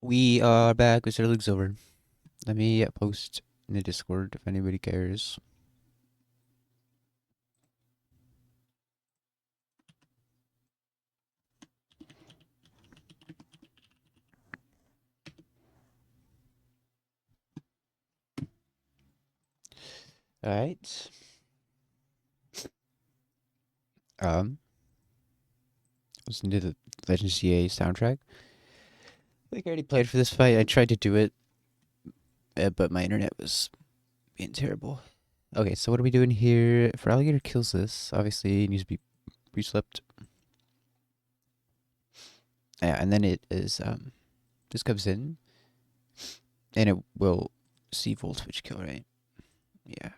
We are back with Sir Luke's over. Let me post in the Discord if anybody cares. Alright. Listen to the Legend CA soundtrack. I think I already played for this fight. I tried to do it, but my internet was being terrible. Okay, so what are we doing here? For Alligator kills this, obviously it needs to be pre-slept. Yeah, and then it is, this comes in, and it will see Volt Switch kill, right? Yeah.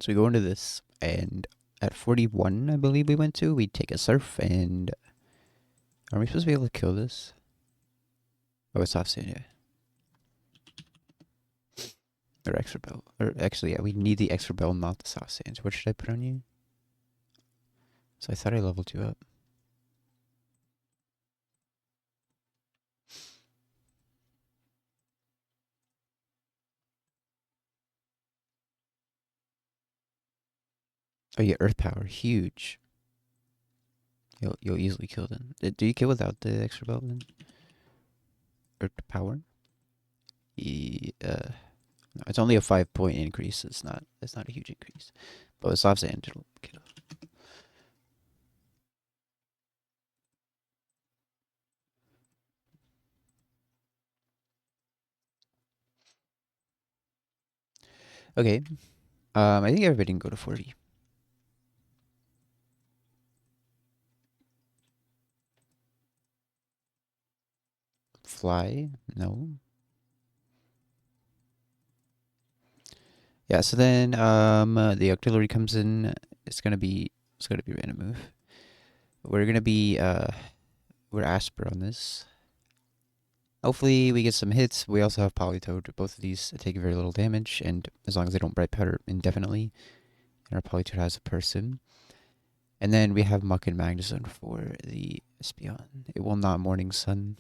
So we go into this, and at 41, I believe we went to, we take a surf, and are we supposed to be able to kill this? Oh, it's off soon, yeah. Or extra bell. Or actually, yeah, we need the extra bell, not the soft sands. What should I put on you? So I thought I leveled you up. Oh yeah, earth power, huge. You'll easily kill them. Do you kill without the extra bell then? Earth power? No, it's only a 5-point increase. It's not a huge increase. But with soft sand, it'll kill. Okay. I think everybody can go to 40. Fly? No. Yeah, so then the artillery comes in. It's gonna be random move. We're gonna be we're Asper on this. Hopefully we get some hits. We also have Polytoad. Both of these take very little damage, and as long as they don't bright powder indefinitely, and our Polytoad has a person. And then we have Muck and Magnezone for the Espeon. It will not Morning Sun.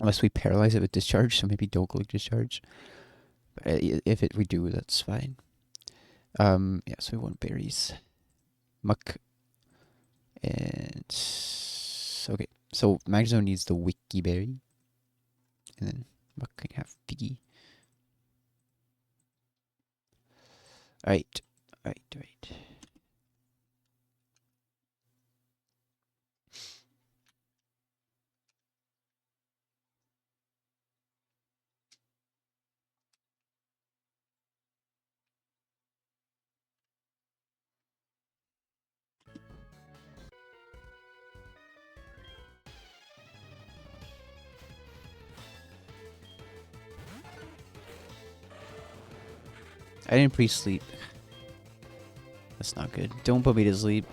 Unless we paralyze it with Discharge, so maybe don't click Discharge. But if we do, that's fine. Yeah, so we want berries. Muck. And okay, so Magnezone needs the Wiki Berry. And then Muck can have Piggy. Alright. I didn't pre-sleep. That's not good. Don't put me to sleep.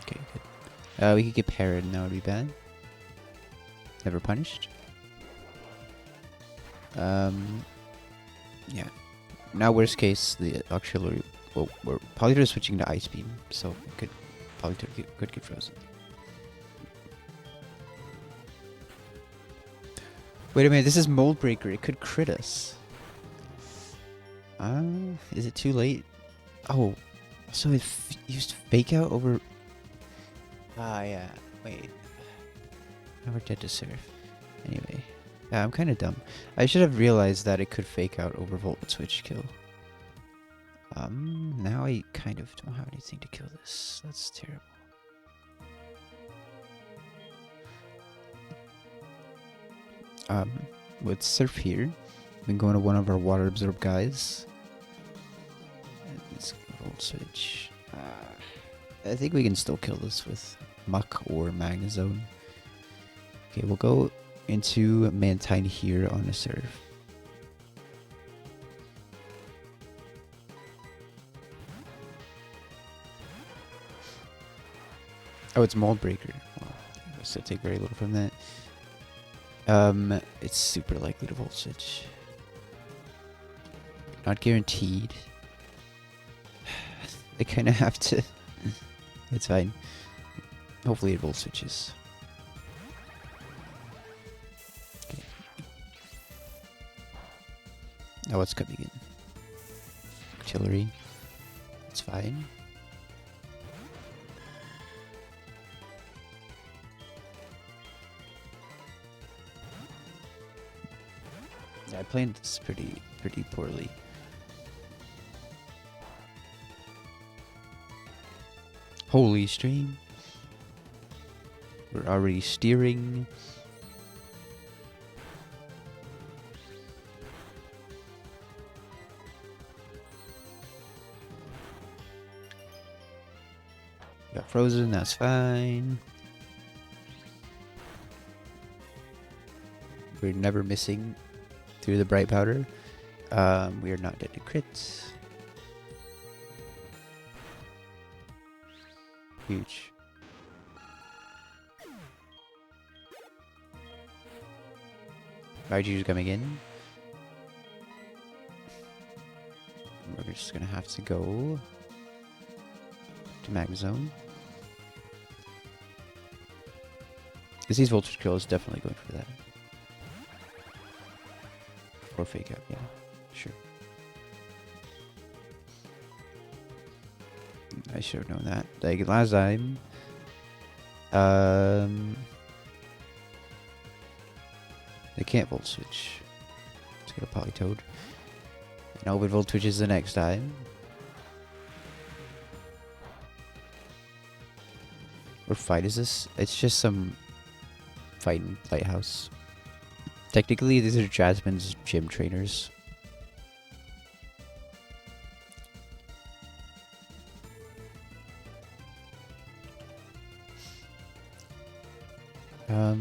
Okay, good. We could get parried and that would be bad. Never punished. Yeah. Now worst case, the auxiliary. Well, we're Polytoad switching to Ice Beam, so Polytoad could get frozen. Wait a minute, this is Mold Breaker. It could crit us. Is it too late? Oh, so it used Fake Out over... yeah. Wait. Now we're dead to Surf. Anyway. Yeah, I'm kind of dumb. I should have realized that it could Fake Out over Volt Switch kill. Now I kind of don't have anything to kill this. That's terrible. With Surf here, we can go into one of our Water Absorb guys. Let's Volt Switch. I think we can still kill this with Muck or Magnezone. Okay, we'll go into Mantine here on a Surf. Oh, it's Mold Breaker. Well, I still take very little from that. It's super likely to Volt Switch. Not guaranteed. They kind of have to. It's fine. Hopefully it volt switches. Okay. Now what's coming in? Artillery. It's fine. Yeah, I played this pretty poorly. Holy stream. We're already steering. Got frozen, that's fine. We're never missing through the bright powder. We are not dead to crits. Huge. Raiju's coming in. We're just gonna have to go to mag zone. Because these voltage kill is definitely going for that. Or fake out, yeah. Sure. I should have known that. Like last time. They can't volt switch. Let's get a Polytoad. And Ovid volt switches the next time. What fight is this? It's just some fighting lighthouse. Technically, these are Jasmine's gym trainers.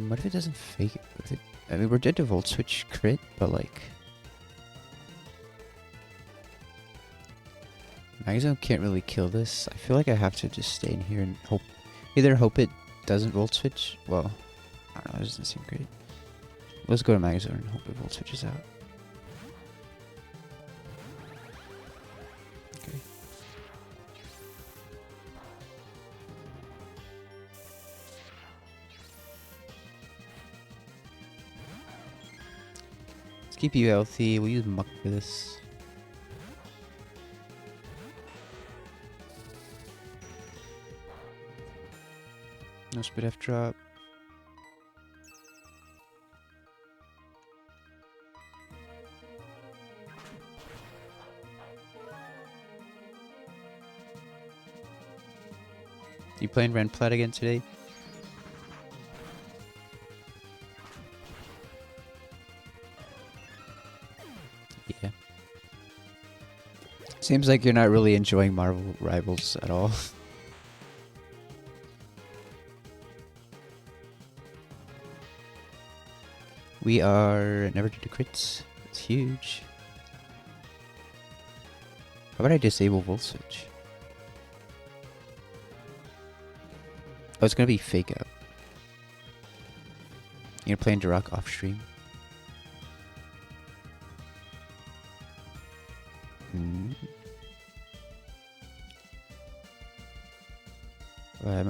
What if it doesn't fake it? I mean, we're dead to volt switch crit, but like... Magazine can't really kill this. I feel like I have to just stay in here and hope... Either hope it doesn't volt switch. Well, I don't know, it doesn't seem great. Let's go to Magazine and hope it volt switches out. Okay. Let's keep you healthy. We'll use Muck for this. No speed F drop. You playing Ren Plat again today? Yeah. Seems like you're not really enjoying Marvel Rivals at all. We are never to do crits. It's huge. How about I disable Volt Switch? Oh, it's gonna be fake out. You're playing Durak off stream.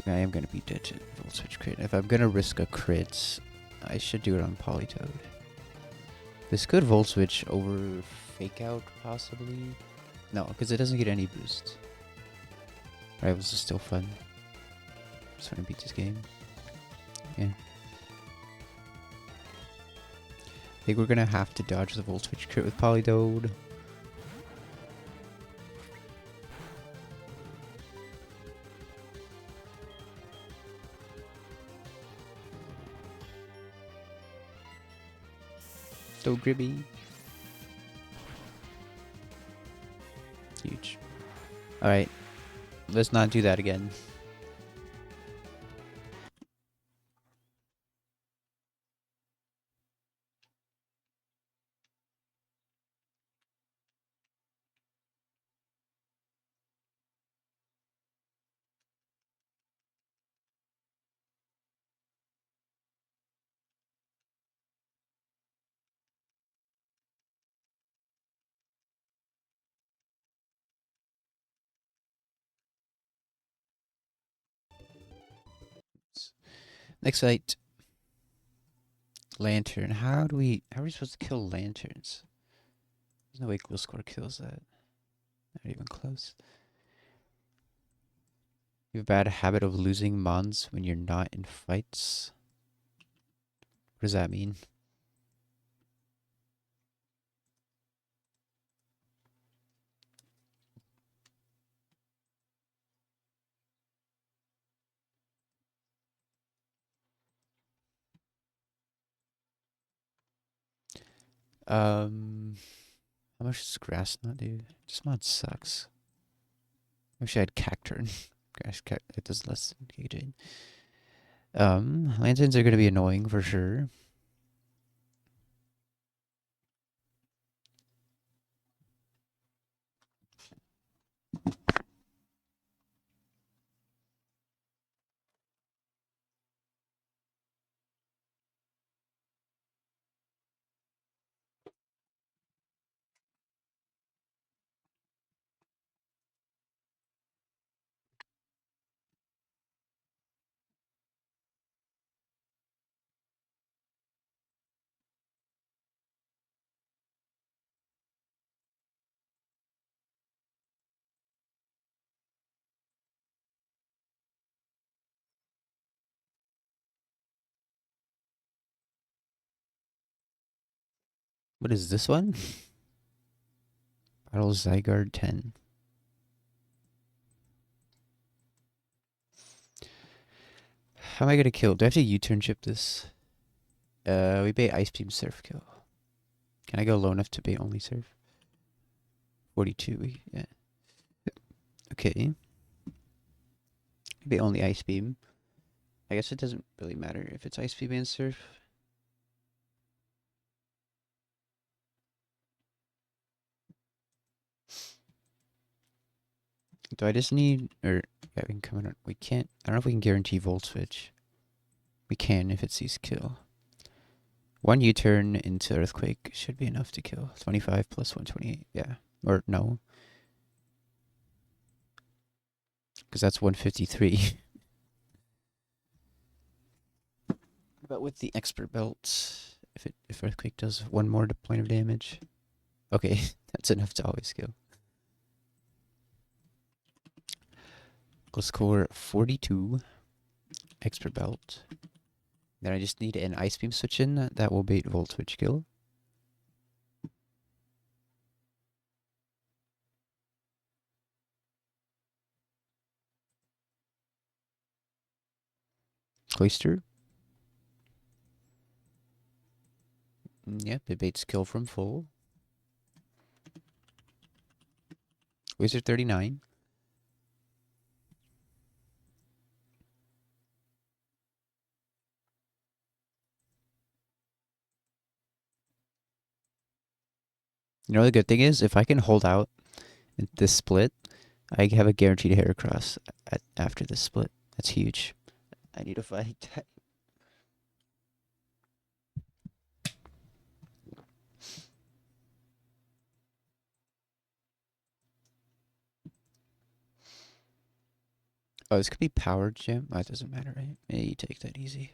I am gonna be dead to Volt Switch crit. If I'm gonna risk a crit, I should do it on Polytoad. This could Volt Switch over fake out, possibly. No, because it doesn't get any boost. Rivals is still fun. Just want to beat this game. Yeah. I think we're gonna have to dodge the Volt Switch crit with Polytoad. So gribby. Huge. Alright. Let's not do that again. Next fight. Lantern. How are we supposed to kill lanterns? There's no way Cool Score kills that. Not even close. You have a bad habit of losing mons when you're not in fights. What does that mean? How much does grass not do? This mod sucks. I wish I had Cacturn. It does less than KJ. Lanterns are gonna be annoying for sure. What is this one? Battle Zygarde 10. How am I gonna kill? Do I have to U-turn chip this? We bait Ice Beam Surf kill. Can I go low enough to bait only Surf? 42, yeah. Okay. Bait only Ice Beam. I guess it doesn't really matter if it's Ice Beam and Surf. Do I just need, or, yeah, we can come in, we can't, I don't know if we can guarantee Volt Switch. We can if it sees kill. One U-turn into Earthquake should be enough to kill. 25 plus 128, yeah. Or no. Because that's 153. But with the Expert Belt, if Earthquake does one more point of damage, okay, that's enough to always kill. We'll score 42. Expert Belt. Then I just need an Ice Beam switch in that will bait Volt Switch kill. Cloister. Yep, it baits kill from full. Wizard 39. You know the good thing is, if I can hold out in this split, I have a guaranteed Heracross after this split. That's huge. I need to fight. Oh, this could be powered gym. Oh, it doesn't matter, right? Yeah, you take that easy.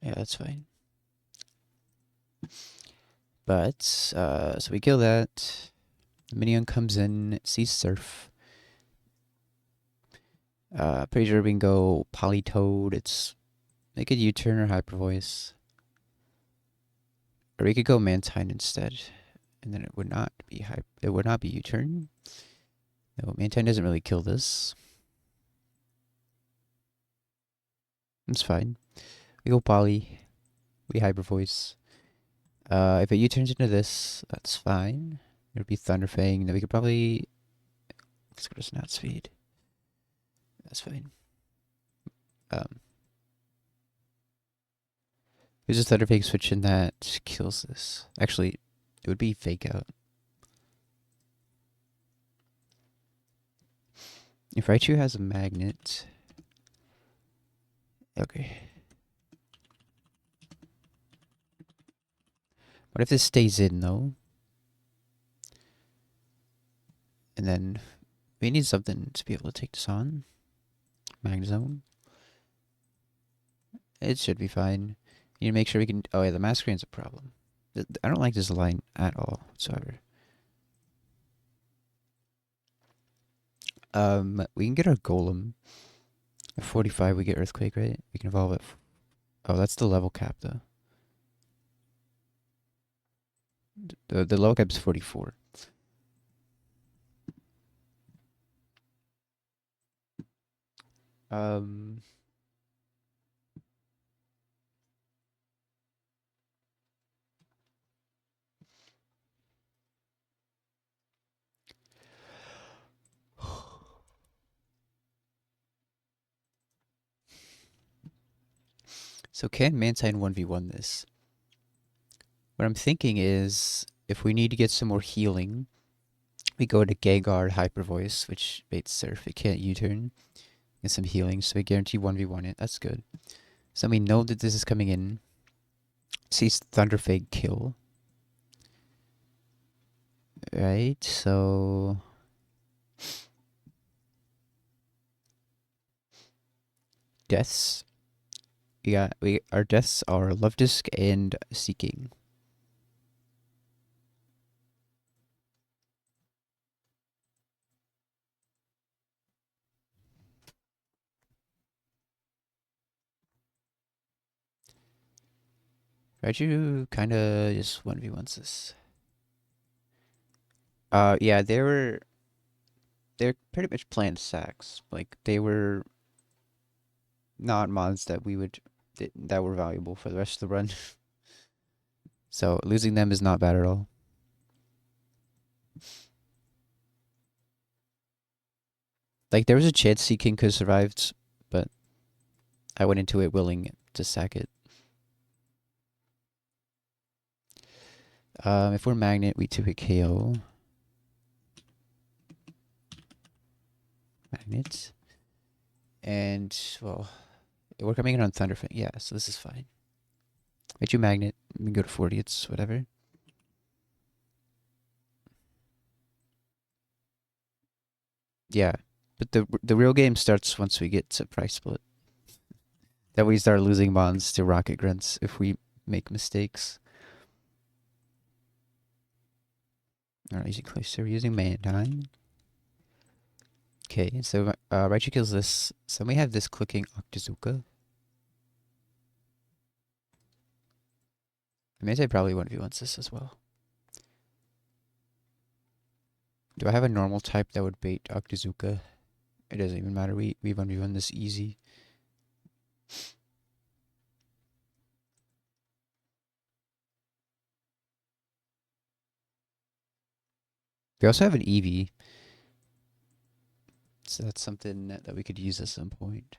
Yeah, that's fine. But, so we kill that. The minion comes in, it sees Surf. Pretty sure we can go Polytoad. It's make a U-turn or Hyper Voice. Or we could go Mantine instead. And then it would not be U-turn. No, Mantine doesn't really kill this. It's fine. We go Poly. We Hyper Voice. If it U-turns into this, that's fine. It would be Thunderfang. Then we could probably... Let's go to Snap Speed. That's fine. There's a Thunderfang switch in that kills this. Actually, it would be Fake Out. If Raichu has a magnet... Okay. What if this stays in, though? And then We need something to be able to take this on. Mag zone. It should be fine. You need to make sure we can. Oh yeah, the masquerade's a problem. I don't like this line at all whatsoever. We can get our golem. At 45, we get earthquake, right? We can evolve it. Oh, that's the level cap though. The level cap is 44. Um. So can Mantine 1v1 this? What I'm thinking is, if we need to get some more healing, we go to Gengar Hyper Voice, which baits Surf. It can't U-turn. Get some healing, so we guarantee 1v1 it. That's good. So we know that this is coming in. Sees Thunderfake kill. Right, so... Deaths. Our deaths are Love Disc and Seeking. Raichu kinda just 1v1s this. Yeah, they're pretty much planned sacks. Like, they were not mods that that were valuable for the rest of the run. So losing them is not bad at all. Like, there was a chance Seeking could have survived, but I went into it willing to sack it. If we're Magnet, we 2-hit KO. Magnet. And, well, we're coming in on Thunderfang. Yeah, so this is fine. Hit you Magnet. We can go to 40. It's whatever. Yeah, but the real game starts once we get to Price Split. Then we start losing bonds to Rocket Grunts if we make mistakes. Alright, using Cloister. We're using Mantine. Okay, so Raichu kills this. So we have this clicking Octazooka. Mantine probably 1v1s this as well. Do I have a normal type that would bait Octazooka? It doesn't even matter. We 1v1 this easy. We also have an Eevee. So that's something that we could use at some point.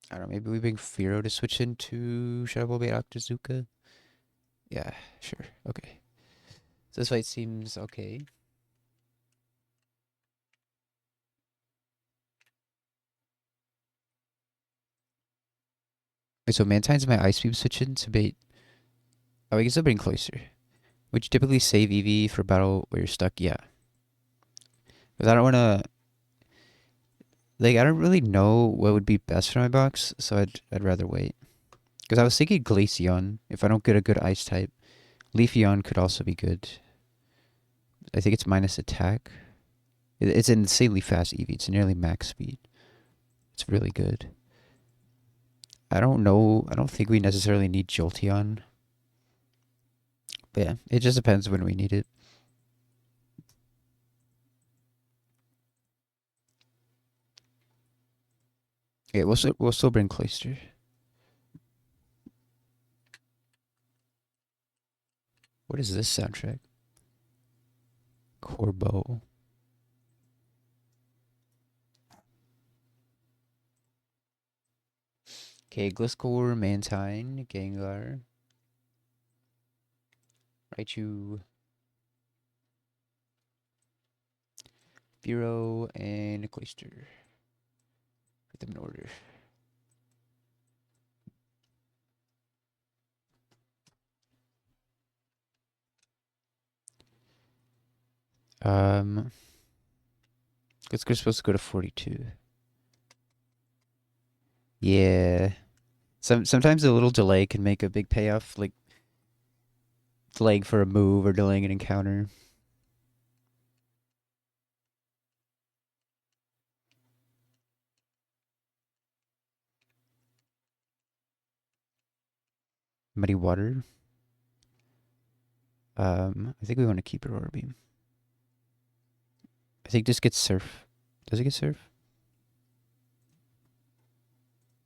I don't know, maybe we bring Firo to switch into Shadow Ball Bait Octazooka? Yeah, sure. Okay. So this fight seems okay. Wait, so Mantine's my Ice Beam switch in to bait. Oh, we can still bring Cloister. Would you typically save Eevee for battle where you're stuck? Yeah. Because I don't want to... Like, I don't really know what would be best for my box, so I'd rather wait. Because I was thinking Glaceon, if I don't get a good Ice type. Leafeon could also be good. I think it's minus attack. It's an insanely fast Eevee. It's nearly max speed. It's really good. I don't know. I don't think we necessarily need Jolteon. But yeah, it just depends when we need it. Yeah, we'll still bring Cloister. What is this soundtrack? Corbo. Okay, Gliscor, Mantine, Gengar, Raichu, Firo, and Cloister. Put them in order. It's supposed to go to 42. Yeah. Sometimes a little delay can make a big payoff, like delaying for a move or delaying an encounter. Muddy water. I think we want to keep Aurora Beam. I think this gets surf. Does it get surf?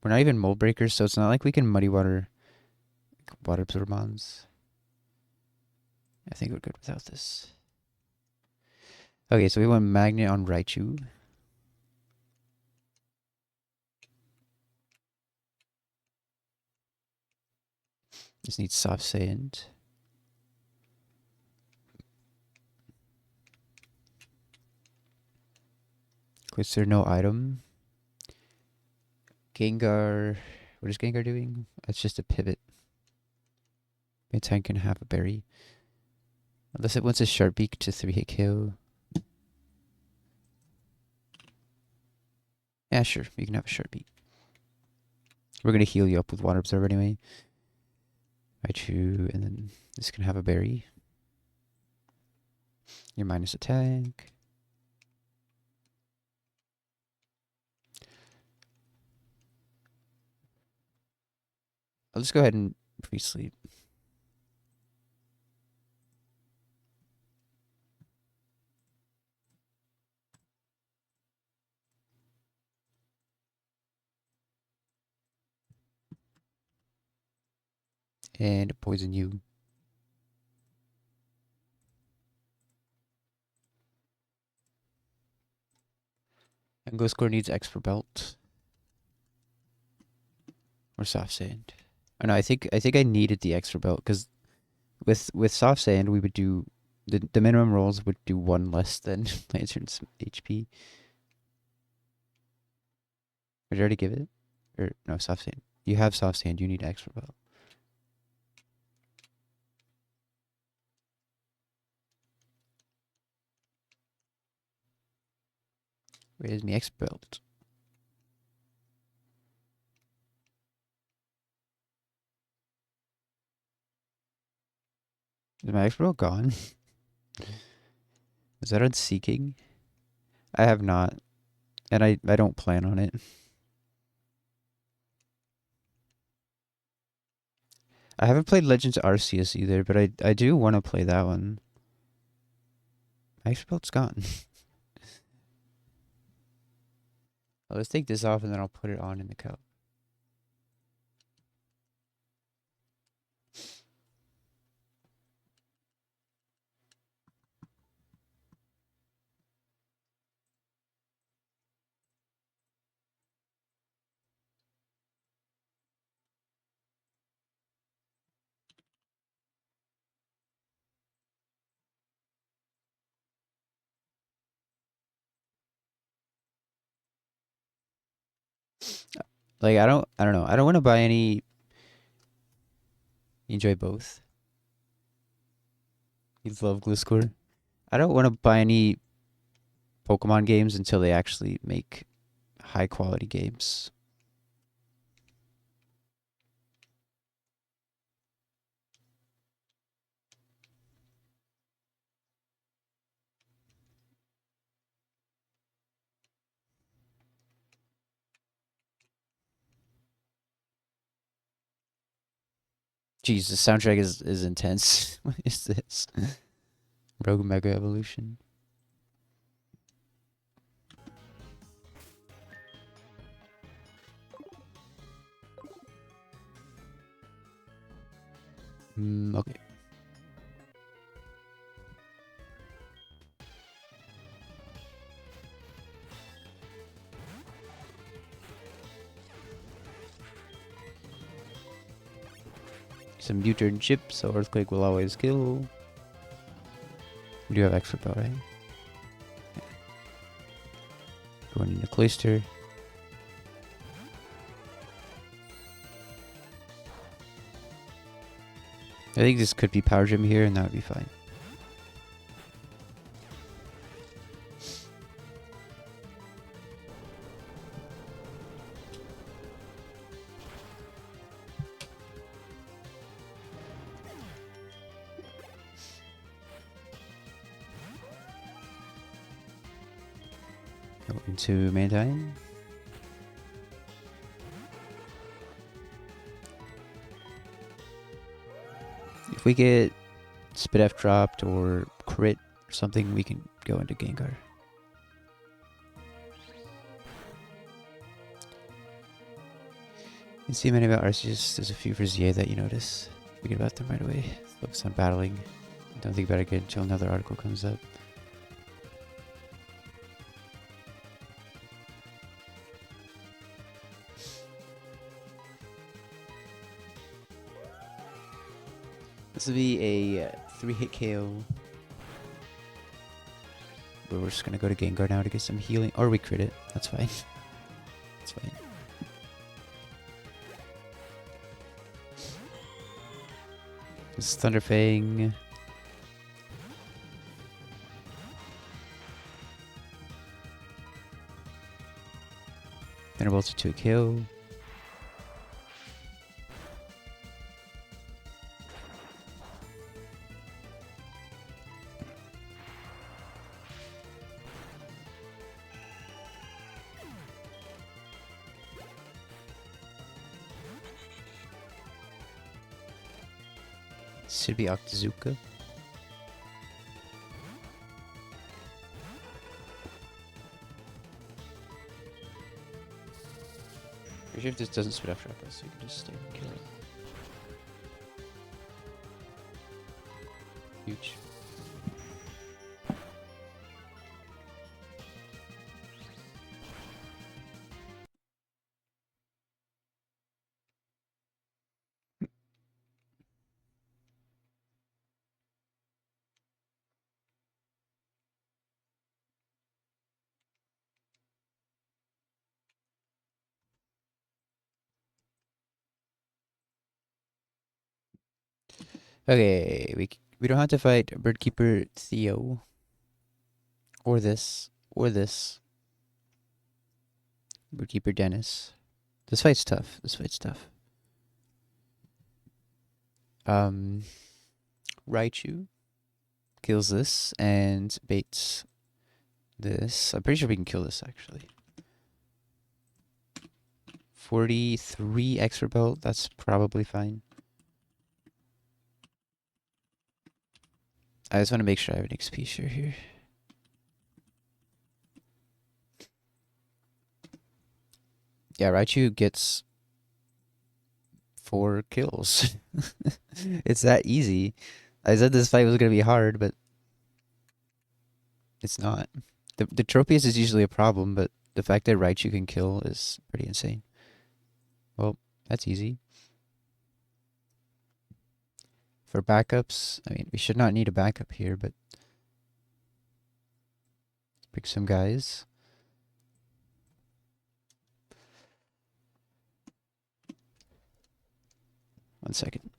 We're not even mold breakers, so it's not like we can muddy water absorb mons. I think we're good without this. Okay, so we want magnet on Raichu. Just needs soft sand. Is there no item? Gengar. What is Gengar doing? That's just a pivot. My tank can have a berry. Unless it wants a Sharpbeak to 3-hit KO. Yeah, sure. You can have a Sharpbeak. We're going to heal you up with Water Absorb anyway. Raichu, and then this can have a berry. Your minus attack. I'll just go ahead and pre-sleep. And poison you. And Ghost Core needs Expert Belt. Or Soft Sand. Oh no, I think I needed the Extra Belt, because with Soft Sand we would do the minimum rolls would do one less than Lantern's HP. Did you already give it? Or no, Soft Sand. You have Soft Sand, you need Expert Belt. Where's my Expert Belt? Is my Expert Belt gone? Is that on Seeking? I have not. And I don't plan on it. I haven't played Legends Arceus either, but I do want to play that one. My Expert Belt's gone. Well, let's take this off and then I'll put it on in the cup. Like I don't know. I don't want to buy any. Enjoy both. You love Gliscor. I don't want to buy any Pokemon games until they actually make high quality games. Jeez, the soundtrack is intense. What is this? Rogue Mega Evolution. Okay. Some U-turn chip, so Earthquake will always kill. We do have extra belt, right? Yeah. Going into Cloister. I think this could be Power Gem here, and that would be fine. Go into Mantine. If we get Spit F dropped or crit or something, we can go into Gengar. You can see many about Arceus. There's a few for ZA that you notice. Forget about them right away. Focus on battling. Don't think about it again until another article comes up. This will be a 3-hit KO. But we're just gonna go to Gengar now to get some healing. Or we crit it. That's fine. That's fine. This is Thunderfang. Thunderbolts to a KO. Should be Octazooka. Pretty sure if this doesn't spit off trap us, we can just stay and kill it. Huge. Okay, we don't have to fight Birdkeeper Theo. Or this. Or this. Birdkeeper Dennis. This fight's tough. This fight's tough. Raichu kills this and baits this. I'm pretty sure we can kill this actually. 43 extra belt, that's probably fine. I just want to make sure I have an XP share here. Yeah, Raichu gets 4 kills. It's that easy. I said this fight was going to be hard, but it's not. The Tropius is usually a problem, but the fact that Raichu can kill is pretty insane. Well, that's easy. For backups, I mean, we should not need a backup here, but pick some guys. One second.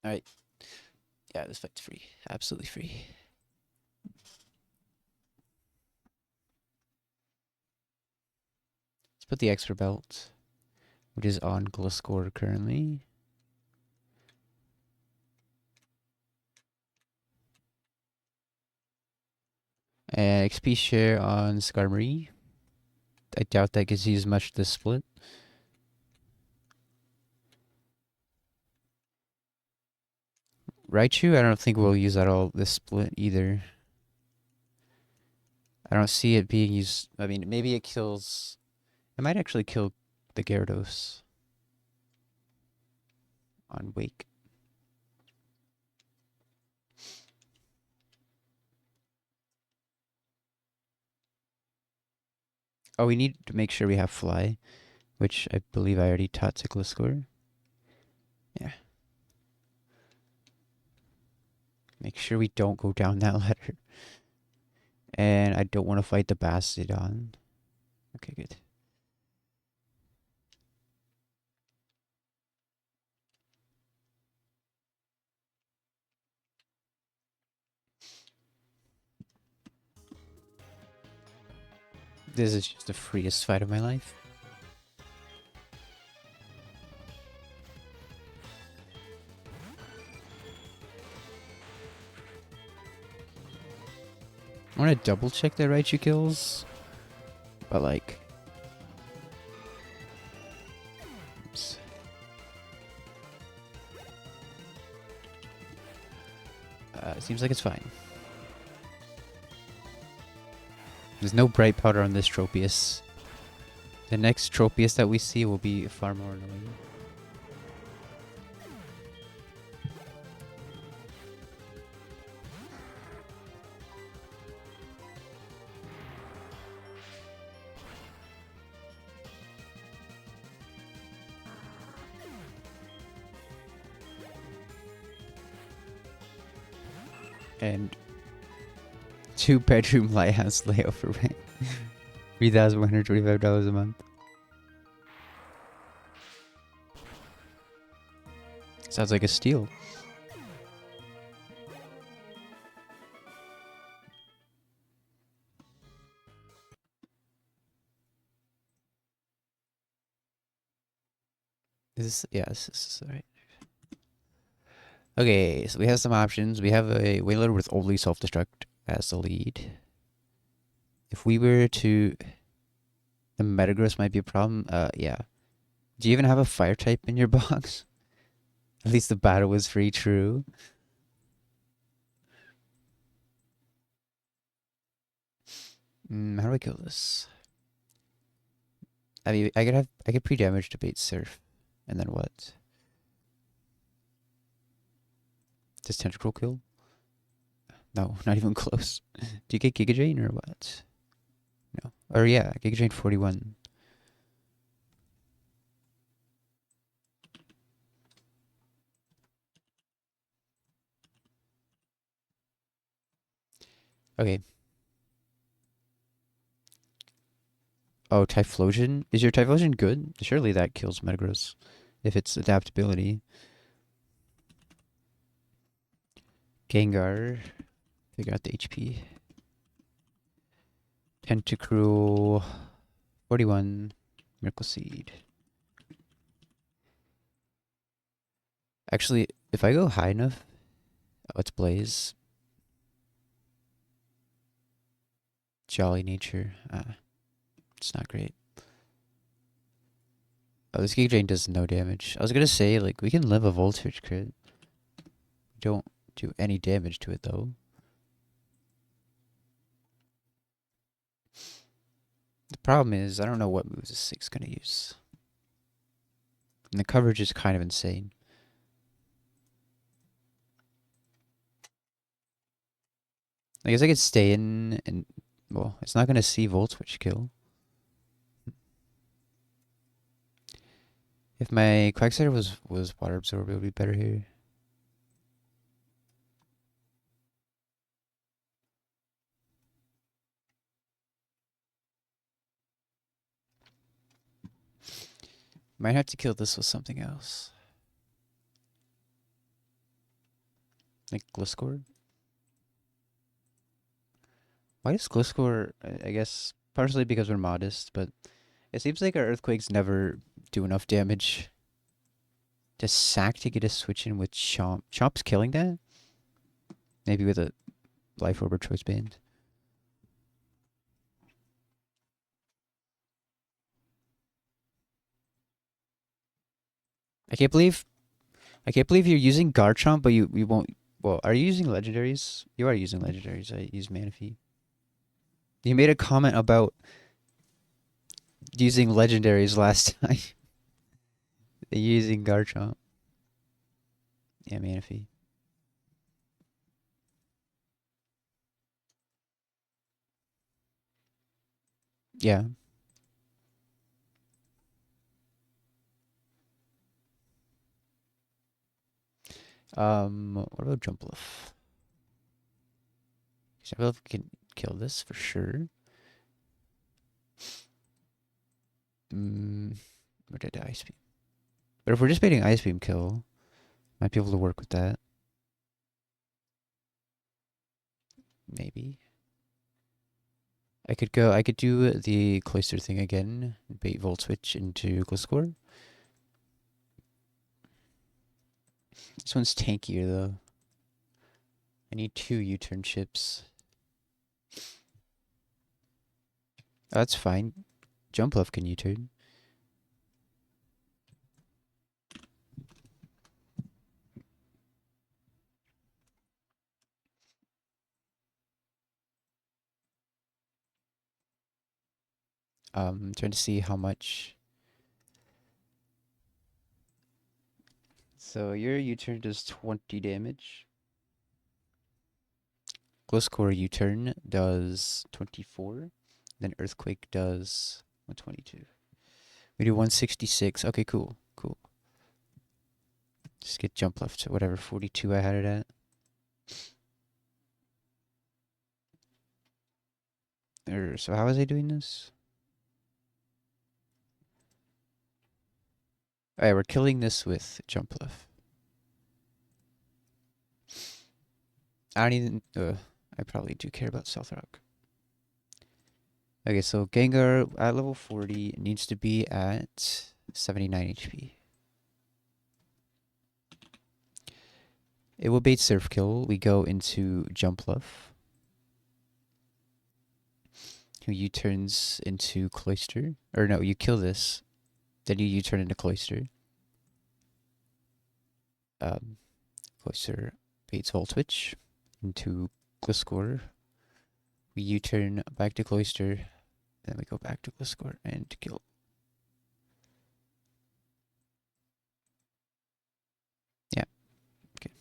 All right. Yeah, this fight's free. Absolutely free. Let's put the extra belt, which is on Gliscor currently. And XP share on Skarmory. I doubt that gets used much this split. Raichu, I don't think we'll use at all this split either. I don't see it being used. I mean, maybe it kills. It might actually kill the Gyarados on Wake. Oh, we need to make sure we have Fly, which I believe I already taught to Gliscor. Yeah. Make sure we don't go down that ladder. And I don't want to fight the Bastiodon. Okay, good. This is just the freest fight of my life. I want to double check that Raichu kills. But like... Oops. Seems like it's fine. There's no bright powder on this Tropius. The next Tropius that we see will be far more annoying. And 2-bedroom lighthouse layout for rent. $3,125 a month. Sounds like a steal. This is alright. Okay, so we have some options. We have a Wailer with only self-destruct as the lead. If we were to... The Metagross might be a problem. Yeah. Do you even have a fire type in your box? At least the battle was free, true. How do I kill this? I mean, I could pre-damage to bait Surf. And then what? Does Tentacle kill? No, not even close. Do you get Giga Drain or what? No. Or yeah, Giga Drain 41. Okay. Oh, Typhlosion? Is your Typhlosion good? Surely that kills Metagross. If it's adaptability. Gengar. Figure out the HP. Tentacruel. 41. Miracle Seed. Actually, if I go high enough... Oh, it's Blaze. Jolly Nature. It's not great. Oh, this Giga Drain does no damage. I was gonna say, like, we can live a Voltage crit. Don't do any damage to it, though. The problem is, I don't know what moves this thing's gonna use. And the coverage is kind of insane. I guess I could stay in and... Well, it's not gonna see Volt Switch kill. If my Quagsire was Water Absorb, it would be better here. Might have to kill this with something else. Like Gliscor? Why is Gliscor, I guess, partially because we're modest, but It seems like our earthquakes never do enough damage. To sack to get a switch in with Chomp. Chomp's killing that? Maybe with a Life Orb or Choice Band. I can't believe you're using Garchomp, but you won't. Well, are you using legendaries? You are using legendaries. I use Manaphy. You made a comment about using legendaries last time. Using Garchomp. Yeah, Manaphy. Yeah. What about Jumpluff? Jumpluff can kill this for sure. Or did Ice Beam? But if we're just baiting Ice Beam kill, might be able to work with that. Maybe. I could do the Cloister thing again. Bait Volt Switch into Gliscor. This one's tankier though. I need 2 U-turn chips. Oh, that's fine. Jumpluff can U-turn. Trying to see how much. So your U-turn does 20 damage. Gliscor U-turn does 24. Then Earthquake does 122. We do 166. Okay, cool. Cool. Just get Jumpluff to whatever 42 I had it at. So how was I doing this? Alright, we're killing this with Jumpluff. I don't even... I probably do care about Stealth Rock. Okay, so Gengar at level 40 needs to be at 79 HP. It will bait Surf Kill. We go into Jumpluff, who U-turns into Cloister. Or no, you kill this, then you U-turn into Cloister. Cloister baits Volt Switch into Gliscor. We U-turn back to Cloister, then we go back to Gliscor and kill. Yeah. Okay.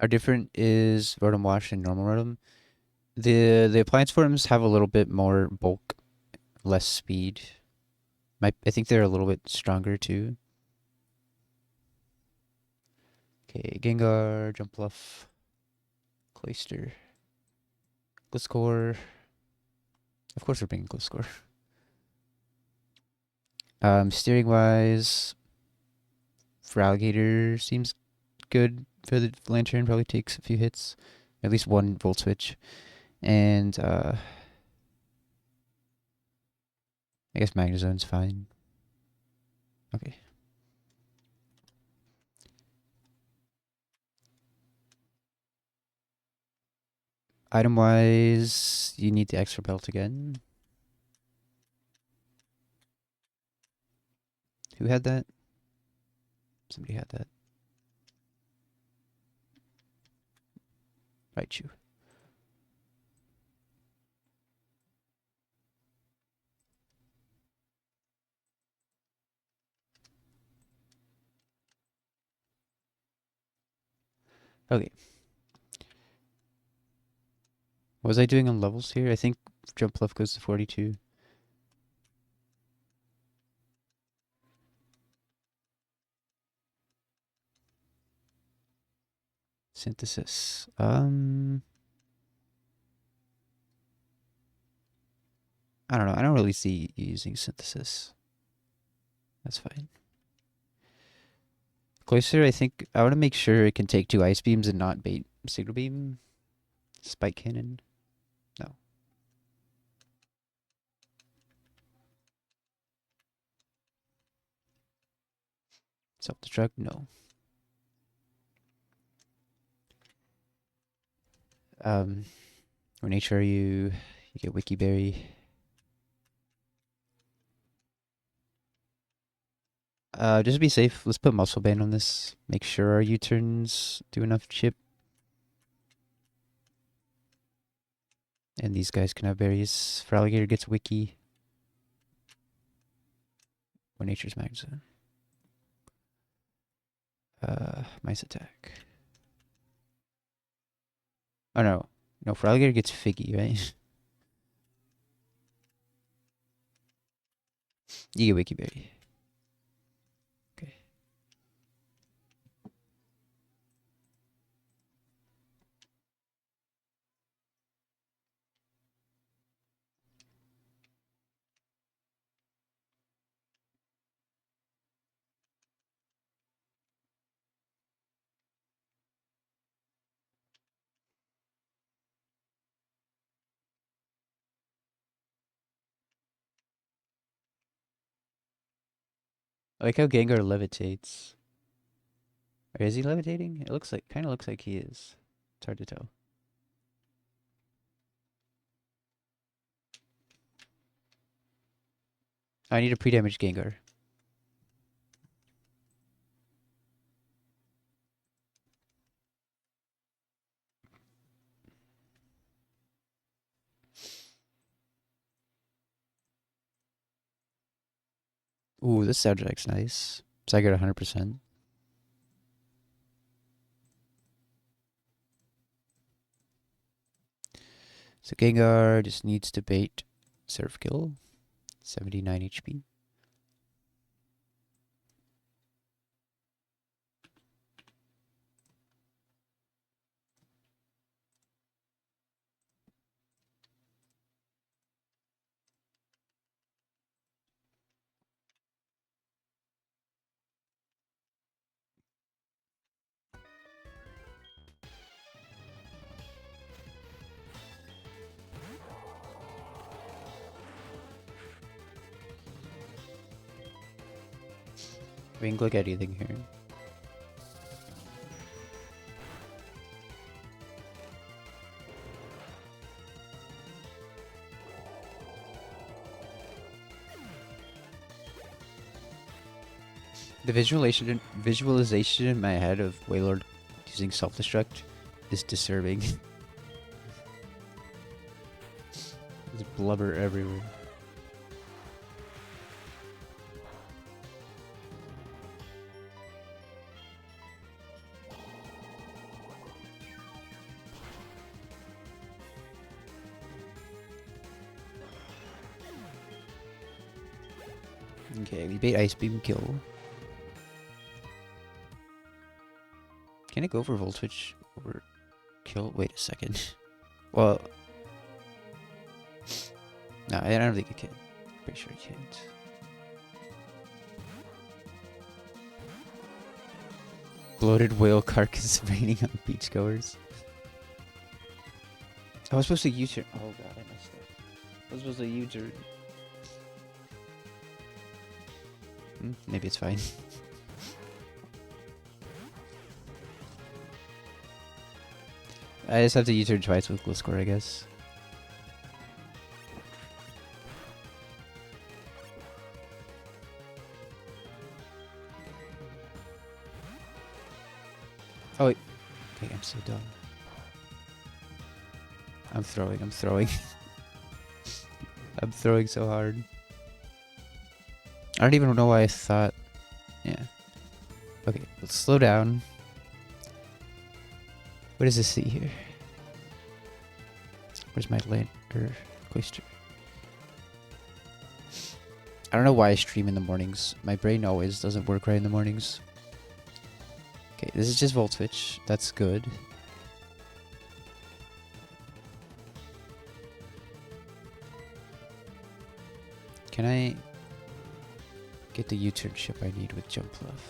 Our different is Rotom Wash and normal Rotom. The appliance forms have a little bit more bulk, less speed. I think they're a little bit stronger too. Okay, Gengar, Jumpluff, Cloister, Gliscor. Of course we're bringing Gliscor. Steering wise, for Alligator seems good for the Lantern. Probably takes a few hits, at least 1 Volt Switch, and I guess Magnezone's fine. Okay. Item wise, you need the extra belt again. Who had that? Somebody had that. Raichu. Okay. What was I doing on levels here? I think Jumpluff goes to 42. Synthesis. I don't know. I don't really see you using synthesis. That's fine. Cloister, I think I want to make sure it can take 2 ice beams and not bait signal beam. Spike cannon. No. Self-destruct? No. What nature are you? You get Wikiberry. Just to be safe, let's put muscle band on this. Make sure our U-turns do enough chip. And these guys can have berries. For alligator gets wiki. What nature's magazine? Mice attack. Oh no. No, for alligator gets figgy, right? You get wikiberry. Okay. I like how Gengar levitates. Or is he levitating? It looks like, kind of looks like he is. It's hard to tell. I need a pre-damage Gengar. Ooh, this soundtrack's nice. So I got 100%. So Gengar just needs to bait Surf Kill. 79 HP. We can click anything here. The visualization in my head of Wailord using self-destruct is disturbing. There's blubber everywhere. Okay, we bait Ice Beam kill. Can it go for Volt Switch over kill? Wait a second. Well, no, I don't think it can. Pretty sure it can't. Bloated whale carcass raining on beachgoers. I was supposed to U-turn. Oh god, I messed up. I was supposed to U-turn. Maybe it's fine. I just have to U-turn twice with Gliscor, I guess. Oh wait. Okay, I'm so dumb. I'm throwing. I'm throwing so hard. I don't even know why I thought. Yeah. Okay, let's slow down. What does this see here? Where's my land or cloister? I don't know why I stream in the mornings. My brain always doesn't work right in the mornings. Okay, Okay, this is just Volt Switch. That's good. Can I get the U-turn ship I need with Jump Love?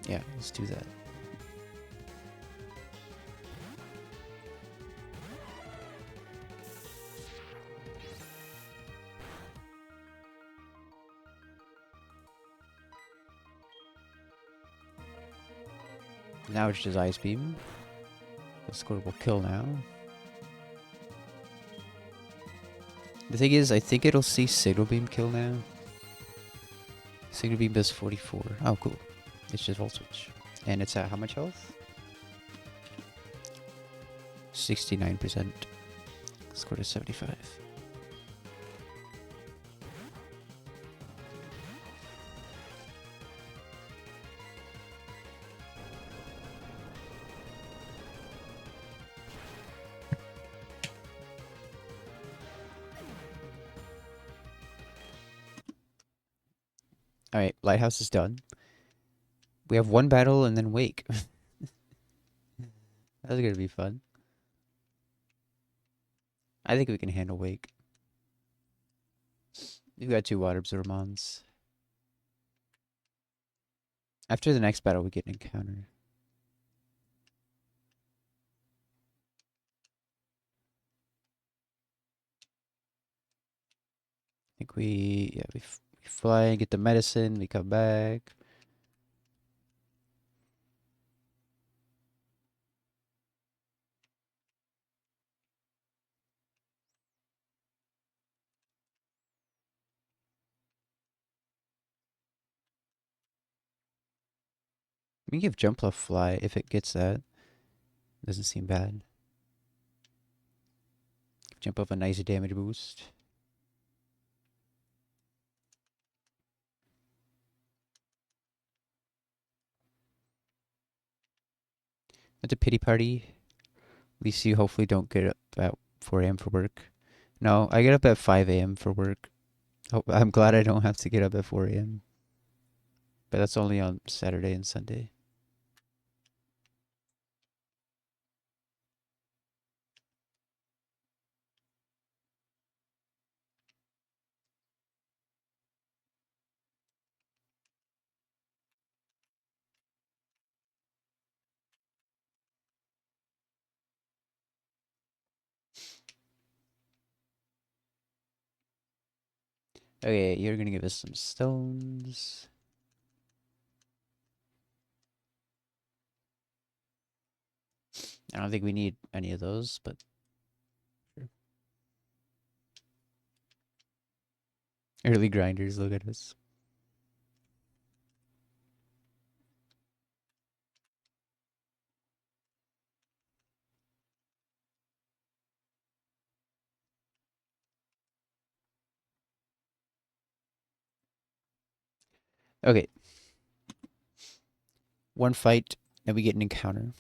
Yeah, let's do that. Now it's just Ice Beam. A scoreable kill now. The thing is, I think it'll see Signal Beam kill now. Signal Beam does 44. Oh, cool. It's just Volt Switch. And it's at how much health? 69%. Scored a 75. Alright, Lighthouse is done. We have one battle and then Wake. That's gonna be fun. I think we can handle Wake. We've got 2 Water Absorbons. After the next battle, we get an encounter. I think we fly, get the medicine, we come back. We can give Jump Left Fly if it gets that. Doesn't seem bad. Jump up a nice damage boost. At the pity party, at least you hopefully don't get up at 4 a.m. for work. No, I get up at 5 a.m. for work. Oh, I'm glad I don't have to get up at 4 a.m. But that's only on Saturday and Sunday. Okay, you're gonna give us some stones. I don't think we need any of those, but sure. Early grinders, look at us. Okay. One fight, and we get an encounter.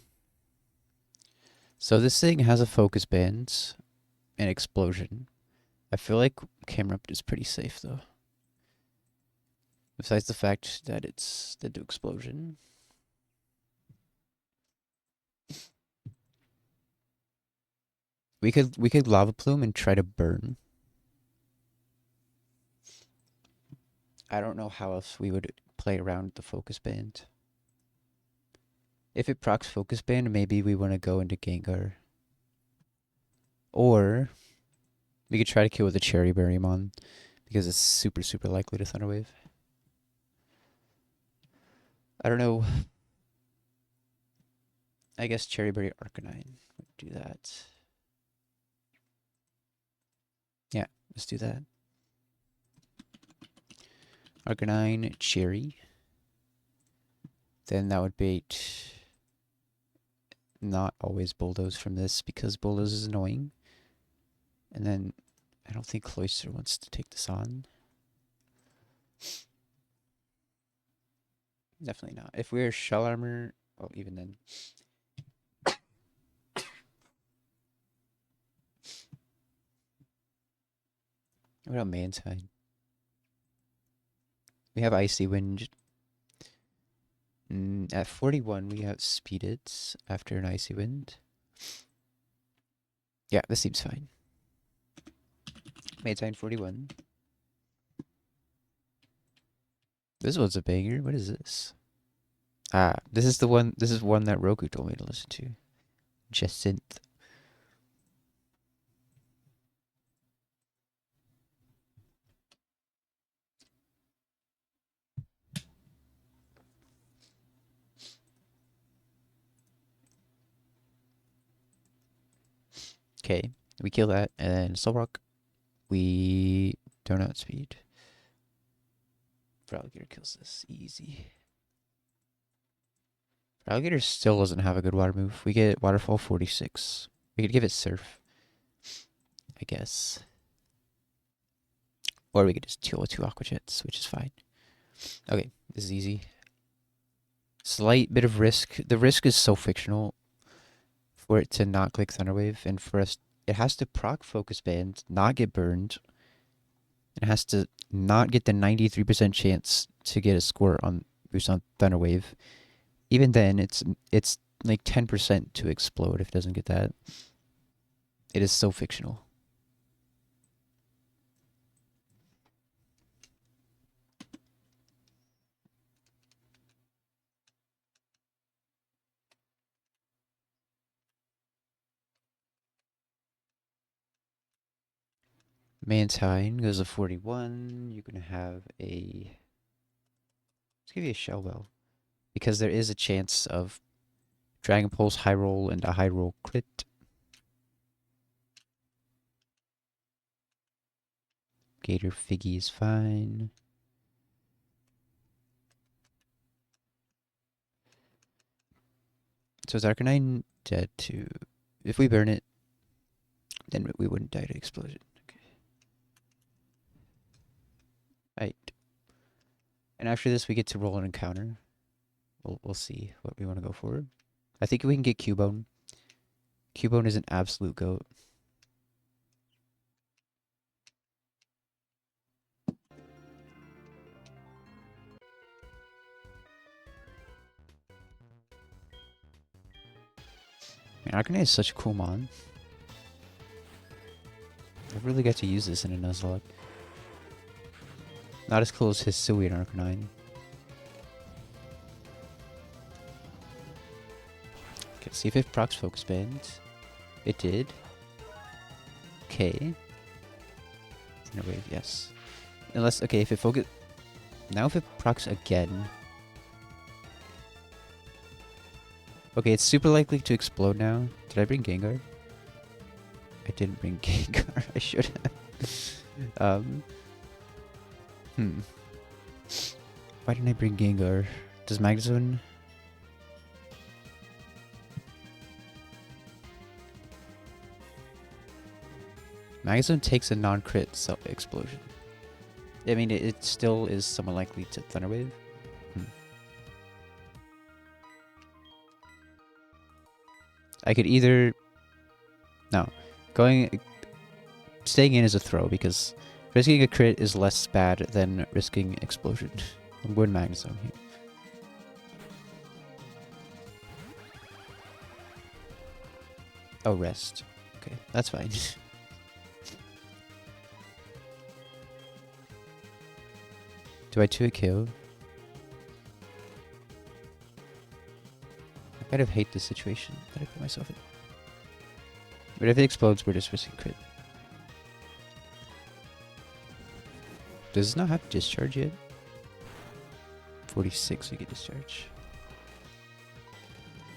So this thing has a focus band, an explosion. I feel like Camerupt is pretty safe though. Besides the fact that it's the explosion. We could lava plume and try to burn. I don't know how else we would play around the focus band. If it procs focus band, maybe we want to go into Gengar. Or we could try to kill with a Cherry Berrymon because it's super, super likely to Thunder Wave. I don't know. I guess Cherry Berry Arcanine would do that. Yeah, let's do that. Arcanine, Cherry. Then that would bait not always Bulldoze from this because Bulldoze is annoying. And then I don't think Cloyster wants to take this on. Definitely not. If we're Shell Armor, oh, even then. What about Mantine? We have Icy Wind. At 41, we have Speeded after an Icy Wind. Yeah, this seems fine. Mantine 41. This one's a banger. What is this? Ah, this is the one. This is one that Roku told me to listen to. Jacinth. Okay, we kill that, and then Soul Rock. We don't outspeed. Alligator kills this easy. Alligator still doesn't have a good water move. We get Waterfall 46. We could give it Surf, I guess. Or we could just deal with 2 Aqua Jets, which is fine. Okay, this is easy. Slight bit of risk. The risk is so fictional for it to not click Thunderwave, and for us, it has to proc Focus Band, not get burned. It has to not get the 93% chance to get a score on boost on Thunderwave. Even then, it's like 10% to explode if it doesn't get that. It is so fictional. Mantine goes to 41. You're going to have a... Let's give you a Shell Bell. Because there is a chance of Dragon Pulse high roll and a high roll crit. Gator Figgy is fine. So is Arcanine dead too? If we burn it, then we wouldn't die to explosion. Okay. Right. And after this, we get to roll an encounter. We'll see what we want to go for. I think we can get Cubone. Cubone is an absolute goat. Man, Arcanine is such a cool mon. I really get to use this in a Nuzlocke. Not as cool as Hisuian Arcanine. Okay, see if it procs Focus Band. It did. Okay. Wave, yes. Unless, okay, if it focus... Now if it procs again... Okay, it's super likely to explode now. Did I bring Gengar? I didn't bring Gengar. I should have. Why didn't I bring Gengar? Does Magnezone... Magnezone takes a non-crit explosion. I mean, it still is somewhat likely to Thunderwave. I could either... No. Staying in is a throw, because risking a crit is less bad than risking explosion. I'm going Magnezone here. Oh, rest. Okay, that's fine. Do I 2 a KO? I kind of hate this situation that I put myself in. But if it explodes, we're just risking crit. Does this not have discharge yet? 46 we get discharge.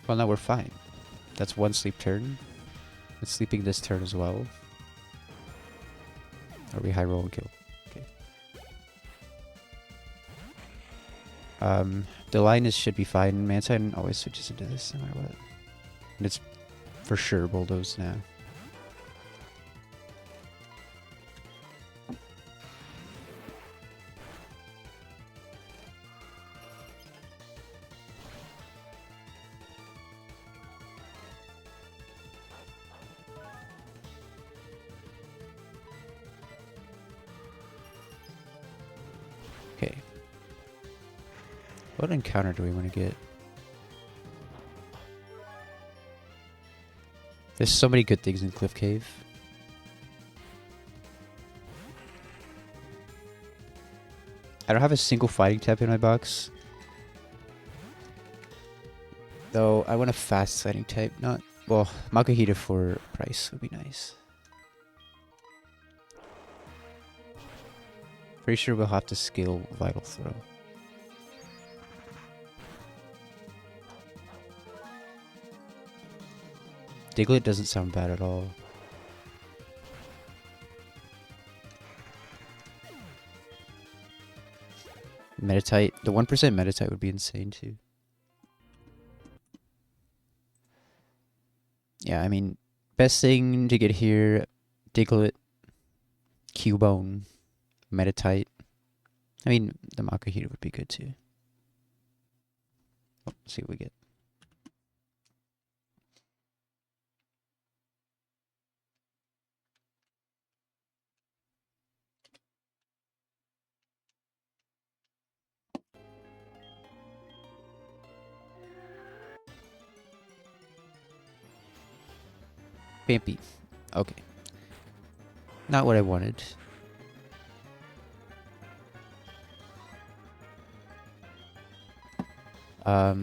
Well, now we're fine. That's 1 sleep turn. It's sleeping this turn as well. Or we high roll and kill. Okay. The line should be fine. Mantine always switches into this no matter what. And it's for sure bulldoze now. Okay. What encounter do we want to get? There's so many good things in Cliff Cave. I don't have a single fighting type in my box. Though I want a fast fighting type, not... Well, Makahita for price would be nice. Pretty sure we'll have to scale Vital Throw. Diglett doesn't sound bad at all. Meditite. The 1% Meditite would be insane too. Yeah, I mean, best thing to get here, Diglett, Cubone, Meditite. I mean, the Makahita would be good too. Oh, let's see what we get. Bambi. Okay. Not what I wanted. I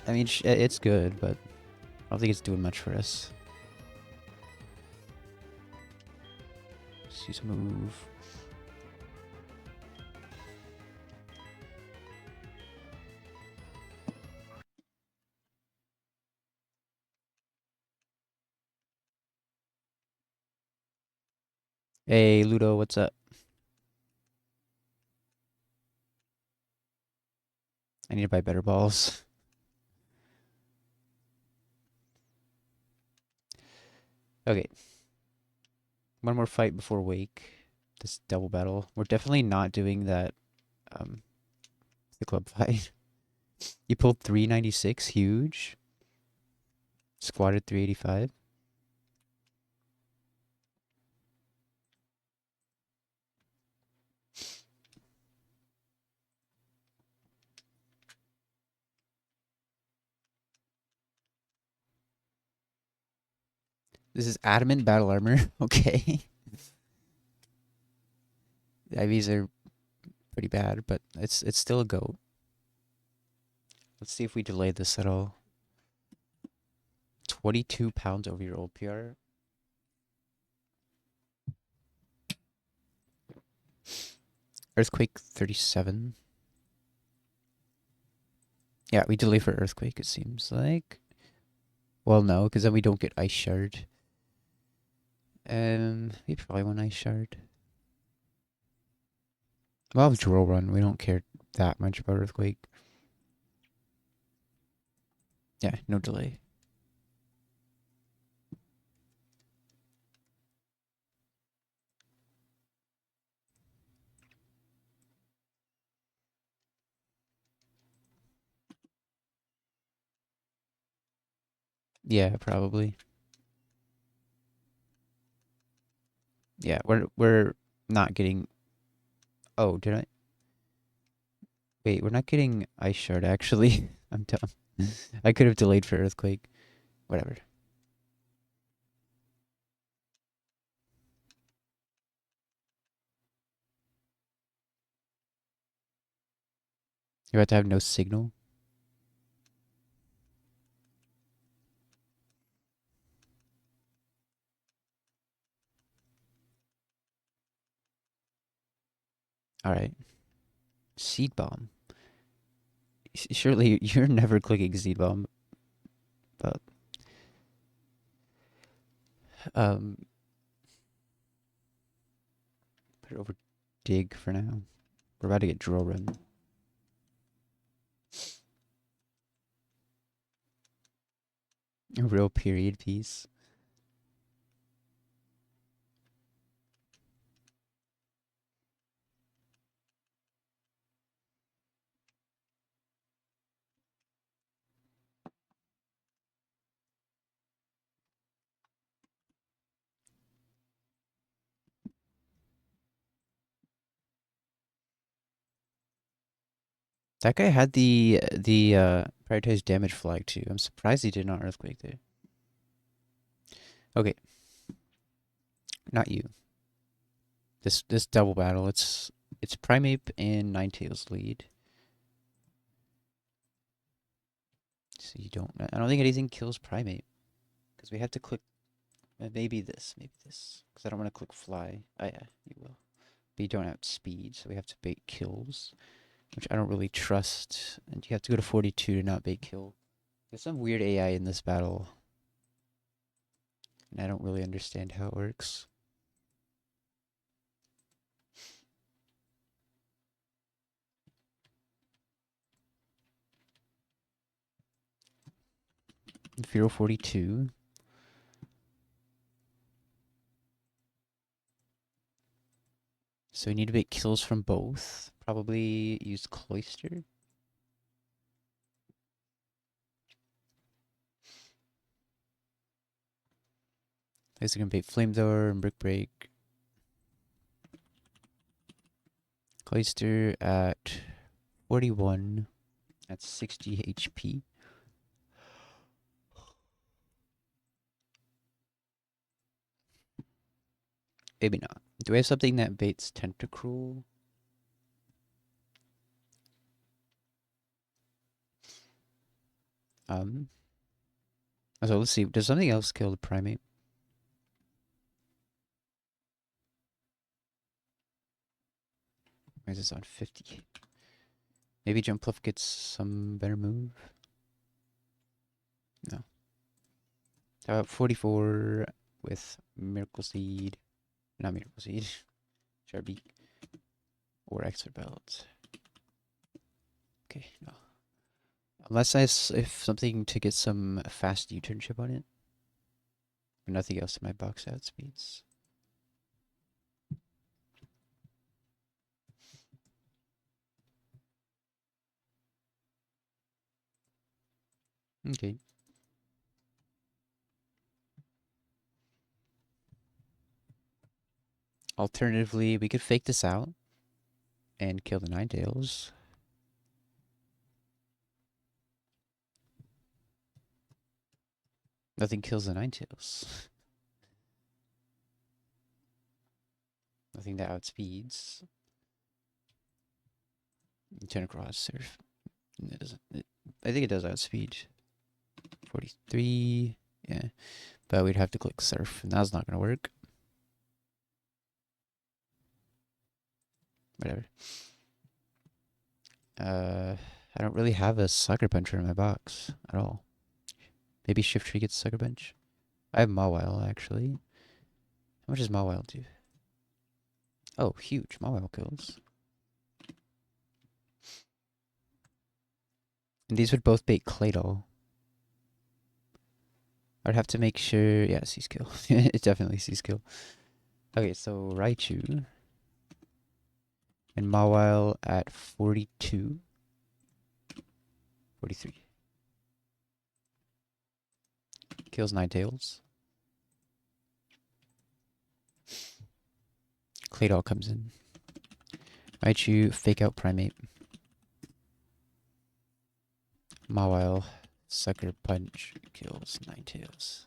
mean, it's good, but I don't think it's doing much for us. Let's use a move. Hey, Ludo, what's up? I need to buy better balls. Okay. One more fight before Wake. This double battle. We're definitely not doing that, the club fight. You pulled 396, huge. Squatted 385. This is adamant battle armor. Okay. The IVs are pretty bad, but it's still a goat. Let's see if we delay this at all. 22 pounds over your old PR. Earthquake 37. Yeah, we delay for Earthquake, it seems like. Well, no, because then we don't get Ice Shard. We probably want Ice Shard. We'll have Drill Run. We don't care that much about Earthquake. Yeah, no delay. Yeah, probably. Yeah, we're not getting... Oh, did I? Wait, we're not getting Ice Shard, actually. I'm dumb. I could have delayed for Earthquake. Whatever. You're about to have no signal? Alright. Seed Bomb. Surely you're never clicking Seed Bomb. But, put it over Dig for now. We're about to get Drill Run. A real period piece. That guy had the prioritized damage flag too. I'm surprised he did not earthquake there. Okay, not you. This double battle. It's Primeape and Ninetales lead. So you don't. I don't think anything kills Primeape because we have to click. Maybe this. Maybe this. Because I don't want to click fly. Oh yeah, you will. But you don't have speed, so we have to bait kills, which I don't really trust. And you have to go to 42 to not bait kill. There's some weird AI in this battle, and I don't really understand how it works. Feral 42. So we need to make kills from both. Probably use Cloister. He's gonna bait Flamethrower and Brick Break. Cloister at 41. That's 60 HP. Maybe not. Do we have something that baits Tentacruel? So let's see. Does something else kill the Primate? Why is this on 50? Maybe Jumpluff gets some better move? No. How about 44 with Miracle Seed? Not Miracle Seed. Charbeak. Or Extra Belt. Okay, no. Unless if something to get some fast U-turn chip on it. But nothing else in my box outspeeds. Okay. Alternatively, we could fake this out and kill the Ninetales. Nothing kills the Ninetales. Nothing that outspeeds. Turn across surf. It doesn't. I think it does outspeed. 43. Yeah. But we'd have to click surf, and that's not going to work. Whatever. I don't really have a Sucker Puncher in my box at all. Maybe Shift Tree gets Sucker Punch. I have Mawile, actually. How much does Mawile do? Oh, huge. Mawile kills. And these would both bait Claydol. I'd have to make sure. Yeah, C-Skill. It definitely C-Skill. Okay, so Raichu. And Mawile at 42. 43. Kills Ninetales. Claydol comes in. Raichu, fake out Primate. Mawile, Sucker Punch, kills Ninetales.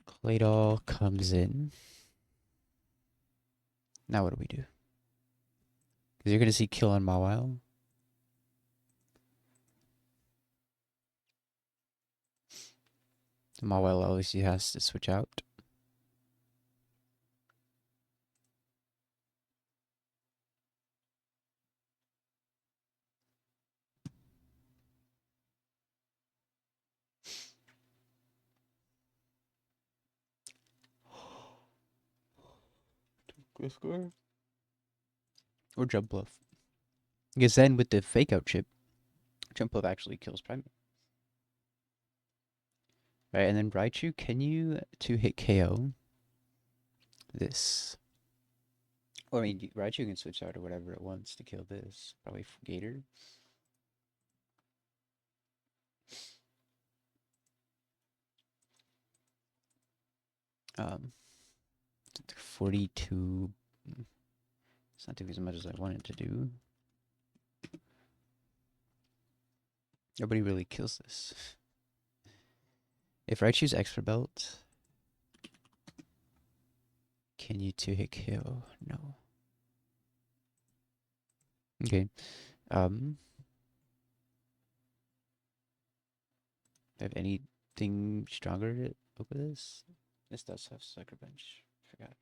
Claydol comes in. Now what do we do? Because you're going to see kill on Mawile. Mawile obviously has to switch out. Score. Or Jumpluff. Because then with the fake out chip, Jumpluff actually kills Primate. Right, and then Raichu, can you 2-hit KO this? Or I mean, Raichu can switch out or whatever it wants to kill this. Probably Gator. 42. It's not doing as much as I wanted to do. Nobody really kills this. If I choose expert belt, can you 2-hit kill? No. Okay. Do I have anything stronger to open this? This does have sucker bench. Forgot.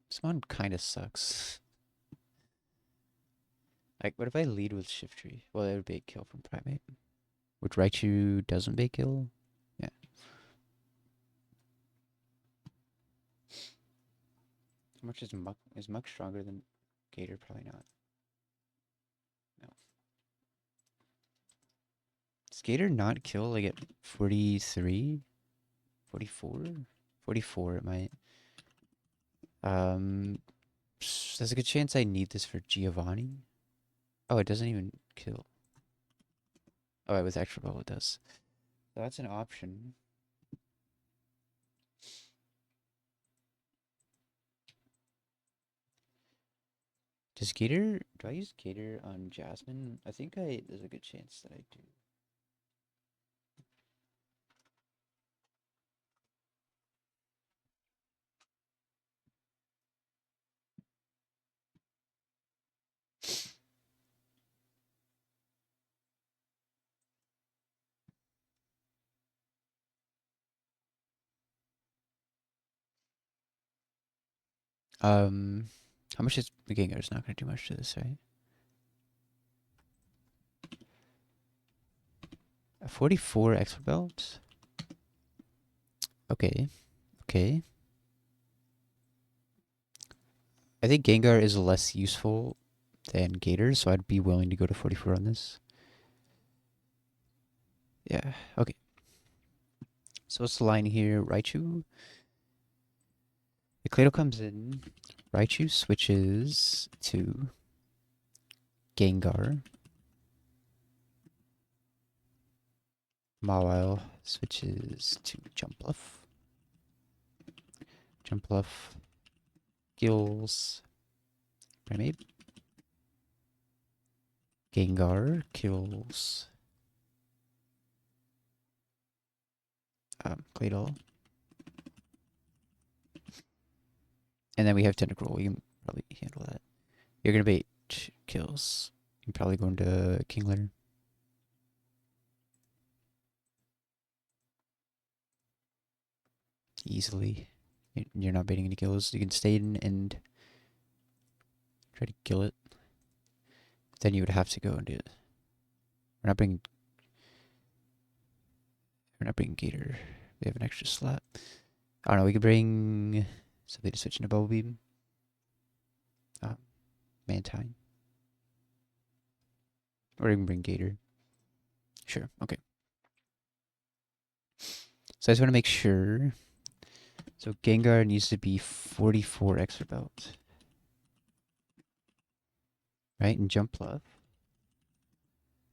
Spawn kind of sucks. Like, what if I lead with shift tree? Well, that would bait kill from primate. Which Raichu doesn't bait kill? Yeah. How much is Muck? Is Muck stronger than Gator? Probably not. No. Does Gator not kill like at 43? 44? 44 it might. There's a good chance I need this for Giovanni. Oh, it doesn't even kill. Oh, with extra ball it does. So that's an option. Do I use Gator on Jasmine? I think there's a good chance that I do. How much is the Gengar? Is not going to do much to this, right? A 44 expert belt. Okay, okay. I think Gengar is less useful than Gator, so I'd be willing to go to 44 on this. Yeah, okay. So what's the line here? Raichu. The Clado comes in. Raichu switches to Gengar. Mawile switches to Jumpluff. Jumpluff kills Primeape. Gengar kills Claydol. And then we have Tentacruel. We can probably handle that. You're gonna bait kills. You're probably going to Kingler. Easily. You're not baiting any kills. You can stay in and try to kill it. Then you would have to go and do it. We're not bringing Gator. We have an extra slot. I don't know, we could bring something to switch into Bubble Beam. Mantine. Or you can bring Gator. Sure, okay. So I just want to make sure. So Gengar needs to be 44 extra belt. Right, and Jumpluff.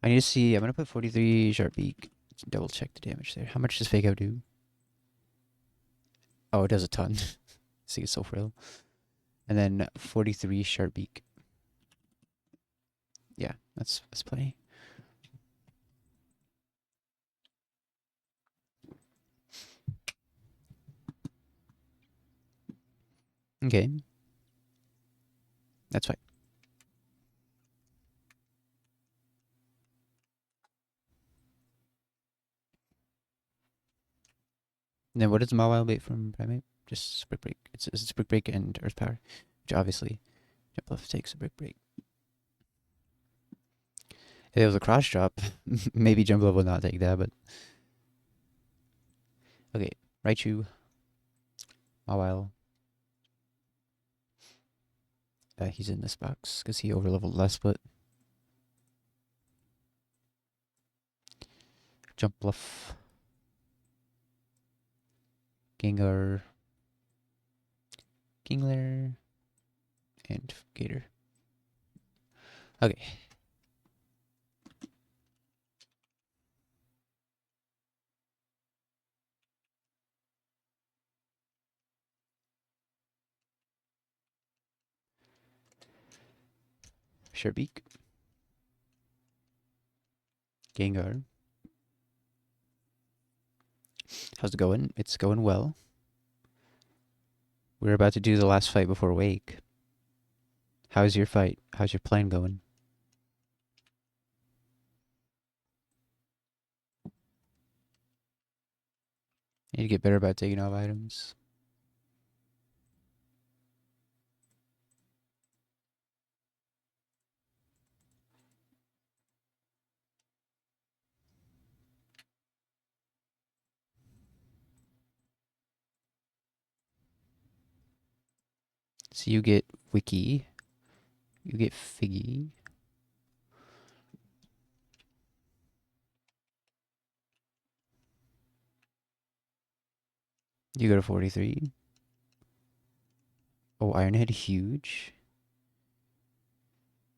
I need to see, I'm going to put 43 Sharp Beak. Let's double check the damage there. How much does Fake Out do? Oh, it does a ton. See, it's so frail. And then 43 Sharp Beak. Yeah, that's plenty. Okay. That's fine. And then what is Mawile bait from Primate? Just Brick Break. It's Brick Break and Earth Power, which obviously Jumpluff takes a Brick Break. If it was a cross drop, maybe Jumpluff would not take that, but okay. Raichu, Mawile. He's in this box because he overleveled less, but Jumpluff, Gengar, Kingler, and Gator. Okay. Sherbeak. Gengar. How's it going? It's going well. We're about to do the last fight before Wake. How's your fight? How's your plan going? Need to get better about taking off items. So you get Wiki. You get Figgy. You go to 43. Oh, Ironhead, huge.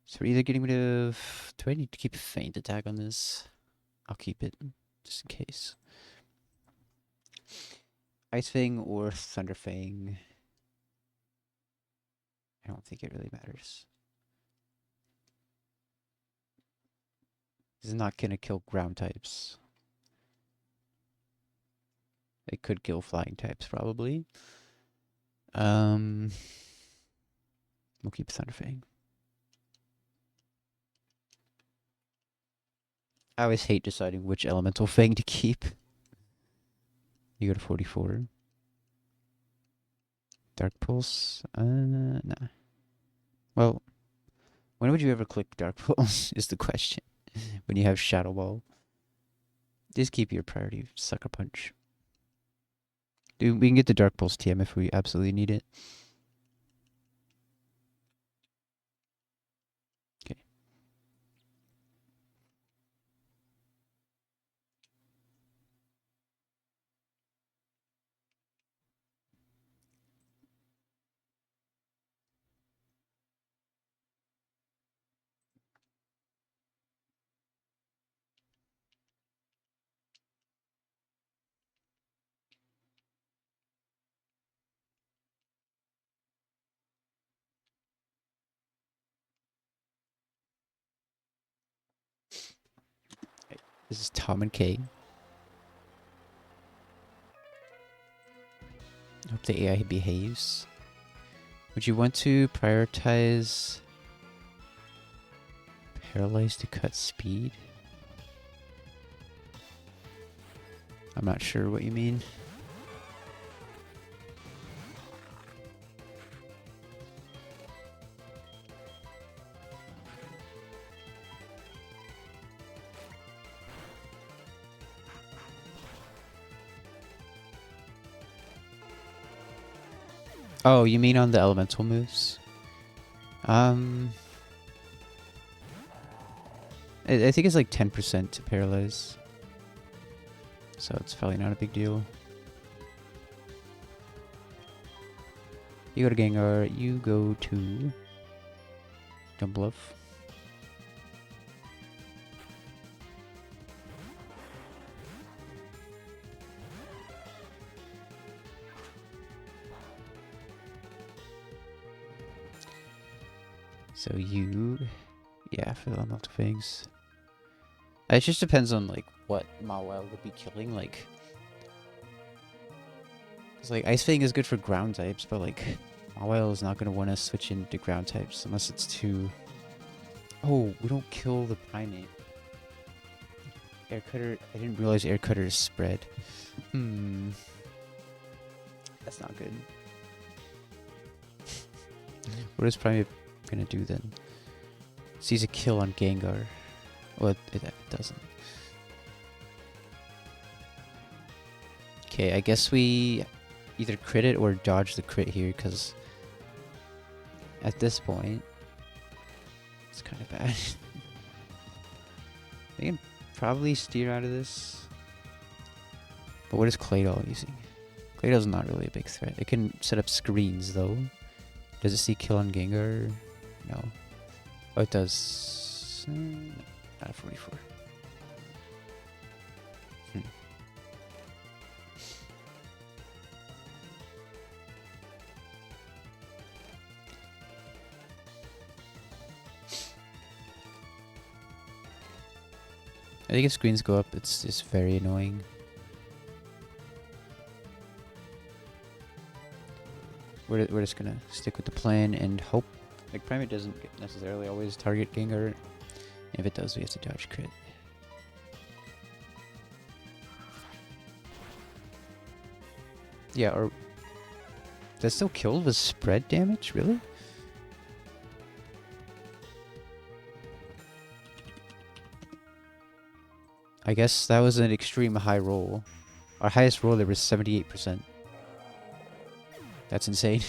So we're either getting rid of... Do I need to keep a Feint attack on this? I'll keep it, just in case. Ice Fang or Thunder Fang? I don't think it really matters. This is not gonna kill ground types. It could kill flying types, probably. We'll keep Thunder Fang. I always hate deciding which elemental Fang to keep. You go to 44. Dark Pulse? Nah. Well, when would you ever click Dark Pulse is the question. When you have Shadow Ball. Just keep your priority, Sucker Punch. Dude, we can get the Dark Pulse TM if we absolutely need it. Okay. This is Tom and Kay. Hope the AI behaves. Would you want to prioritize Paralyze to cut speed? I'm not sure what you mean. Oh, you mean on the elemental moves? I think it's like 10% to paralyze. So it's probably not a big deal. You go to Gengar, you go to Dumbluff. So you, yeah, for the elemental things. It just depends on like what Mawile would be killing. Like, cause like Ice Fang is good for ground types, but like Mawile is not gonna want to switch into ground types unless it's too. Oh, we don't kill the Primate. Air Cutter. I didn't realize Air Cutter is spread. That's not good. What is Primate gonna do then? Sees a kill on Gengar. Well, it doesn't. Okay, I guess we either crit it or dodge the crit here, because at this point, it's kind of bad. We can probably steer out of this. But what is Claydol using? Claydol's not really a big threat. It can set up screens, though. Does it see kill on Gengar? No. Oh, it does. Not a 44. I think if screens go up, it's just very annoying. We're just gonna stick with the plan and hope. Like, Primate doesn't necessarily always target Gengar. If it does, we have to dodge crit. Yeah, or... That still killed with spread damage? Really? I guess that was an extreme high roll. Our highest roll there was 78%. That's insane.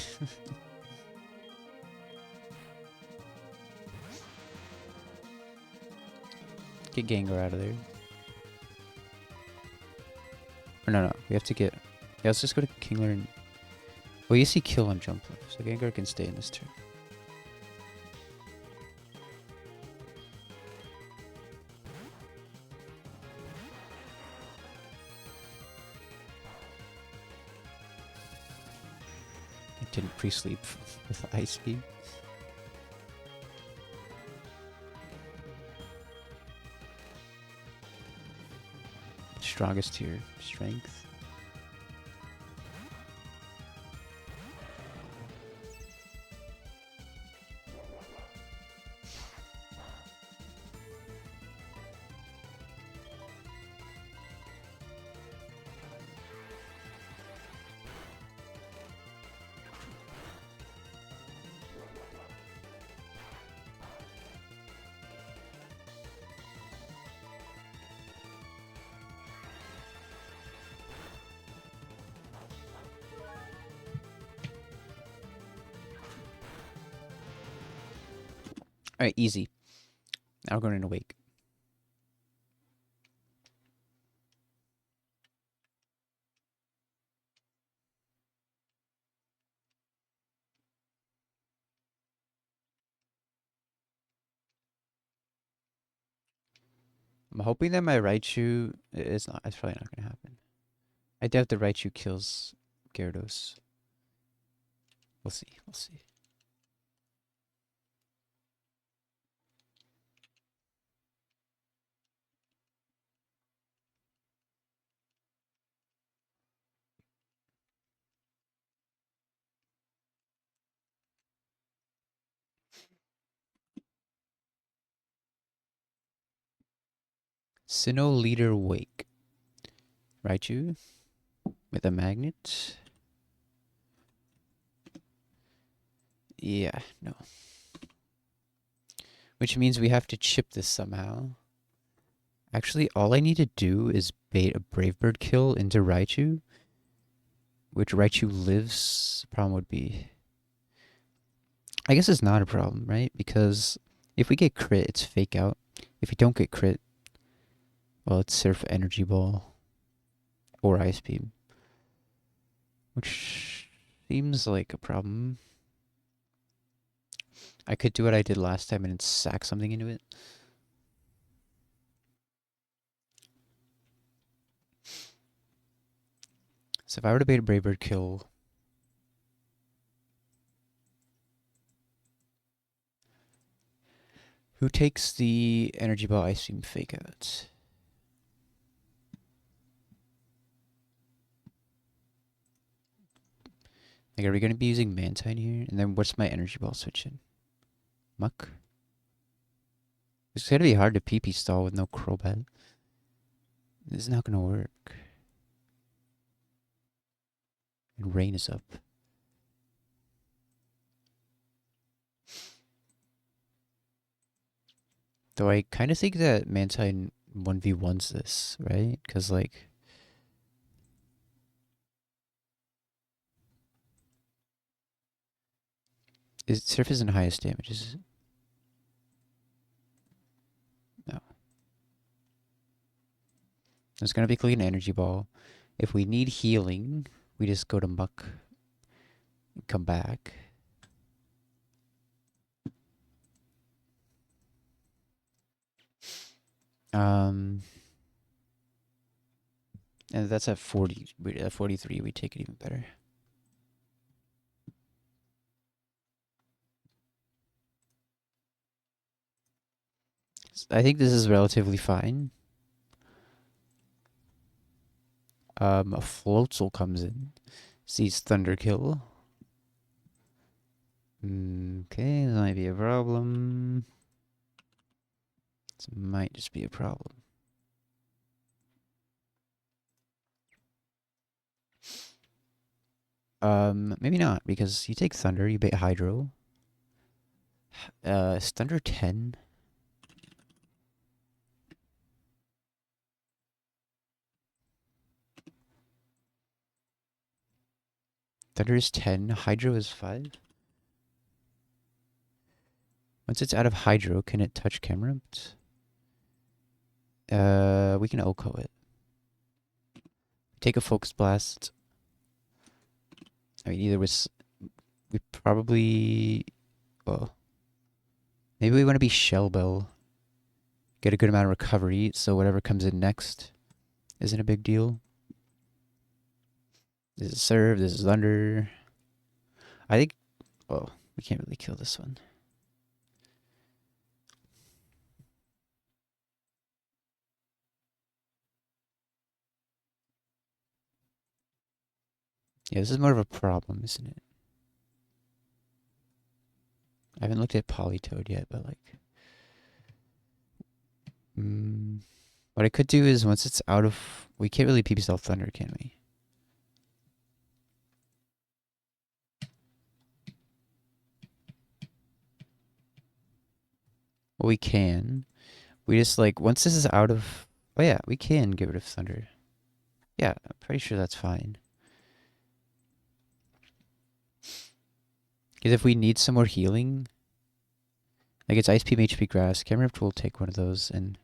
Get Gengar out of there. Or no, we have to get... Yeah, let's just go to Kingler and... Well, you see kill on jump lift, so Gengar can stay in this turn. It didn't pre-sleep with Ice Beam. Strongest tier, strength. Alright, easy. Now we're going into Wake. I'm hoping that my Raichu is not. It's probably not going to happen. I doubt the Raichu kills Gyarados. We'll see. We'll see. Sinnoh Leader Wake. Raichu with a magnet. Yeah, no. Which means we have to chip this somehow. Actually, all I need to do is bait a Brave Bird kill into Raichu. Which Raichu lives. The problem would be... I guess it's not a problem, right? Because if we get crit, it's fake out. If we don't get crit, well, it's Surf Energy Ball. Or Ice Beam. Which seems like a problem. I could do what I did last time and sack something into it. So if I were to bait a Brave Bird kill... Who takes the Energy Ball Ice Beam fake out? Like, are we going to be using Mantine here? And then what's my Energy Ball switch in? Muck? It's going to be hard to PP stall with no Crobat. This is not going to work. And Rain is up. Though I kind of think that Mantine 1v1s this, right? Because, like... Surf isn't highest damage, is it? No. It's going to be clean Energy Ball. If we need healing, we just go to Muck and come back. And that's at 40. At 43, we take it even better. I think this is relatively fine. A Floatzel comes in. Sees Thunderkill. Okay, this might be a problem. This might just be a problem. Maybe not, because you take Thunder, you bait Hydro. Is Thunder 10? Thunder is 10, Hydro is 5. Once it's out of Hydro, can it touch camera? We can OHKO it. Take a Focus Blast. I mean, either was... We probably... Well... Maybe we want to be Shell Bell. Get a good amount of recovery, so whatever comes in next isn't a big deal. This is Serve, this is Thunder. I think... Well, we can't really kill this one. Yeah, this is more of a problem, isn't it? I haven't looked at Polytoad yet, but like... what I could do is once it's out of... We can't really PP Stealth Thunder, can we? Well, we can. We just like... Once this is out of... Oh yeah, we can get rid of Thunder. Yeah, I'm pretty sure that's fine. Because if we need some more healing... Like it's Ice Beam, HP Grass. Camera Rift will take one of those and...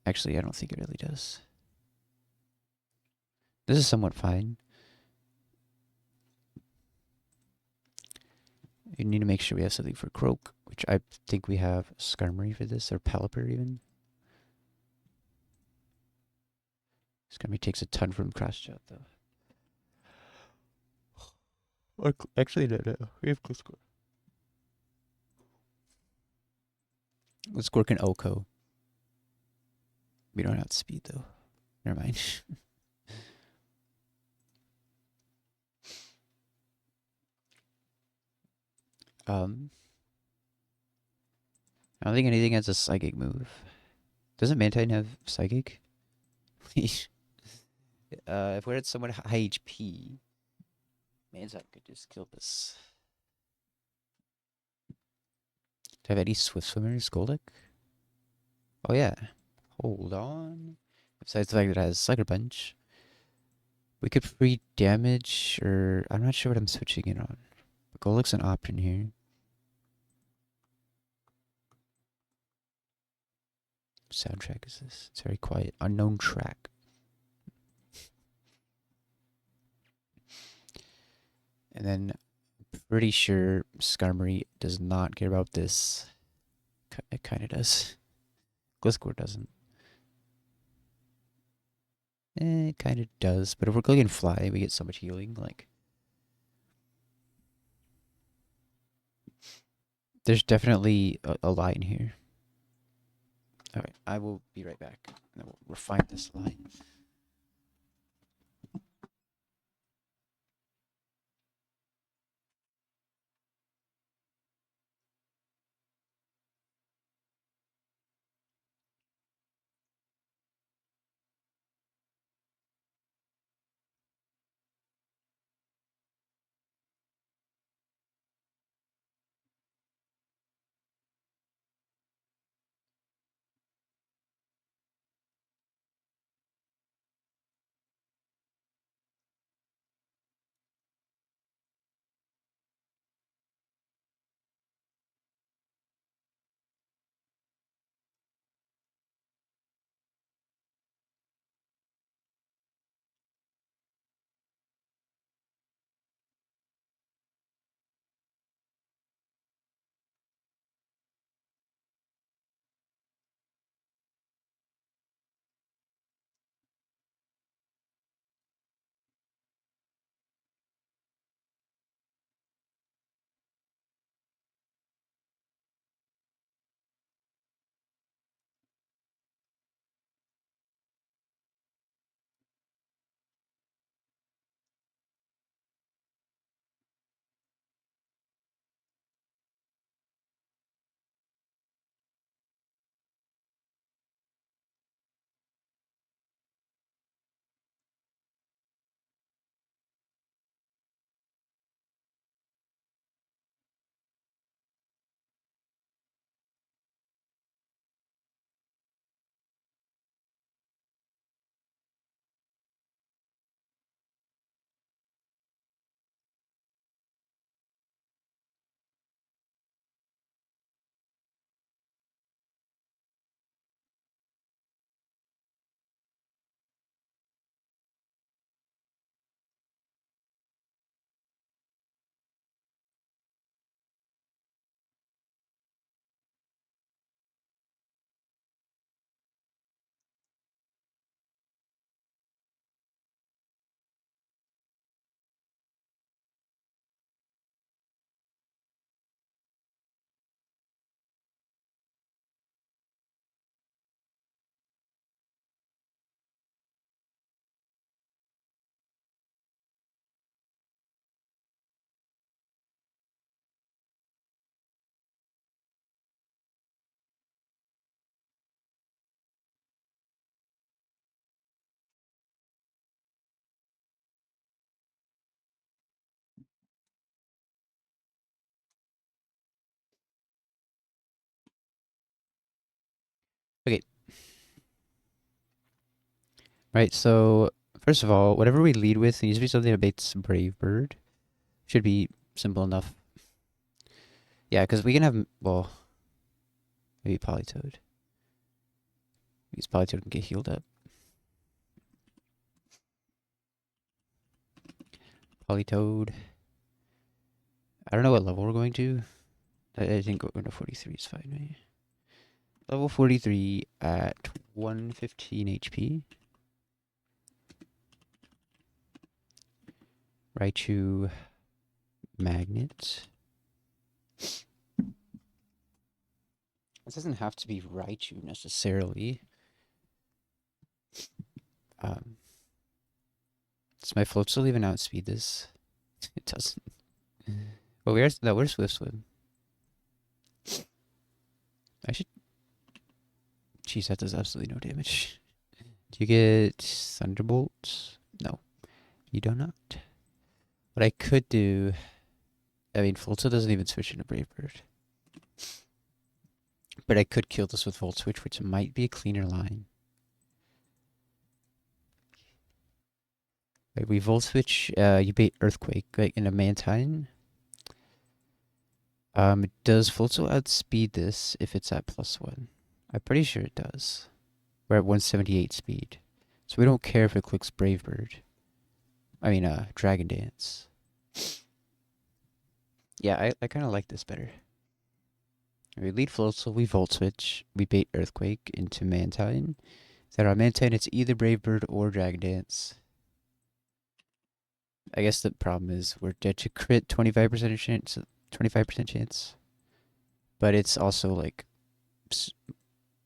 Actually, I don't think it really does. This is somewhat fine. We need to make sure we have something for Croak, which I think we have Skarmory for this, or Pelipper even. Skarmory takes a ton from Cross Shot though. Or actually, no. We have Gliscor. Gliscor can OHKO. We don't have speed though. Never mind. I don't think anything has a Psychic move. Doesn't Mantine have Psychic? If we're at somewhat high HP, Mantine could just kill this. Do I have any Swift Swimmers, Golduck? Oh yeah. Hold on. Besides the fact that it has Sucker Punch, we could free damage, or I'm not sure what I'm switching it on. But Golduck's an option here. Soundtrack is this? It's very quiet. Unknown track. And then, pretty sure Skarmory does not care about this. It kind of does. Gliscor doesn't. It kind of does. But if we're clicking Fly, we get so much healing. Like, there's definitely a line here. Alright, I will be right back. And then we'll refine this line. Okay. Right, so first of all, whatever we lead with needs to be something that baits Brave Bird. Should be simple enough. Yeah, because we can have, well, maybe Polytoad. Because Polytoad can get healed up. Polytoad. I don't know what level we're going to. I think going to 43 is fine, right? Level 43 at 115 HP. Raichu Magnet. This doesn't have to be Raichu necessarily. Does my float still even outspeed this? It doesn't. But where's Swift Swim? I should. Jeez, that does absolutely no damage. Do you get Thunderbolt? No, you do not. What I could do. I mean, Floatzel doesn't even switch into Brave Bird. But I could kill this with Volt Switch, which might be a cleaner line. Right, we Volt Switch, you bait Earthquake, like in a Mantine. Does Floatzel outspeed this if it's at +1? I'm pretty sure it does. We're at 178 speed. So we don't care if it clicks Brave Bird. I mean, Dragon Dance. Yeah, I kind of like this better. We lead Floatzel, we Volt Switch, we bait Earthquake into Mantine. Then on Mantine, it's either Brave Bird or Dragon Dance. I guess the problem is we're dead to crit 25% chance, 25% chance. But it's also like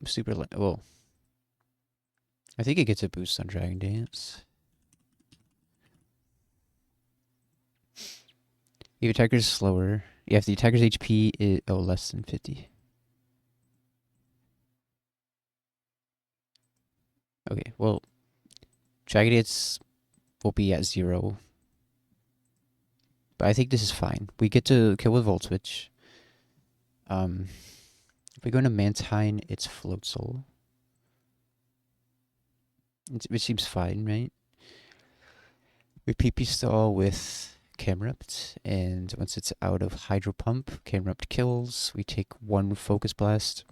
super. Well, I think it gets a boost on Dragon Dance. If attacker's slower, yeah, if the attacker's HP is less than 50. Okay, well, Dragon Dance will be at 0. But I think this is fine. We get to kill with Volt Switch. If we go into Mantine, it's Floatzel. Which seems fine, right? We PP stall with Camerupt, and once it's out of Hydro Pump, Camerupt kills. We take 1 Focus Blast.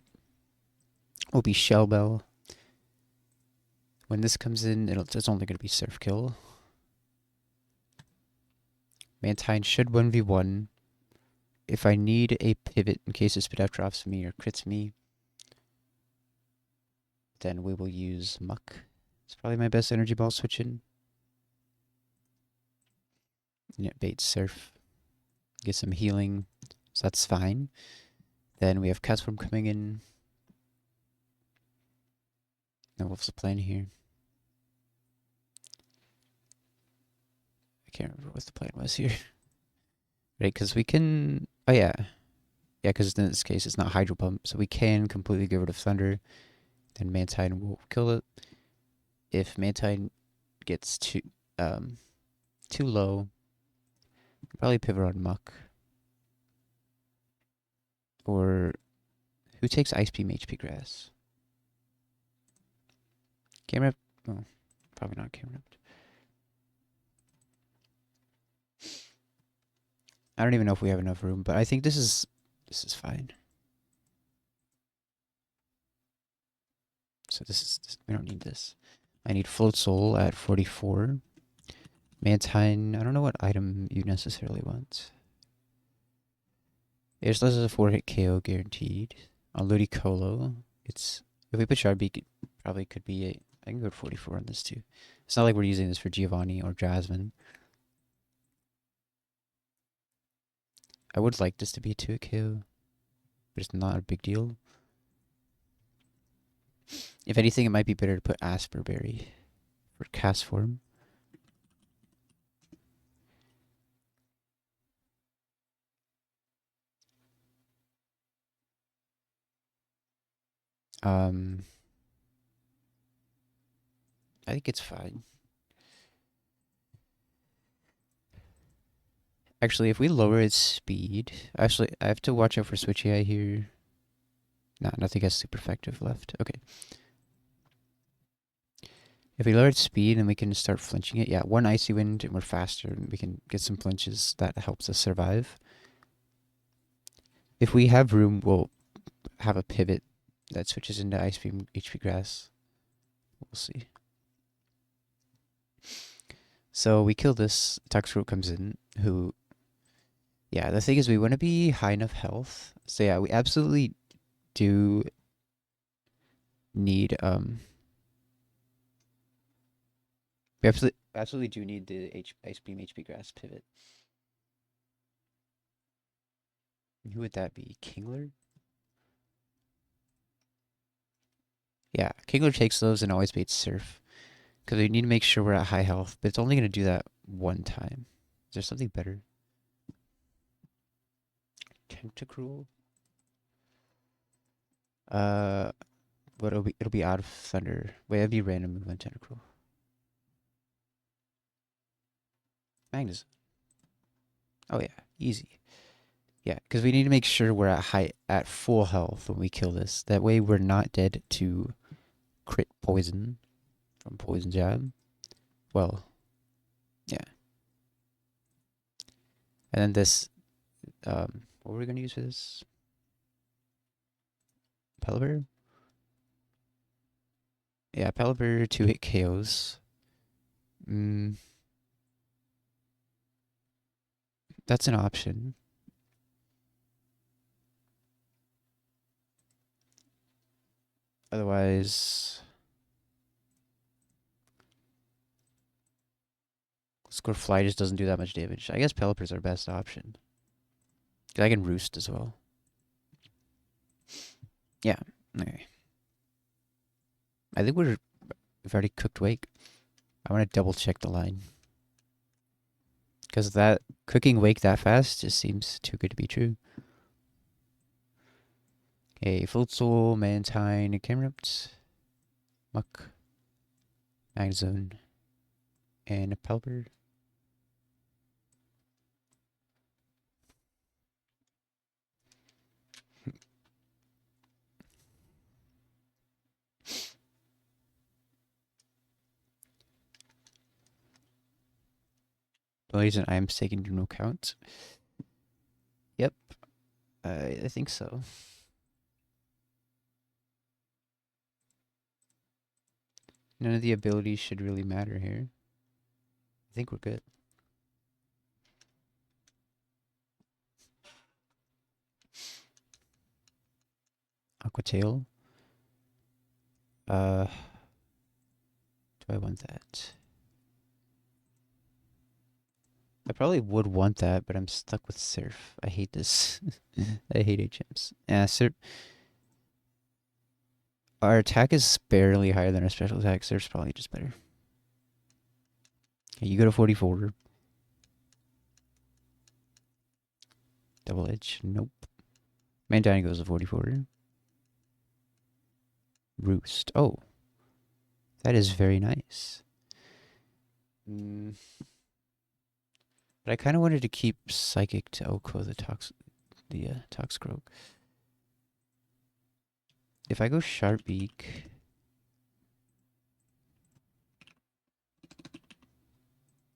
Will be Shell Bell. When this comes in, it's only going to be Surf Kill. Mantine should 1v1. If I need a pivot in case this Spidef drops me or crits me, then we will use Muck. It's probably my best Energy Ball switch in. And it baits Surf. Get some healing, so that's fine. Then we have Castform coming in. Now what's the plan here? I can't remember what the plan was here. Right, because we can... Oh, yeah. Yeah, because in this case, it's not Hydro Pump, so we can completely get rid of Thunder. Then Mantine will kill it. If Mantine gets too low, probably pivot on Muck. Or who takes Ice Beam HP Grass? Camera? Oh, probably not Camera. I don't even know if we have enough room, but I think this is fine. So we don't need this. I need Float Soul at 44. Mantine, I don't know what item you necessarily want. It's less than a 4-hit KO guaranteed. On Ludicolo, if we put Sharbeak, it probably could be I can go to 44 on this too. It's not like we're using this for Giovanni or Jasmine. I would like this to be a 2-hit KO, but it's not a big deal. If anything, it might be better to put Asperberry for cast form. I think it's fine. Actually, if we lower its speed, actually, I have to watch out for Switch AI here. Nah, nothing has super effective left. Okay. If we lowered speed and we can start flinching it, yeah, one icy wind and we're faster and we can get some flinches. That helps us survive. If we have room, we'll have a pivot that switches into ice beam HP grass. We'll see. So we kill this. Tuxcrow comes in, who, yeah, the thing is we want to be high enough health. So yeah, we absolutely do need, we absolutely do need the ice beam HP grass pivot. Who would that be? Kingler? Yeah, Kingler takes those and always baits Surf. Because we need to make sure we're at high health, but it's only going to do that one time. Is there something better? Tentacruel? Uh, but it'll be out of Thunder. Wait, it'll be random move on Tentacruel. Magnus. Oh yeah, easy. Yeah, because we need to make sure we're at full health when we kill this. That way we're not dead to crit poison from poison jab. Well, yeah. And then this, what were we gonna use for this? Pelipper? Yeah, Pelipper 2-hit KOs. That's an option. Otherwise, Score Fly just doesn't do that much damage. I guess Pelipper's our best option. I can Roost as well. Yeah, okay. I think we've already cooked Wake. I want to double check the line. Because that cooking Wake that fast just seems too good to be true. Okay, Floatzel, Mantine, Camrupt, Muck, Magzone, and a Pelipper. The reason I'm taking into account. Yep, I think so. None of the abilities should really matter here. I think we're good. Aqua Tail. Do I want that? I probably would want that, but I'm stuck with Surf. I hate this. I hate HMs. Yeah, Surf. Our attack is barely higher than our special attack. Surf's probably just better. Okay, you go to 44. Double Edge. Nope. Mandine goes to 44. Roost. Oh. That is very nice. But I kind of wanted to keep Psychic to Oko the Toxicroak. If I go Sharp Beak,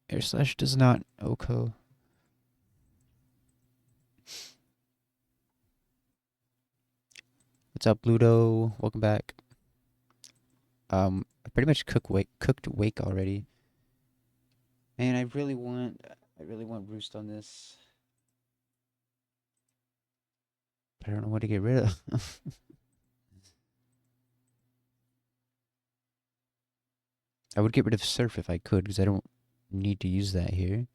Air Slash does not Oko. What's up, Ludo? Welcome back. I pretty much cooked Wake already. Man, I really want Roost on this. But I don't know what to get rid of. I would get rid of Surf if I could, because I don't need to use that here.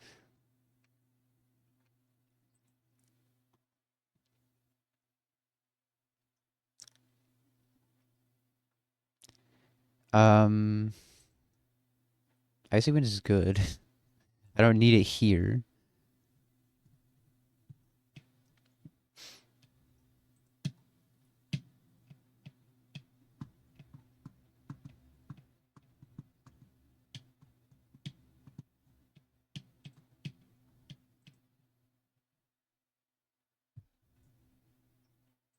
Icy Wind is good. I don't need it here.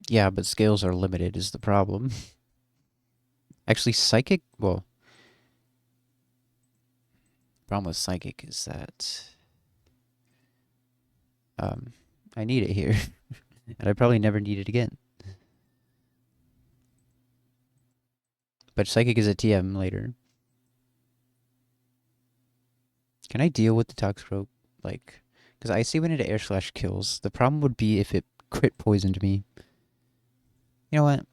Yeah, but scales are limited is the problem. Actually, psychic. Well, problem with psychic is that um, I need it here, and I probably never need it again. But psychic is a TM later. Can I deal with the Toxicroak? Like, because I see when it air slash kills. The problem would be if it crit poisoned me. You know what?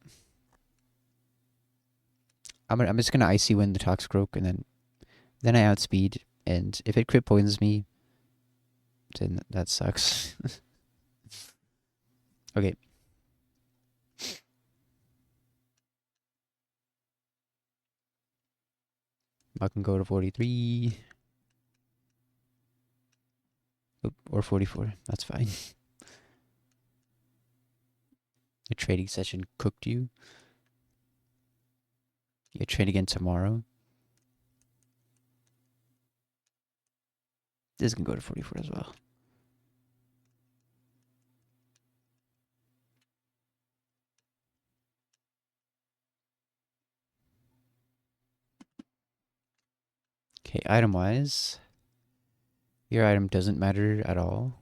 I'm just gonna icy wind the Toxicroak and then I outspeed. And if it crit poisons me, then that sucks. Okay. I can go to 43. Oop, or 44. That's fine. The trading session cooked you. You trade again tomorrow. This can go to 44 as well. Okay, item wise, your item doesn't matter at all.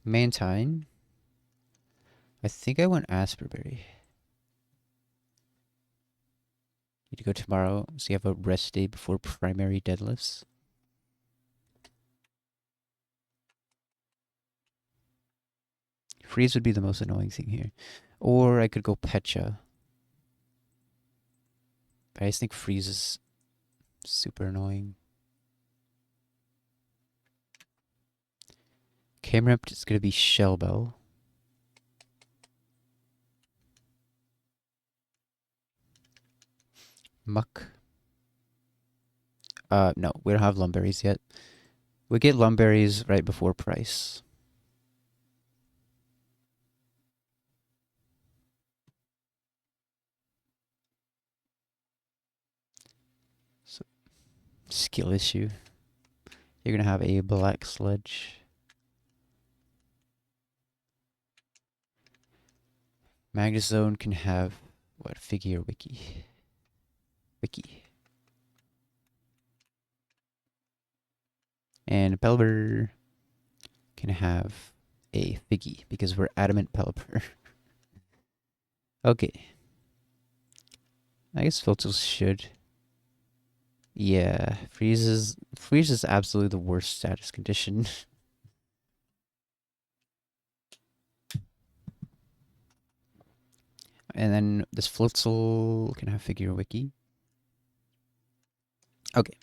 Mantine. I think I want Asperberry. Need to go tomorrow, so you have a rest day before primary deadlifts. Freeze would be the most annoying thing here. Or I could go Pecha. But I just think Freeze is super annoying. Camerupt is going to be Shell Bell. Muck. No, we don't have Lumberries yet. We get Lumberries right before Price. So, skill issue. You're going to have a Black Sludge. Magnus Zone can have, what, Figure Wiki. Wiki. And Pelipper can have a Figgy because we're Adamant Pelipper. Okay. I guess Filters should. Yeah, Freeze is absolutely the worst status condition. And then this Floatzel can have Figure Wiki. Okay.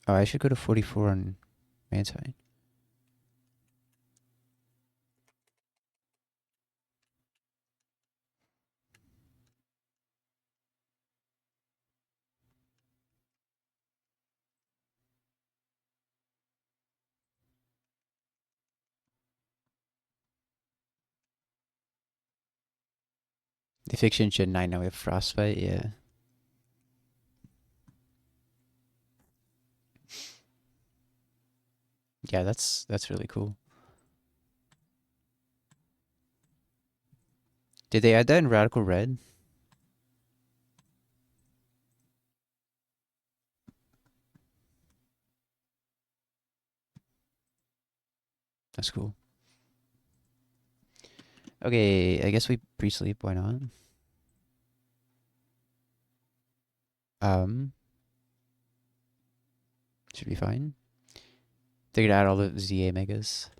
Oh, I should go to 44 on Mantine. The Fiction Gen 9 now we have Frostbite, yeah. Yeah, that's really cool. Did they add that in Radical Red? That's cool. Okay, I guess we pre-sleep, why not? Should be fine. They could add all the ZA megas.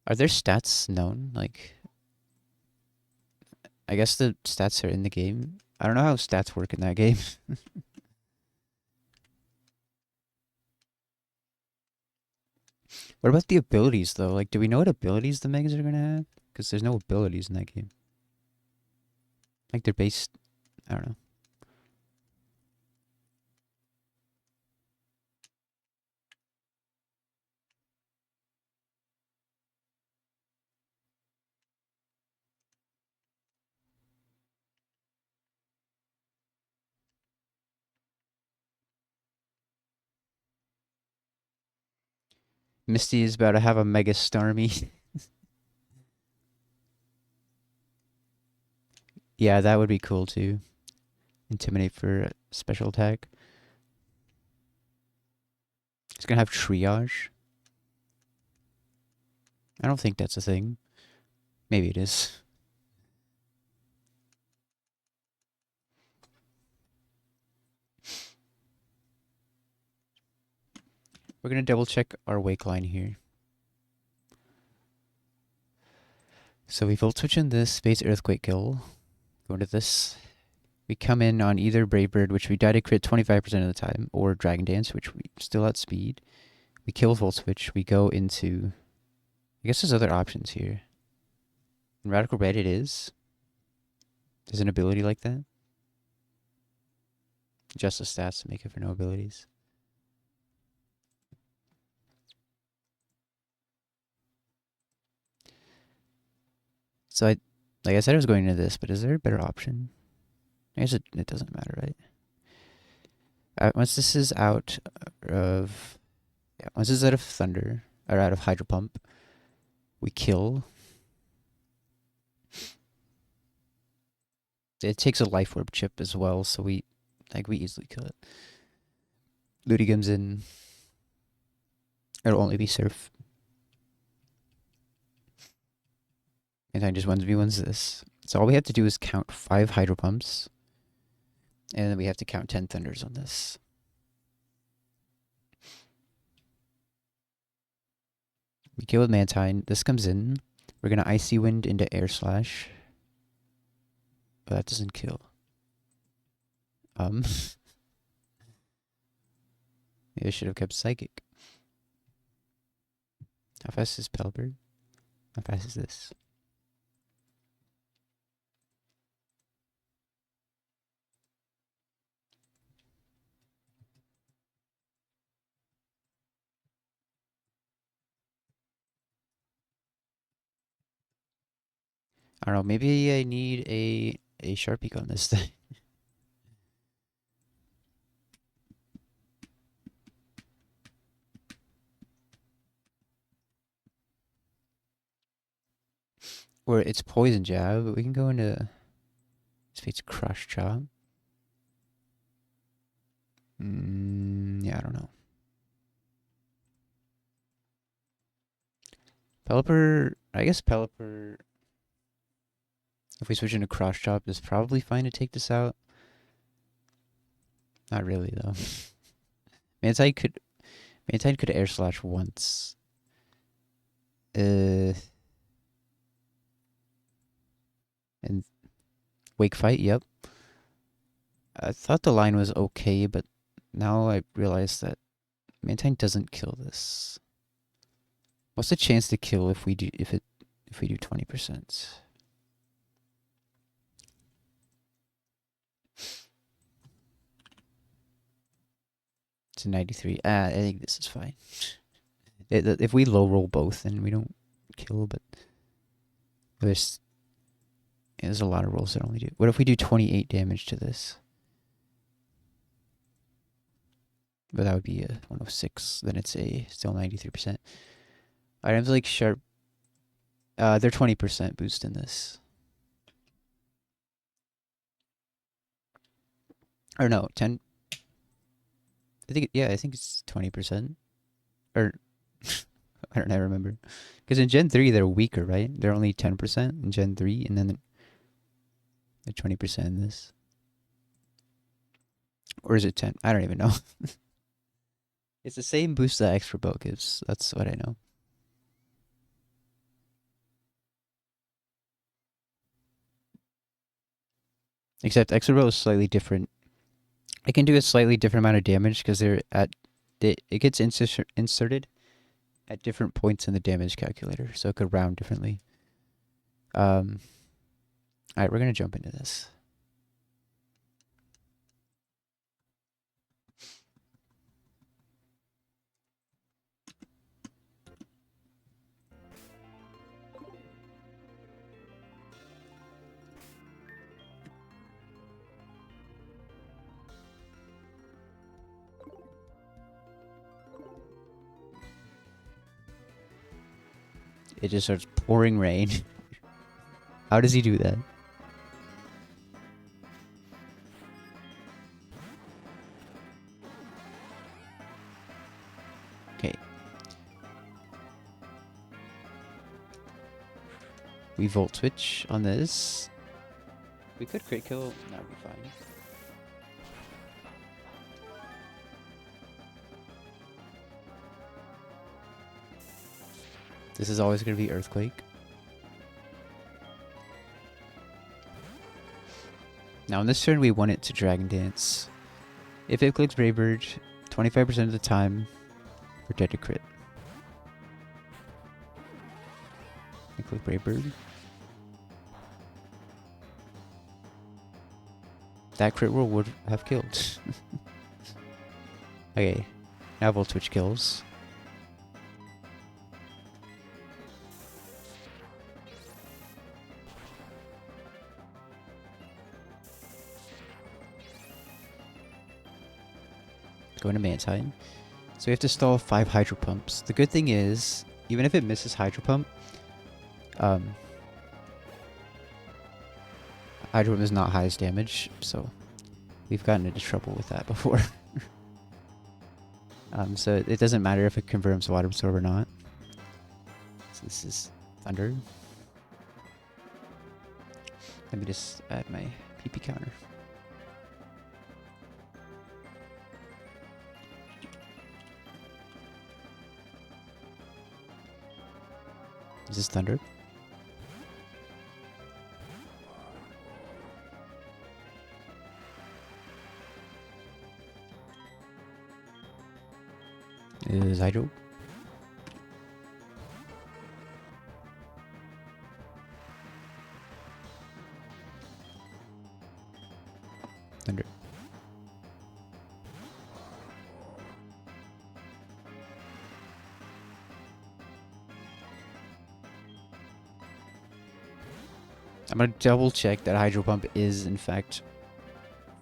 Are there stats known? Like, I guess the stats are in the game. I don't know how stats work in that game. What about the abilities, though? Like, do we know what abilities the megas are gonna have? Because there's no abilities in that game. Like, they're based... I don't know. Misty is about to have a mega stormy. Yeah, that would be cool too. Intimidate for special attack. It's gonna have triage. I don't think that's a thing. Maybe it is. We're gonna double check our wake line here. So we volt switch in this space earthquake kill. Go into this. We come in on either Brave Bird, which we die to crit 25% of the time, or Dragon Dance, which we still outspeed. We kill Volt Switch. We go into... I guess there's other options here. In Radical Red it is. There's an ability like that. Just the stats to make it for no abilities. So like I said, I was going into this, but is there a better option? I guess it doesn't matter, right? Once this is out of... Yeah, once this is out of Thunder, or out of Hydro Pump, we kill. It takes a Life Orb chip as well, so we easily kill it. Ludi comes in. It'll only be Surf. And I just 1v1s this. So all we have to do is count 5 Hydro Pumps. And then we have to count 10 Thunders on this. We kill with Mantine. This comes in. We're going to Icy Wind into Air Slash. But that doesn't kill. Maybe I should have kept Psychic. How fast is Pelbird? How fast is this? I don't know, maybe I need a Sharpie on this thing. Or it's Poison Jab, but we can go into Fate's Crush Chop. Yeah, I don't know. Pelipper, I guess Pelipper, if we switch into Cross Chop, is probably fine to take this out. Not really, though. Mantine could Air Slash once. And Wake Fight, yep. I thought the line was okay, but now I realize that Mantine doesn't kill this. What's the chance to kill if we do 20%? It's a 93. I think this is fine. If we low roll both, then we don't kill, but there's a lot of rolls that only do. What if we do 28 damage to this? But that would be a 106. Then it's still 93%. Items like Sharp, they're 20% boost in this. Or no, 10. I think it's 20%. Or I don't know, I remember. Because in Gen 3 they're weaker, right? They're only 10% in Gen 3, and then they're 20% in this. Or is it 10? I don't even know. It's the same boost that extra bow gives. That's what I know. Except extra bow is slightly different. It can do a slightly different amount of damage because it gets inserted at different points in the damage calculator, so it could round differently. All right, we're gonna jump into this. it just starts pouring rain. How does he do that? Okay. We volt switch on this. We could crit kill. That would be fine. This is always going to be Earthquake. Now, in this turn, we want it to Dragon Dance. If it clicks Brave Bird, 25% of the time, protect a crit. I click Brave Bird. That crit roll would have killed. Okay, now Volt Switch kills. Going to Mantine. So we have to stall 5 Hydro Pumps. The good thing is, even if it misses Hydro Pump, Hydro Pump is not highest damage, so we've gotten into trouble with that before. So it doesn't matter if it confirms Water Absorb or not. So this is Thunder. Let me just add my PP counter. This is Thunder. Is Hydro. Thunder. I'm gonna double check that Hydro Pump is in fact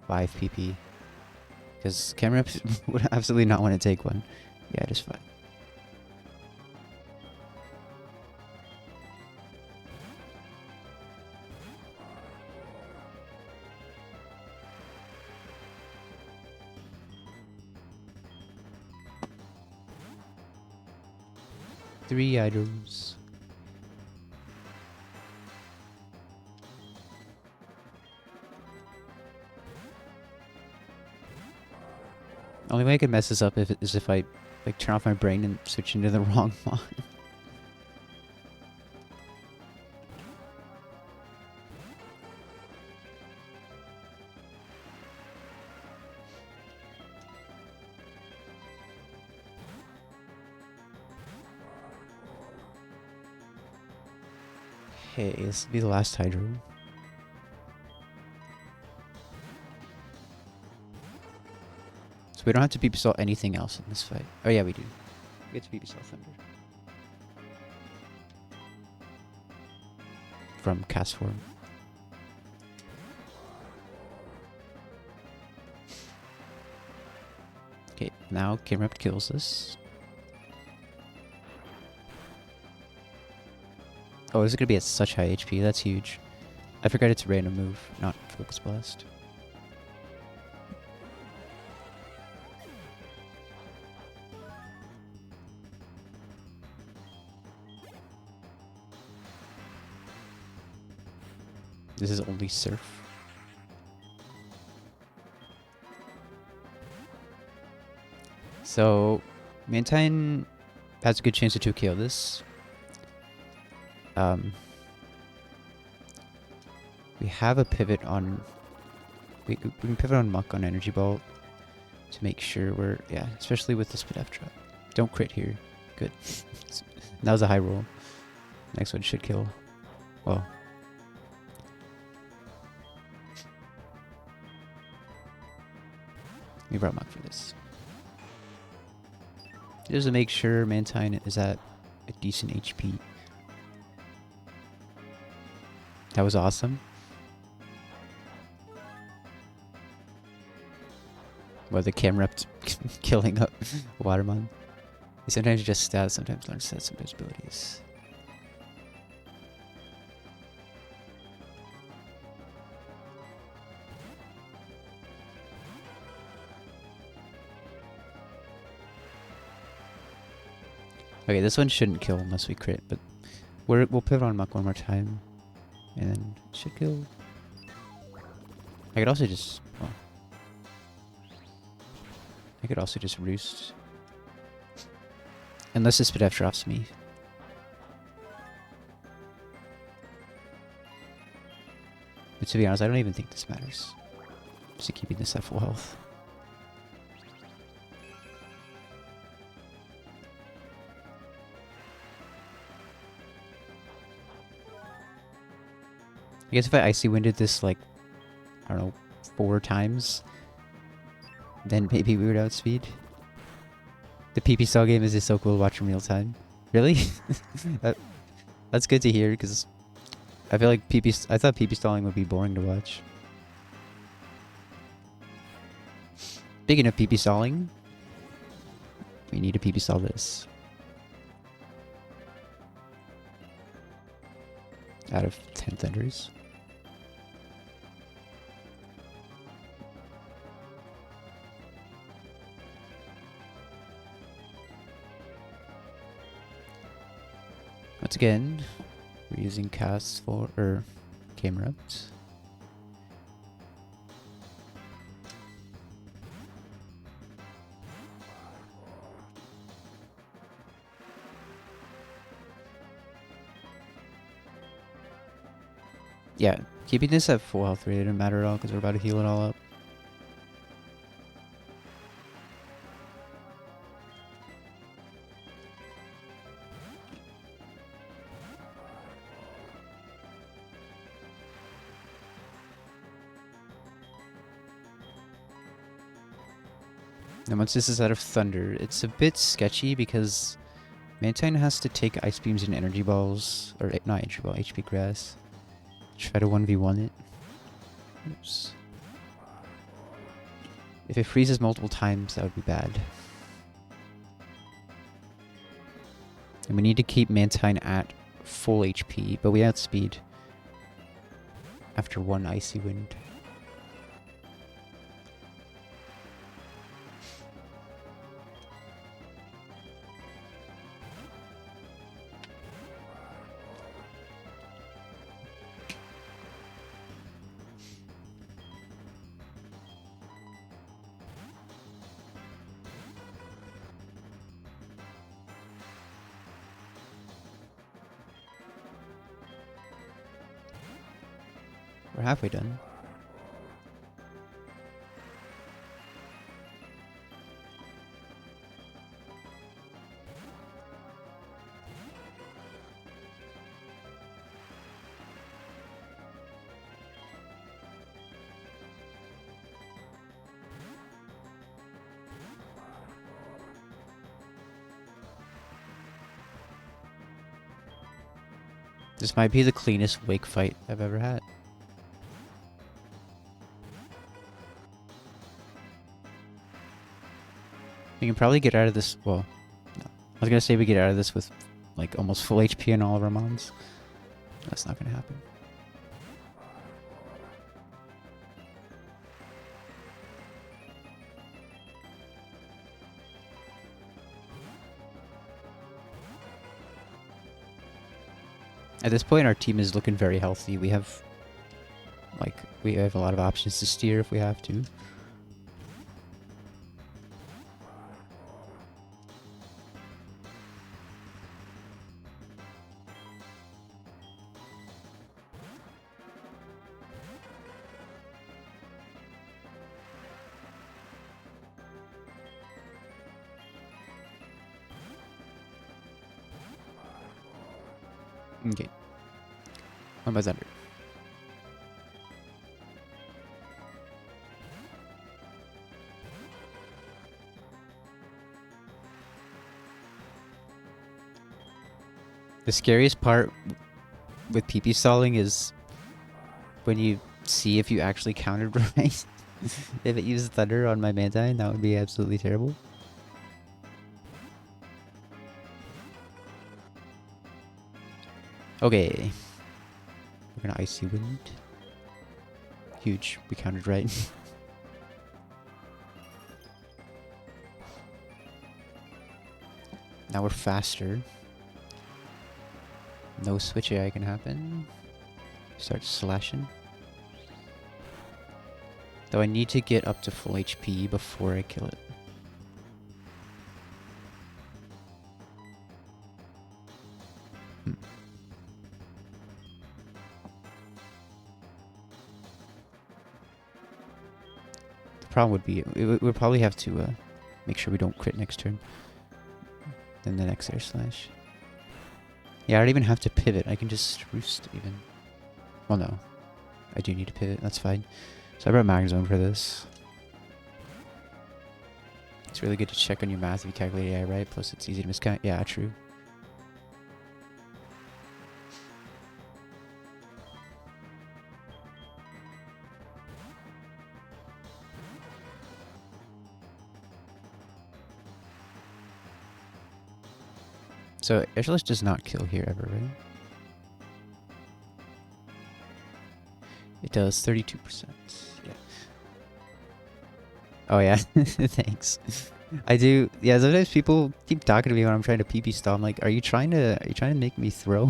5 PP. Because camera would absolutely not want to take one. Yeah, it is 5. Three items. Only way I could mess this up is if I like turn off my brain and switch into the wrong one. Okay, this will be the last Hydro. So we don't have to PP Salt anything else in this fight. Oh yeah, we do. We get to PP Salt Thunder. From Cast Form. Okay, now Kimrept kills this. Oh, this is going to be at such high HP. That's huge. I forgot it's a random move, not Focus Blast. This is only Surf. So, Mantine has a good chance to 2KO this. We have a pivot on... We can pivot on Muck on Energy Ball to make sure we're... Yeah, especially with the Spit F trap. Don't crit here. Good. That was a high roll. Next one should kill. Well... We brought Muck for this. Just to make sure Mantine is at a decent HP. That was awesome. Well, the Camrept killing up Watermon. He sometimes just stats, sometimes learns stats, sometimes abilities. Okay, this one shouldn't kill unless we crit, but we'll pivot on Muck one more time, and then it should kill. I could also just, well, I could also just roost. Unless this Spidef drops me. But to be honest, I don't even think this matters. Just keeping this at full health. I guess if I Icy Winded this, like, I don't know, 4 times, then maybe we would outspeed. The PP stall game is just so cool to watch in real time. Really? That's good to hear, because I feel like I thought PP stalling would be boring to watch. Speaking of PP stalling, we need to PP stall this. Out of 10 Thunders. Once again, we're using casts for camera ups. Yeah, keeping this at full health really didn't matter at all because we're about to heal it all up. And once this is out of Thunder, it's a bit sketchy because Mantine has to take Ice Beams and Energy Balls, or not Energy Ball, HP Grass. Try to 1v1 it. Oops. If it freezes multiple times, that would be bad. And we need to keep Mantine at full HP, but we outspeed after 1 Icy Wind. We're halfway done. This might be the cleanest Wake fight I've ever had. We can probably get out of this, well, no. I was gonna say we get out of this with like almost full HP on all of our mons. That's not gonna happen. At this point, our team is looking very healthy. We have a lot of options to steer if we have to. Okay. 1 by Thunder. The scariest part with PP stalling is when you see if you actually countered right. If it used Thunder on my Mantine, that would be absolutely terrible. Okay. We're gonna Icy Wind. Huge. We countered right. Now we're faster. No switch AI can happen. Start slashing. Though I need to get up to full HP before I kill it. The problem would be, we'll probably have to make sure we don't crit next turn. Then the next air slash. Yeah, I don't even have to pivot. I can just roost even. Well, no. I do need to pivot. That's fine. So I brought Mag Zone for this. It's really good to check on your math if you calculate AI right. Plus, it's easy to miscount. Yeah, true. So, Air Slash does not kill here ever, right? It does 32%. Yeah. Oh, yeah. Thanks. I do. Yeah, sometimes people keep talking to me when I'm trying to PP stall. I'm like, are you trying to make me throw?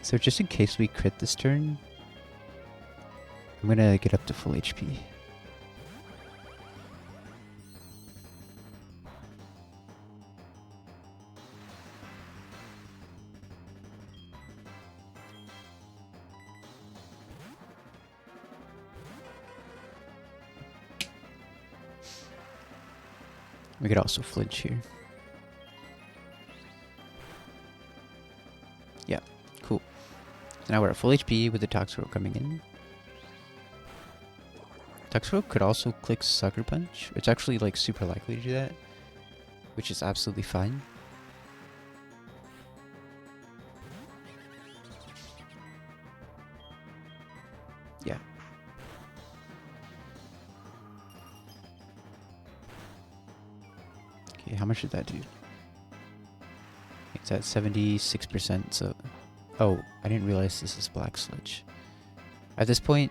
So just in case we crit this turn, I'm gonna get up to full HP. We could also flinch here. Yeah, cool. So now we're at full HP with the Toxicroak coming in. Toxicroak could also click Sucker Punch. It's actually like super likely to do that, which is absolutely fine. Yeah. Okay, how much did that do? It's at 76%, so... Oh, I didn't realize this is Black Sludge. At this point,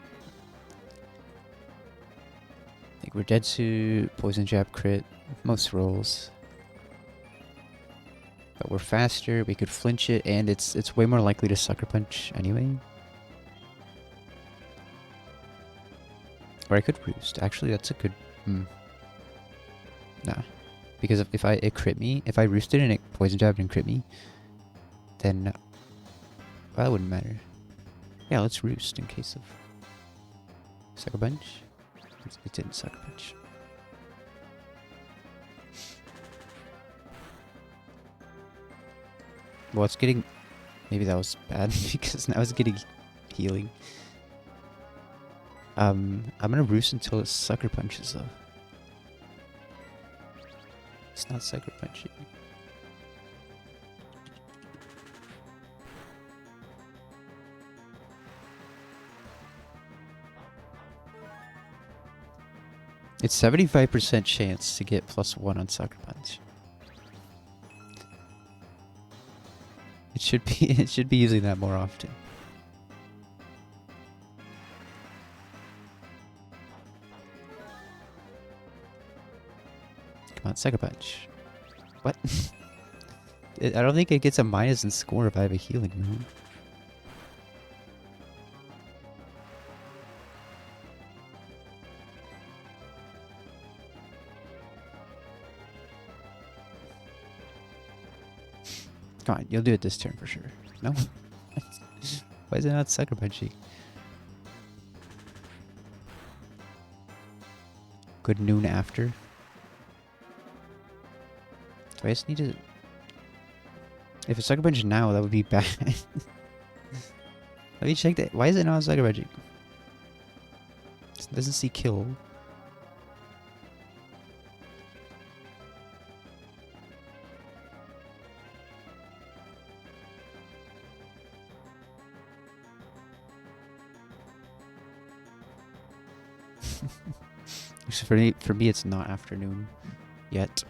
I think we're dead to Poison Jab crit, most rolls. But we're faster, we could flinch it, and it's way more likely to Sucker Punch anyway. Or I could Roost. Actually, that's a good... Nah. Because if it crit me, if I roosted and it Poison Jabbed and crit me, then... Well, that wouldn't matter. Yeah, let's Roost in case of... Sucker Punch? It didn't Sucker Punch. Well, it's getting... Maybe that was bad, because now it's getting healing. I'm gonna Roost until it Sucker Punches, though. It's not Sucker Punching. It's 75% chance to get +1 on Sucker Punch. It should be using that more often. Come on, Sucker Punch. What? I don't think it gets a minus in score if I have a healing move. Come on, you'll do it this turn for sure. No? Why is it not Sucker Punching? Good noon after. Do I just need to... If it's Sucker Punch now, that would be bad. Let me check that. Why is it not Sucker Punching? It doesn't see kill. For me, it's not afternoon yet.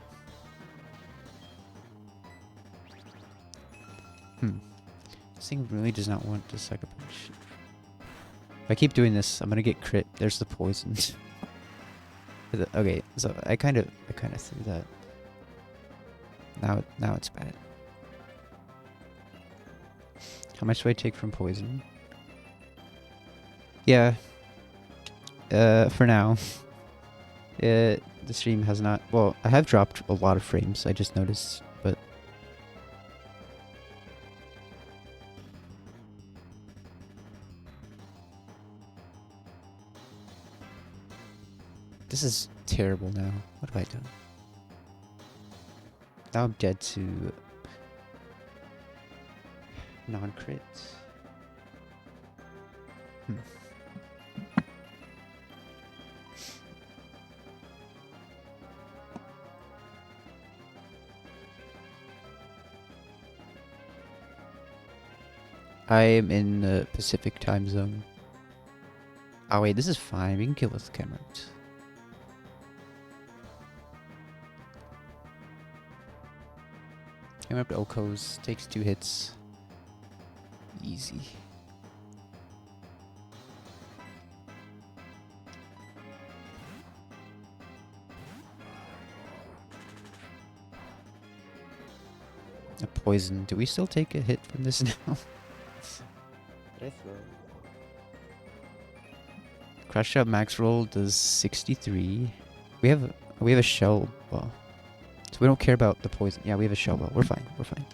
This thing really does not want to Sucker Punch. If I keep doing this, I'm gonna get crit. There's the poison. Okay, so I kind of threw that. Now it's bad. How much do I take from poison? Yeah. For now. The stream has not... Well, I have dropped a lot of frames, I just noticed, but... This is terrible now. What have I done? Now I'm dead to... non-crits. I am in the Pacific time zone. Oh wait, this is fine. We can kill with cameras. Came up to Okos, takes 2 hits. Easy. A poison. Do we still take a hit from this now? Crash Out max roll does 63. We have a shell ball. So we don't care about the poison. Yeah, we have a shell ball. We're fine. We're fine.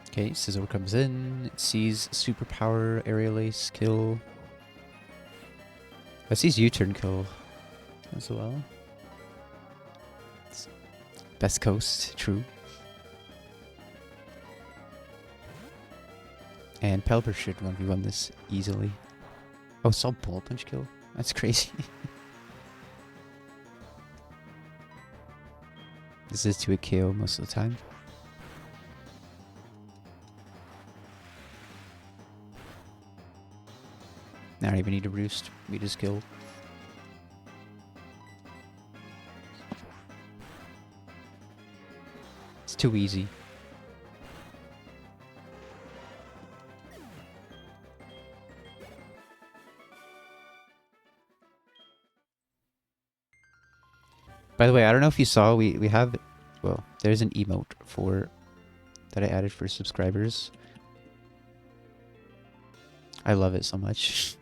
Okay, Scizor comes in. It sees superpower, aerial ace, kill. It sees U-turn kill as well. It's best coast, true. And Pelipper should 1v1 this easily. Oh, saw Ball Punch kill? That's crazy. This is to a KO most of the time. I don't even need to roost. We just kill. It's too easy. By the way, I don't know if you saw, we have, well, there's an emote for that I added for subscribers. I love it so much.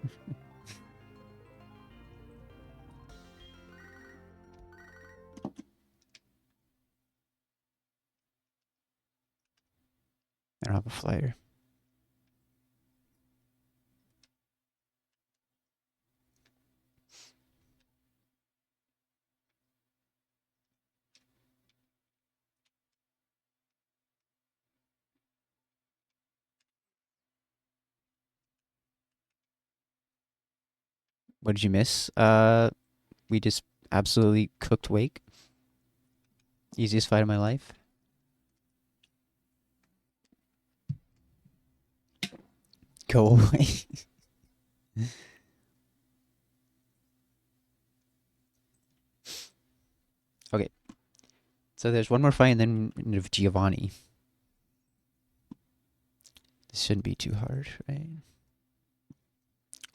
I don't have a flyer. What did you miss? We just absolutely cooked Wake. Easiest fight of my life. Go away. Okay. So there's one more fight and then of Giovanni. This shouldn't be too hard, right?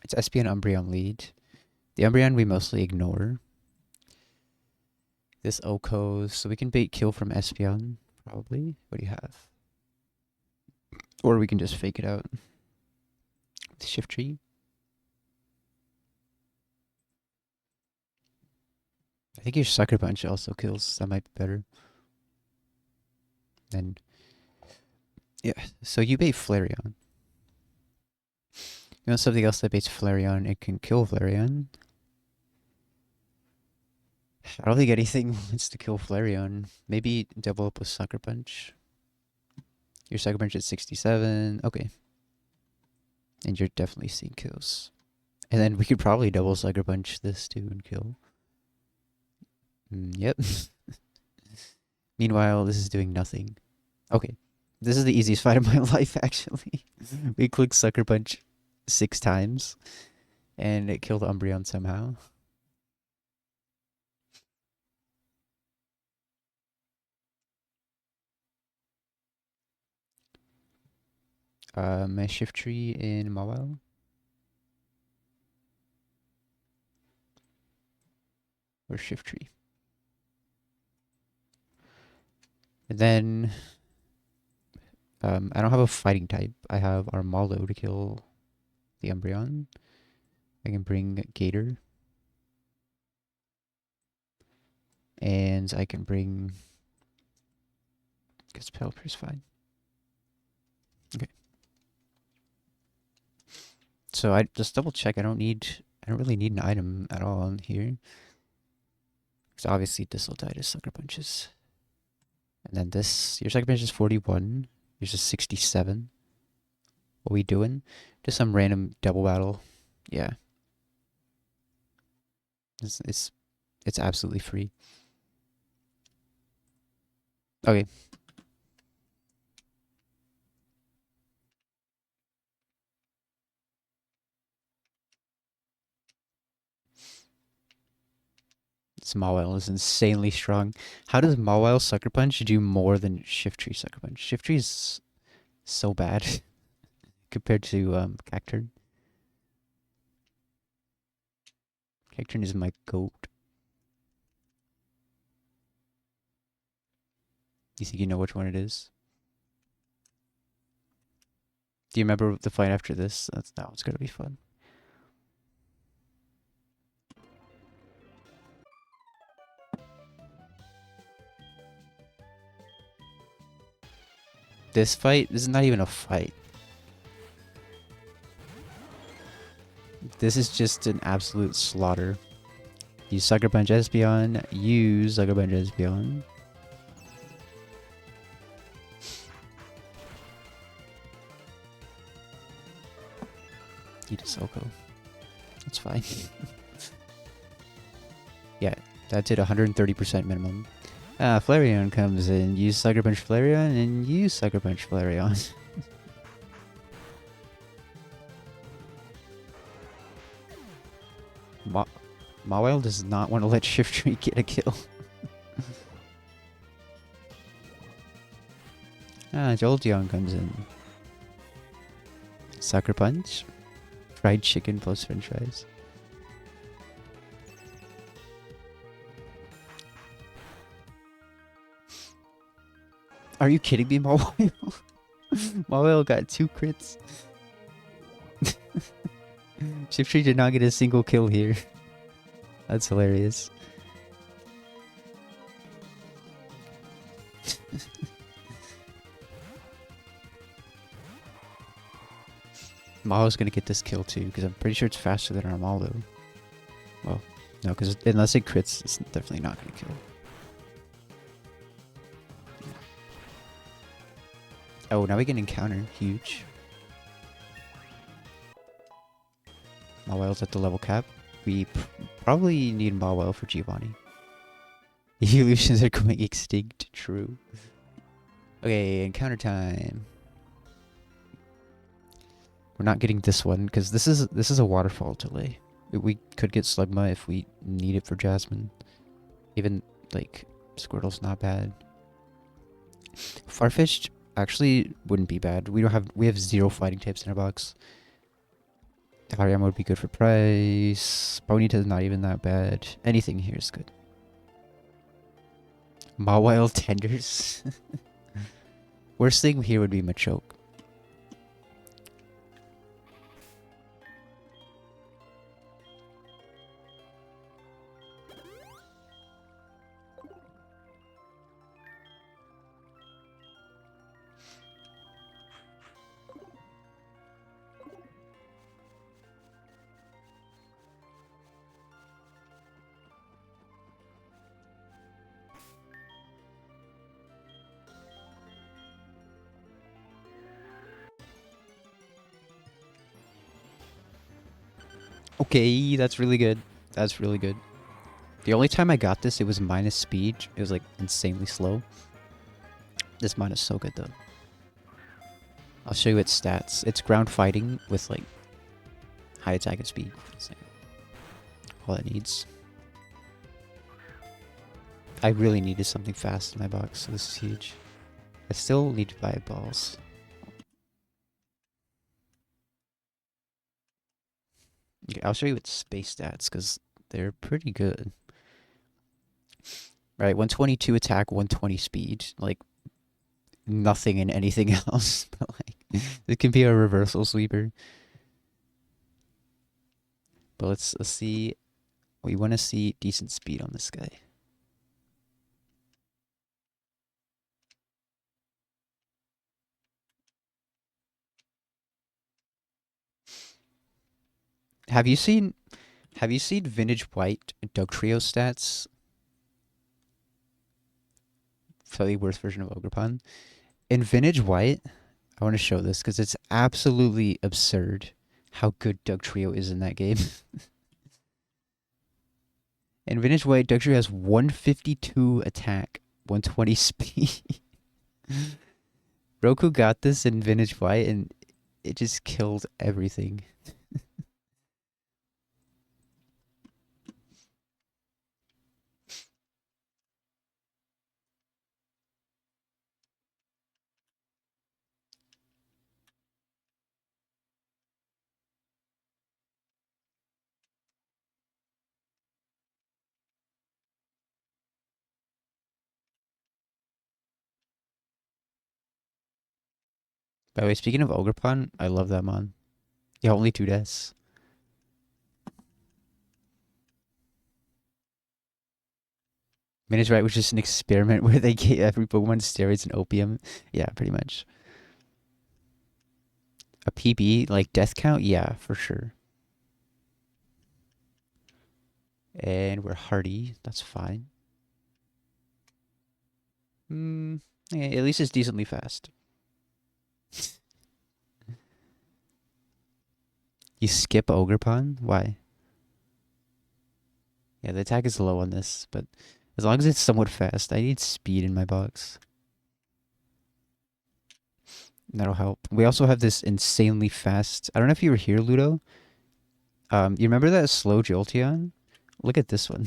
It's SP and Umbreon lead. The Umbreon we mostly ignore. This Okos, so we can bait kill from Espeon, probably. What do you have? Or we can just fake it out. Shift tree. I think your Sucker Punch also kills. That might be better. Then, yeah. So you bait Flareon. You want something else that baits Flareon? It can kill Flareon. I don't think anything wants to kill Flareon. Maybe double up with Sucker Punch. Your Sucker Punch at 67. Okay. And you're definitely seeing kills. And then we could probably double Sucker Punch this too and kill. Yep. Meanwhile, this is doing nothing. Okay. This is the easiest fight of my life, actually. We click Sucker Punch 6 times. And it killed Umbreon somehow. My shift tree in Mawile. Or shift tree. And then I don't have a fighting type. I have Armaldo to kill the Umbreon. I can bring Gator. And I can bring... Because Pelipper's fine. Okay. So I just double check. I don't really need an item at all in here. So obviously this will die to Sucker Punches. And then this, your Sucker Punch is 41. Yours is 67. What are we doing? Just some random double battle. Yeah. It's absolutely free. Okay. This Mawile is insanely strong. How does Mawile Sucker Punch do more than Shift Tree Sucker Punch? Shift Tree is so bad compared to Cacturn. Cacturn is my goat. You think you know which one it is? Do you remember the fight after this? That one's gonna be fun. This fight, this is not even a fight. This is just an absolute slaughter. You Sucker Punch Espeon, you Sucker Punch Espeon. Eat a Soko. That's fine. Yeah, that did 130% minimum. Flareon comes in. You Sucker Punch Flareon, and you Sucker Punch Flareon. Mawile does not want to let Shift Tree get a kill. Jolteon comes in. Sucker Punch. Fried chicken plus french fries. Are you kidding me, Mawile? Mawile got 2 crits. Shift Tree did not get a single kill here. That's hilarious. Mao's gonna get this kill too, because I'm pretty sure it's faster than Armaldo. Well, no, because unless it crits, it's definitely not gonna kill. Oh, now we can encounter. Huge. Mawile's at the level cap. We probably need Mawile for Giovanni. Evolutions are going extinct. True. Okay, encounter time. We're not getting this one because this is a waterfall delay. We could get Slugma if we need it for Jasmine. Even like Squirtle's not bad. Farfetch'd actually wouldn't be bad. We have 0 fighting types in our box. Hariyama would be good for price. Ponyta's not even that bad. Anything here is good. Mawile tenders. Worst thing here would be Machoke. Okay, that's really good. That's really good. The only time I got this, it was minus speed. It was like insanely slow. This mine is so good though. I'll show you its stats. It's ground fighting with like high attack and speed. That's like all it needs. I really needed something fast in my box, so this is huge. I still need to buy balls. Okay, I'll show you its space stats, because they're pretty good. Right, 122 attack, 120 speed. Like, nothing in anything else. But, like, it can be a reversal sweeper. But let's see. We want to see decent speed on this guy. Have you seen Vintage White Doug Trio stats? Slightly worse version of Ogrepon. In Vintage White, I want to show this because it's absolutely absurd how good Doug Trio is in that game. In Vintage White, Doug Trio has 152 attack, 120 speed. Roku got this in Vintage White and it just killed everything. By the way, speaking of Ogrepon, I love that mon. Yeah, only 2 deaths. Vintage White was just an experiment where they gave every Pokemon steroids and opium. Yeah, pretty much. A PB, like death count? Yeah, for sure. And we're hardy. That's fine. Yeah, at least it's decently fast. You skip Ogrepon? Why? Yeah, the attack is low on this, but as long as it's somewhat fast, I need speed in my box. That'll help. We also have this insanely fast. I don't know if you were here, Ludo. You remember that slow Jolteon? Look at this one.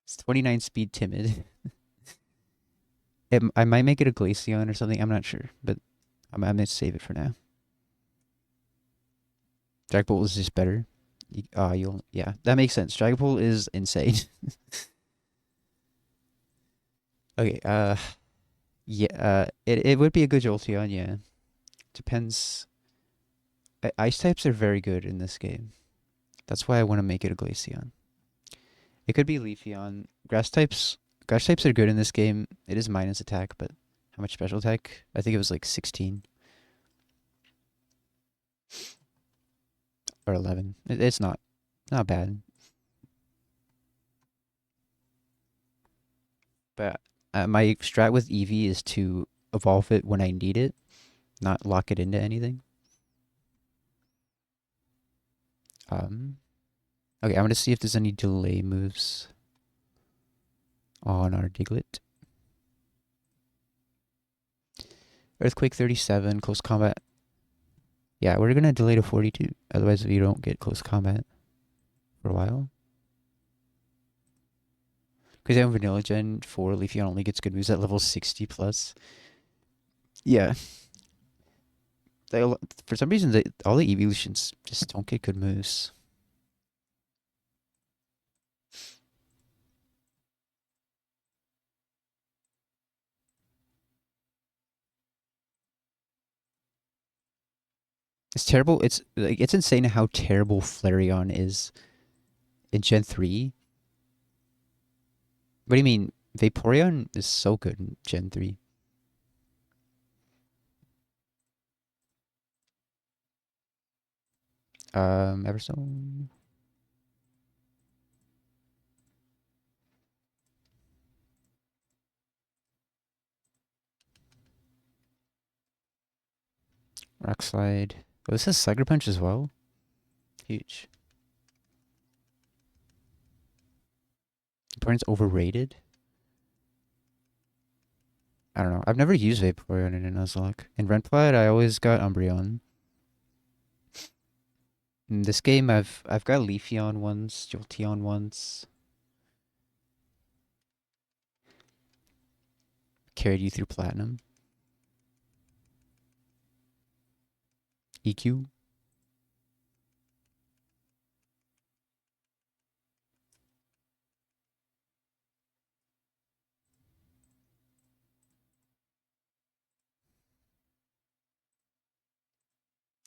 It's 29 speed timid. I might make it a Glaceon or something. I'm not sure, but I'm gonna save it for now. Dragapult is just better. Yeah, that makes sense. Dragapult is insane. Okay, yeah, it would be a good Jolteon, yeah. Depends. Ice types are very good in this game. That's why I want to make it a Glaceon. It could be Leafeon. Grass types are good in this game. It is minus attack, but how much special attack? I think it was like 16 or 11. It's not bad. But my strat with Eevee is to evolve it when I need it, not lock it into anything. Okay, I'm gonna see if there's any delay moves on our Diglett. Earthquake 37, close combat. Yeah, we're gonna delay to 42. Otherwise, we don't get close combat for a while. Because in Vanilla Gen 4, Leafeon only gets good moves at level 60 plus. Yeah. For some reason, all the evolutions just don't get good moves. It's terrible. It's insane how terrible Flareon is in Gen 3. What do you mean? Vaporeon is so good in Gen 3. Everstone. Rock Slide. Oh, this has Sucker Punch as well? Huge. Vaporeon's overrated? I don't know. I've never used Vaporeon in a Nuzlocke. In Renplat, I always got Umbreon. In this game, I've got Leafy on once, Jolty on once. Carried you through platinum. EQ.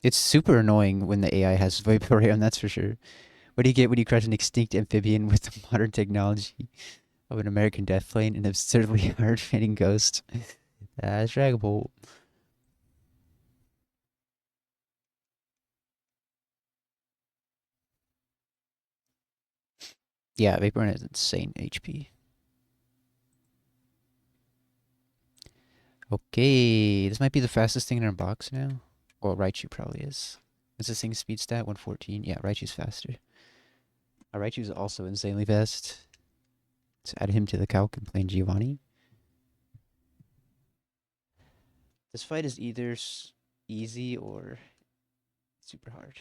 It's super annoying when the AI has Vaporeon, that's for sure. What do you get when you crush an extinct amphibian with the modern technology of an American death plane and absurdly hard-hitting ghost? That's Dragon Ball. Yeah, Vaporeon has insane HP. Okay, this might be the fastest thing in our box now. Well, Raichu probably is. What's this thing speed stat? 114? Yeah, Raichu's faster. Raichu's also insanely fast. Let's add him to the calc and play Giovanni. This fight is either easy or super hard.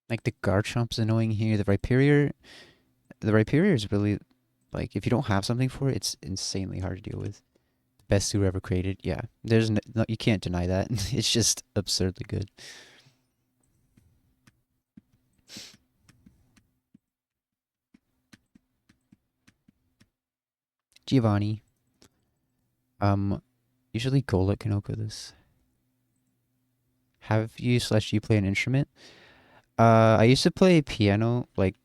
Like the Garchomp's annoying here. The Rhyperior is really like if you don't have something for it, it's insanely hard to deal with. Best suit ever created. Yeah, there's no, you can't deny that. It's just absurdly good. Giovanni. Usually Golett can outgo this. Have you slash you play an instrument? I used to play piano. Like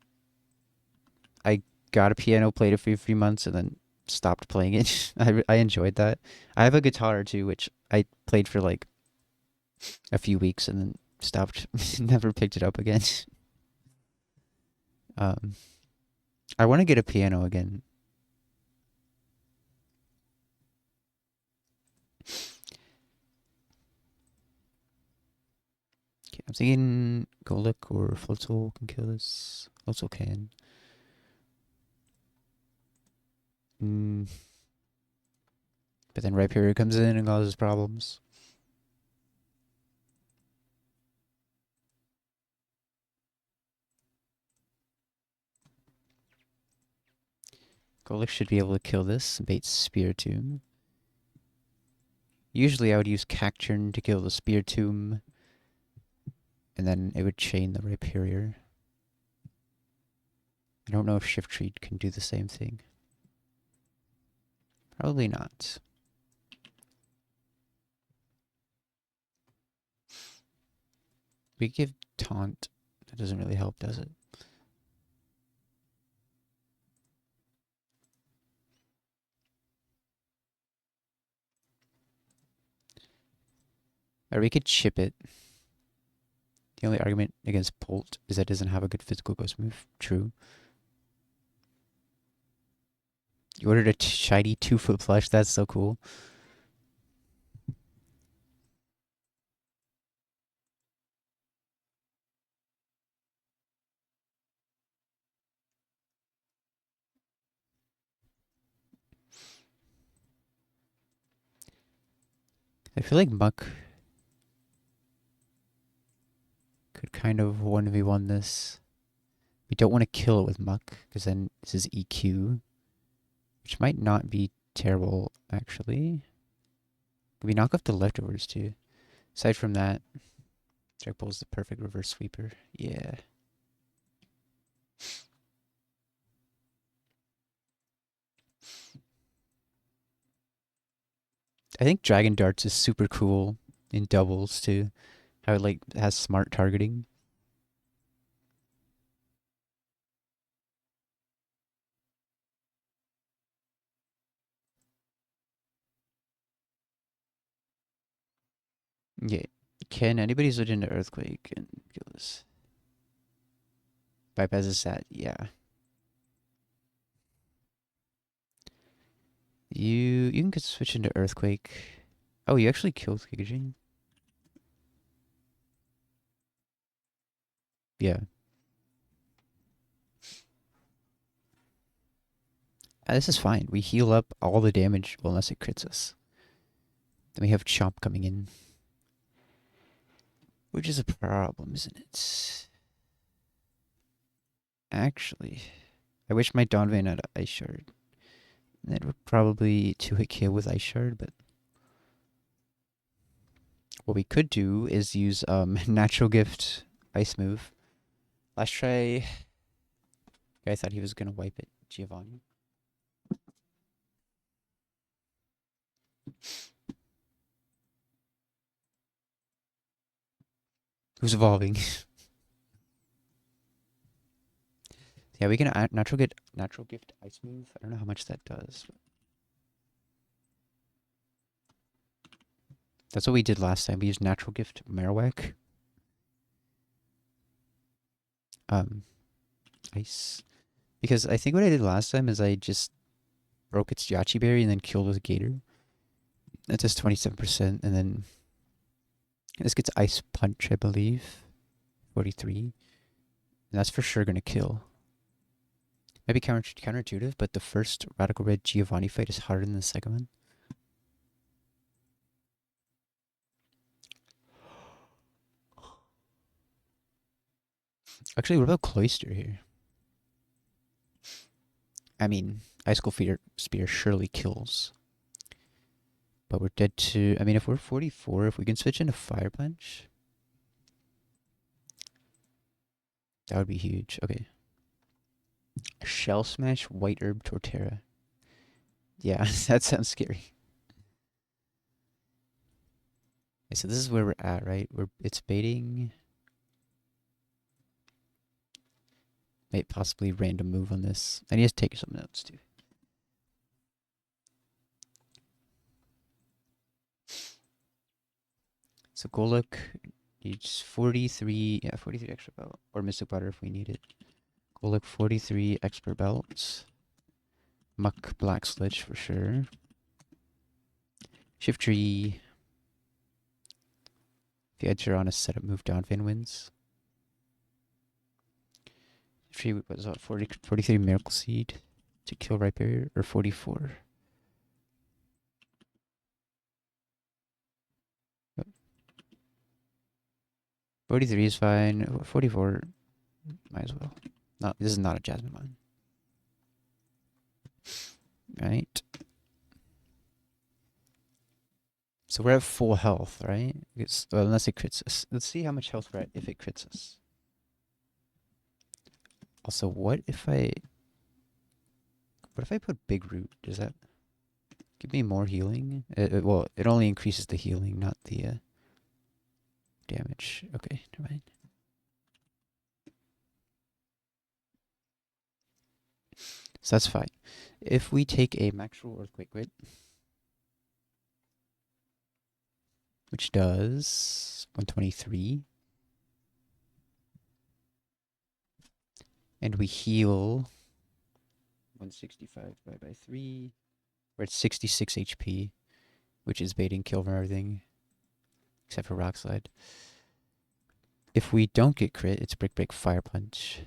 I got a piano, played it for a few months, and then stopped playing it. I enjoyed that. I have a guitar too, which I played for like a few weeks and then stopped. Never picked it up again. Um, I want to get a piano again. Okay, I'm thinking Golek or Floatzel can kill this. Floatzel can. Mm, but then Rhyperior comes in and causes problems. Golek should be able to kill this. Bait Spiritomb. Usually I would use Cacturn to kill the Spiritomb. And then it would chain the Rhyperior. I don't know if Shift Tree can do the same thing. Probably not. We give Taunt. That doesn't really help, does it? Or we could chip it. The only argument against Bolt is that it doesn't have a good physical ghost move. True. You ordered a shiny 2-foot plush? That's so cool. I feel like Muck could kind of 1v1 this. We don't want to kill it with Muck, because then this is EQ, which might not be terrible, actually. We knock off the leftovers, too. Aside from that, Jack Bull's the perfect reverse sweeper. Yeah. I think Dragon Darts is super cool in doubles, too. How it, like, has smart targeting. Yeah. Can anybody switch into Earthquake and kill this? Bypass is that, yeah. You can switch into Earthquake. Oh, you actually killed Kikijin? Yeah. This is fine. We heal up all the damage, well, unless it crits us. Then we have Chomp coming in. Which is a problem, isn't it? Actually, I wish my Donvan had Ice Shard. That would probably 2-hit kill with Ice Shard, but what we could do is use Natural Gift Ice move. Last try, I thought he was gonna wipe it. Giovanni. Who's evolving? Yeah, we can natural gift ice move. I don't know how much that does. That's what we did last time. We used natural gift Marowak. Ice. Because I think what I did last time is I just broke its Yachi Berry and then killed with Gator. That does 27%, and then this gets Ice Punch, I believe. 43. And that's for sure gonna kill. Maybe counterintuitive, but the first Radical Red Giovanni fight is harder than the second one. Actually, what about Cloyster here? I mean, Icicle Spear surely kills. But we're dead to... I mean, if we're 44, if we can switch into Fire Punch... That would be huge. Okay. Shell Smash, White Herb, Torterra. Yeah, that sounds scary. Okay, so this is where we're at, right? It's baiting... Maybe possibly random move on this. I need to take some notes, too. So Goluk needs 43... Yeah, 43 extra belt. Or Mystic Butter if we need it. Goluk 43 expert belts. Muck Black Sludge for sure. Shift Tree. If you enter on a setup move, Donphan wins. Shift Tree was 43 Miracle Seed to kill Right Barrier, or 44. 43 is fine. 44, might as well. No, this is not a Jasmine Mine. Right. So we're at full health, right? Well, unless it crits us. Let's see how much health we're at if it crits us. Also, what if I put Big Root? Does that give me more healing? Well, it only increases the healing, not the damage. Okay, never mind. So that's fine. If we take a Max Roll Earthquake Grid, which does 123, and we heal 165 by 3, we're at 66 HP, which is baiting kill from everything, except for Rock Slide. If we don't get crit, it's Brick Break Fire Punch.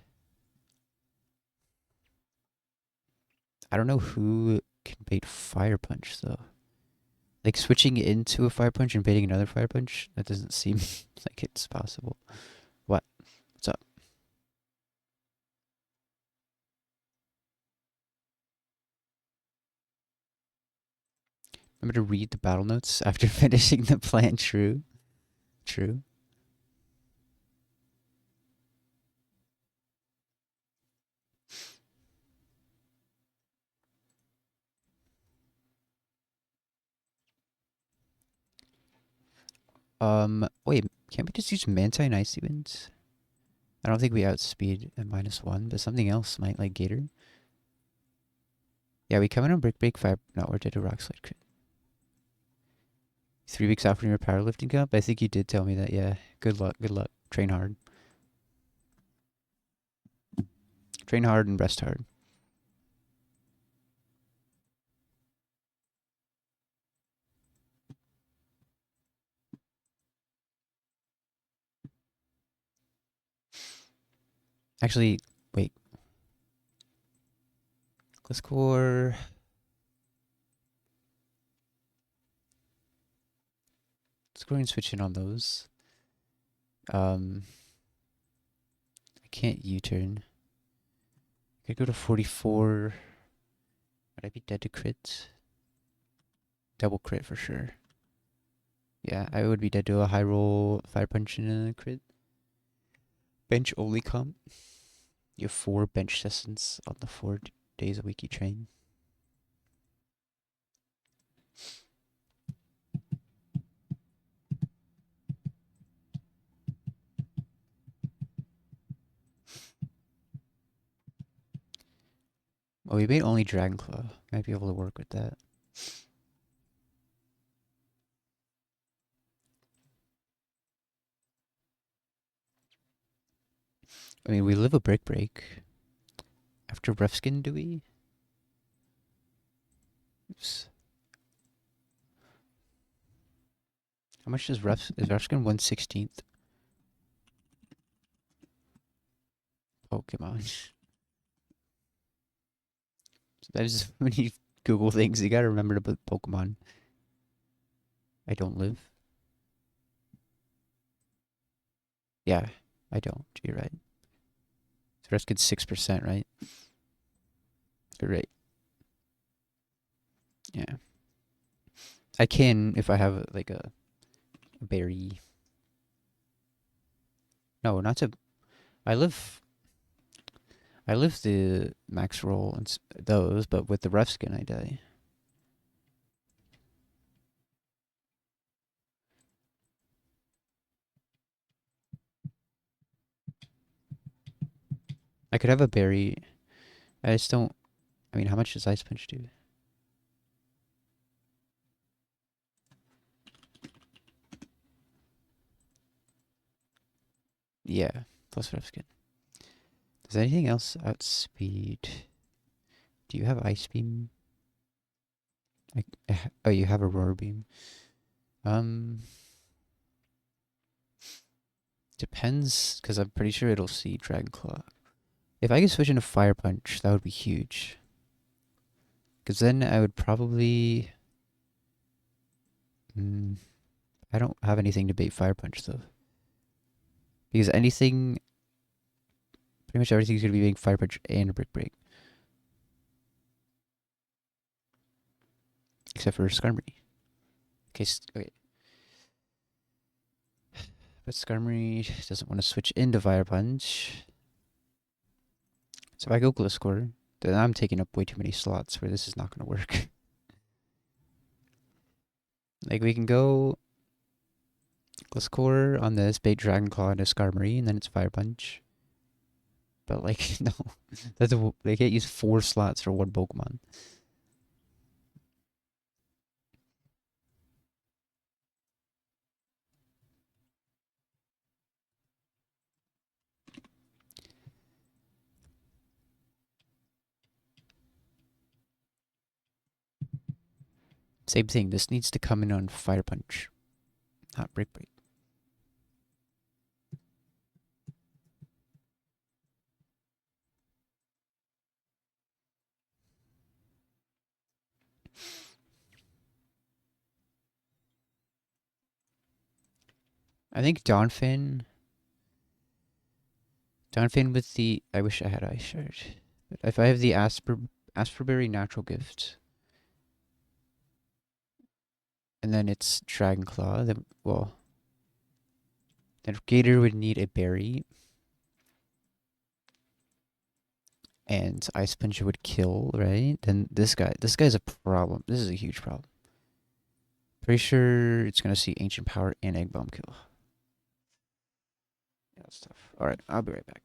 I don't know who can bait Fire Punch, though. Like, switching into a Fire Punch and baiting another Fire Punch, that doesn't seem like it's possible. What? What's up? Remember to read the battle notes after finishing the plan. True. True. Wait, can't we just use Manta and Icy Winds? I don't think we outspeed at -1, but something else might, like Gator. Yeah, we come in on Brick Break Fire. No, we're dead to Rock Slide crit. 3 weeks after your powerlifting cup? I think you did tell me that, yeah. Good luck, good luck. Train hard. Train hard and rest hard. Actually, wait. Let's score. Let's go and switch in on those. I can't U-turn. I could go to 44. Would I be dead to crit? Double crit for sure. Yeah, I would be dead to a high roll fire punch and a crit. Bench only comp. You have 4 bench sessions on the 4 days a week you train. Oh, we made only Dragon Claw. Might be able to work with that. I mean, we live a brick break. After rough skin, do we? Oops. How much is rough skin? 1/16th. Pokemon. That is when you Google things, you gotta remember to put Pokemon. I don't live. Yeah, I don't. You're right. So rough skin's 6%, right? You're right. Yeah. I can if I have like a berry. No, not to. I live. I live the max roll and those, but with the rough skin, I die. I could have a berry. I just don't. I mean, how much does Ice Punch do? Yeah, plus rough skin. Does anything else outspeed? Do you have Ice Beam? Oh, you have Aurora Beam. Depends, because I'm pretty sure it'll see Dragon Claw. If I could switch into Fire Punch, that would be huge. Because then I would probably. I don't have anything to bait Fire Punch though. Because anything, pretty much everything's gonna be being Fire Punch and a Brick Break, except for Skarmory. Okay, okay. But Skarmory doesn't want to switch into Fire Punch. So if I go Gliscor, then I'm taking up way too many slots where this is not gonna work. Like we can go Gliscor on this, bait Dragon Claw into Skarmory, and then it's Fire Punch. But like no, they can't use 4 slots for one Pokemon. Same thing. This needs to come in on Fire Punch, not Brick Break. I think Donphin with the. I wish I had Ice Shard. But if I have the Asperberry Natural Gift, and then it's Dragon Claw, then, well, then Gator would need a berry, and Ice Punch would kill, right? Then this guy's a problem. This is a huge problem. Pretty sure it's gonna see Ancient Power and Egg Bomb kill. Yeah, that's tough. All right, I'll be right back.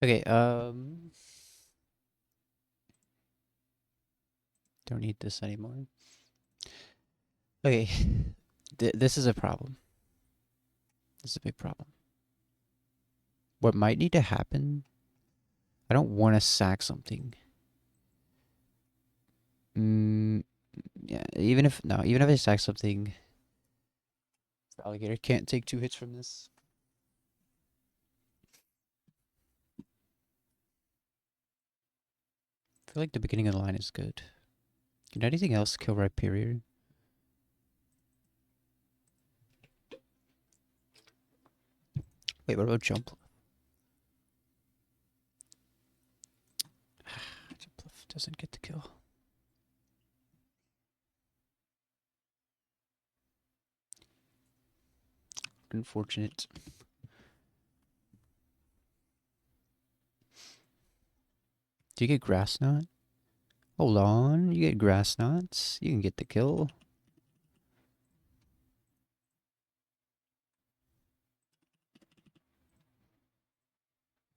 Okay, don't need this anymore. Okay, this is a problem. This is a big problem. What might need to happen, I don't want to sack something. Yeah, even if I sack something, the alligator can't take 2 hits from this. I feel like the beginning of the line is good. Can anything else kill Rhyperior? Wait, what about Jump? Jump doesn't get the kill. Unfortunate. Do you get Grass Knot? Hold on, you get Grass Knots. You can get the kill.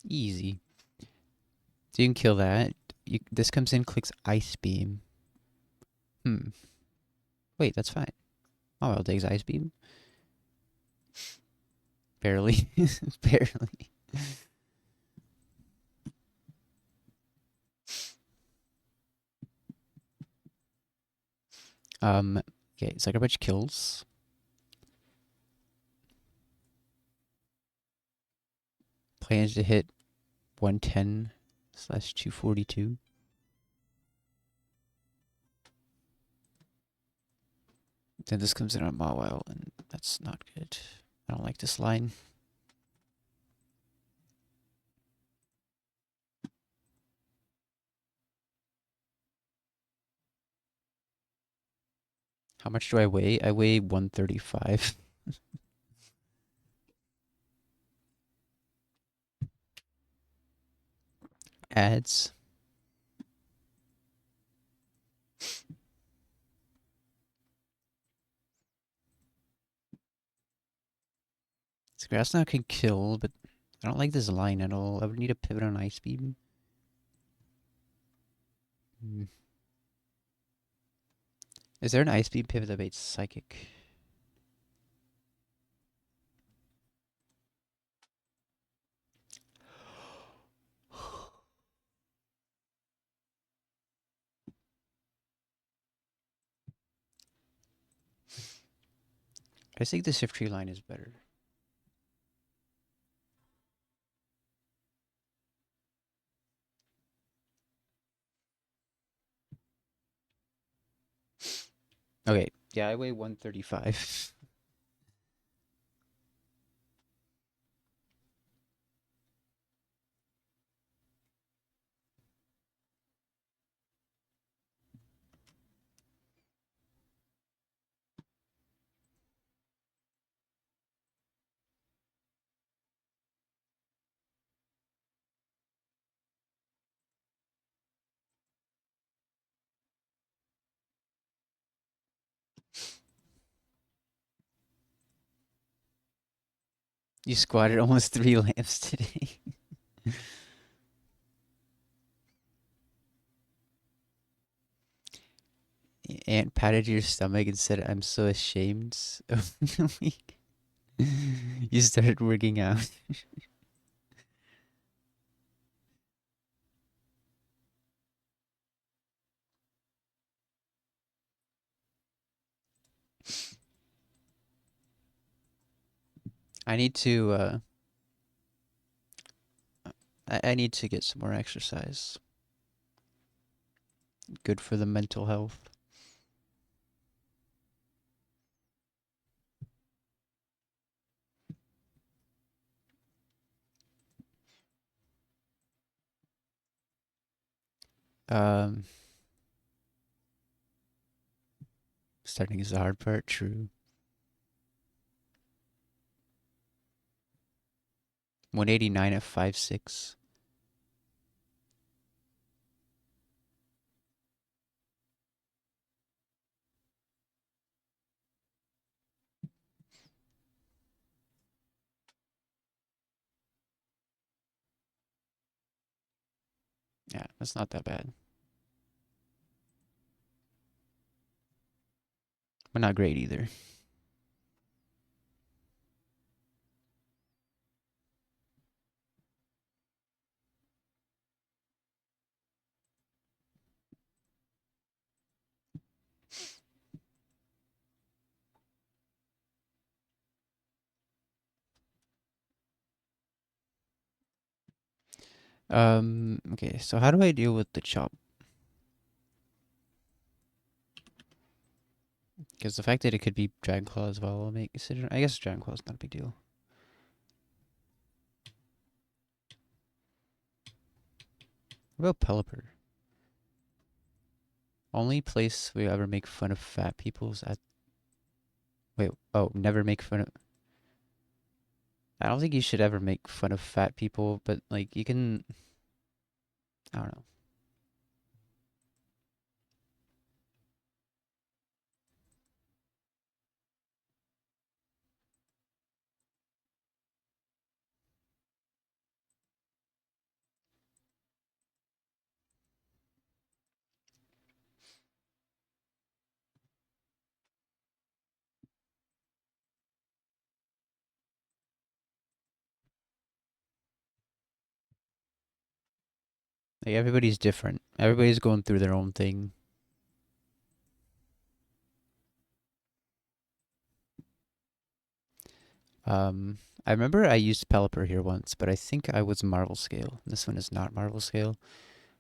Easy. So you can kill that. This comes in, clicks Ice Beam. Wait, that's fine. Oh, I'll take Ice Beam. Barely. Barely. Okay, Sucker Punch kills. Plans to hit 110/242. Then this comes in on Mawile, and that's not good. I don't like this line. How much do I weigh? I weigh 135. Ads. So Grass Knot can kill, but I don't like this line at all. I would need a pivot on Ice Beam. Is there an Ice Beam pivot that baits Psychic? I think the Shift Tree line is better. Okay, yeah, I weigh 135. You squatted almost 3 lamps today. Aunt patted your stomach and said, I'm so ashamed of the week. You started working out. I need to, I need to get some more exercise. Good for the mental health. Um, Starting is the hard part, true. 189 at 5.6. Yeah, that's not that bad. But not great either. Okay, so how do I deal with the chop? Because the fact that it could be Dragon Claw as well will make consider. I guess Dragon Claw is not a big deal. What about Pelipper? Only place we ever make fun of fat people is at. Wait, oh, never make fun of. I don't think you should ever make fun of fat people, but like you can. I don't know. Like everybody's different. Everybody's going through their own thing. I remember I used Pelipper here once, but I think I was Marvel Scale. This one is not Marvel Scale.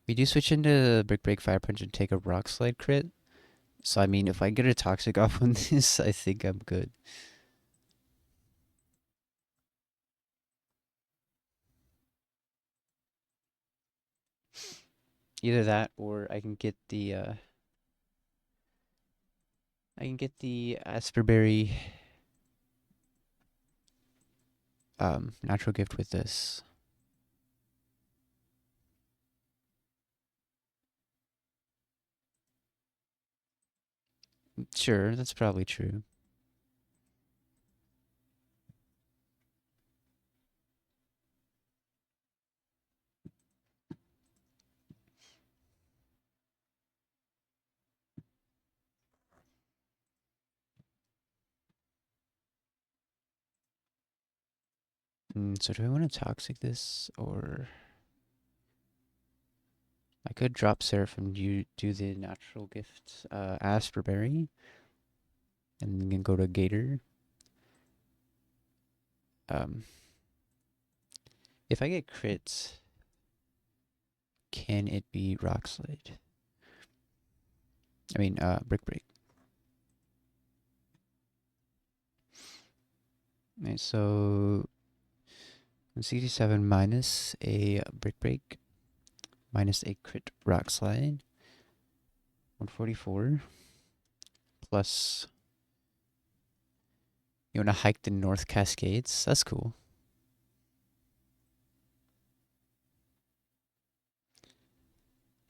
We do switch into Brick Break Fire Punch and take a Rock Slide crit. So I mean, if I get a Toxic off on this, I think I'm good. Either that, or I can get the Asperberry natural gift with this. Sure, that's probably true. So do I want to Toxic this, or I could drop Seraphim, do the natural gift Asperberry, and then go to Gator. Um, if I get crits, can it be Rock Slide? I mean, Brick Break. Right, so 167 minus a Brick Break, minus a crit Rock Slide. 144 plus. You want to hike the North Cascades? That's cool.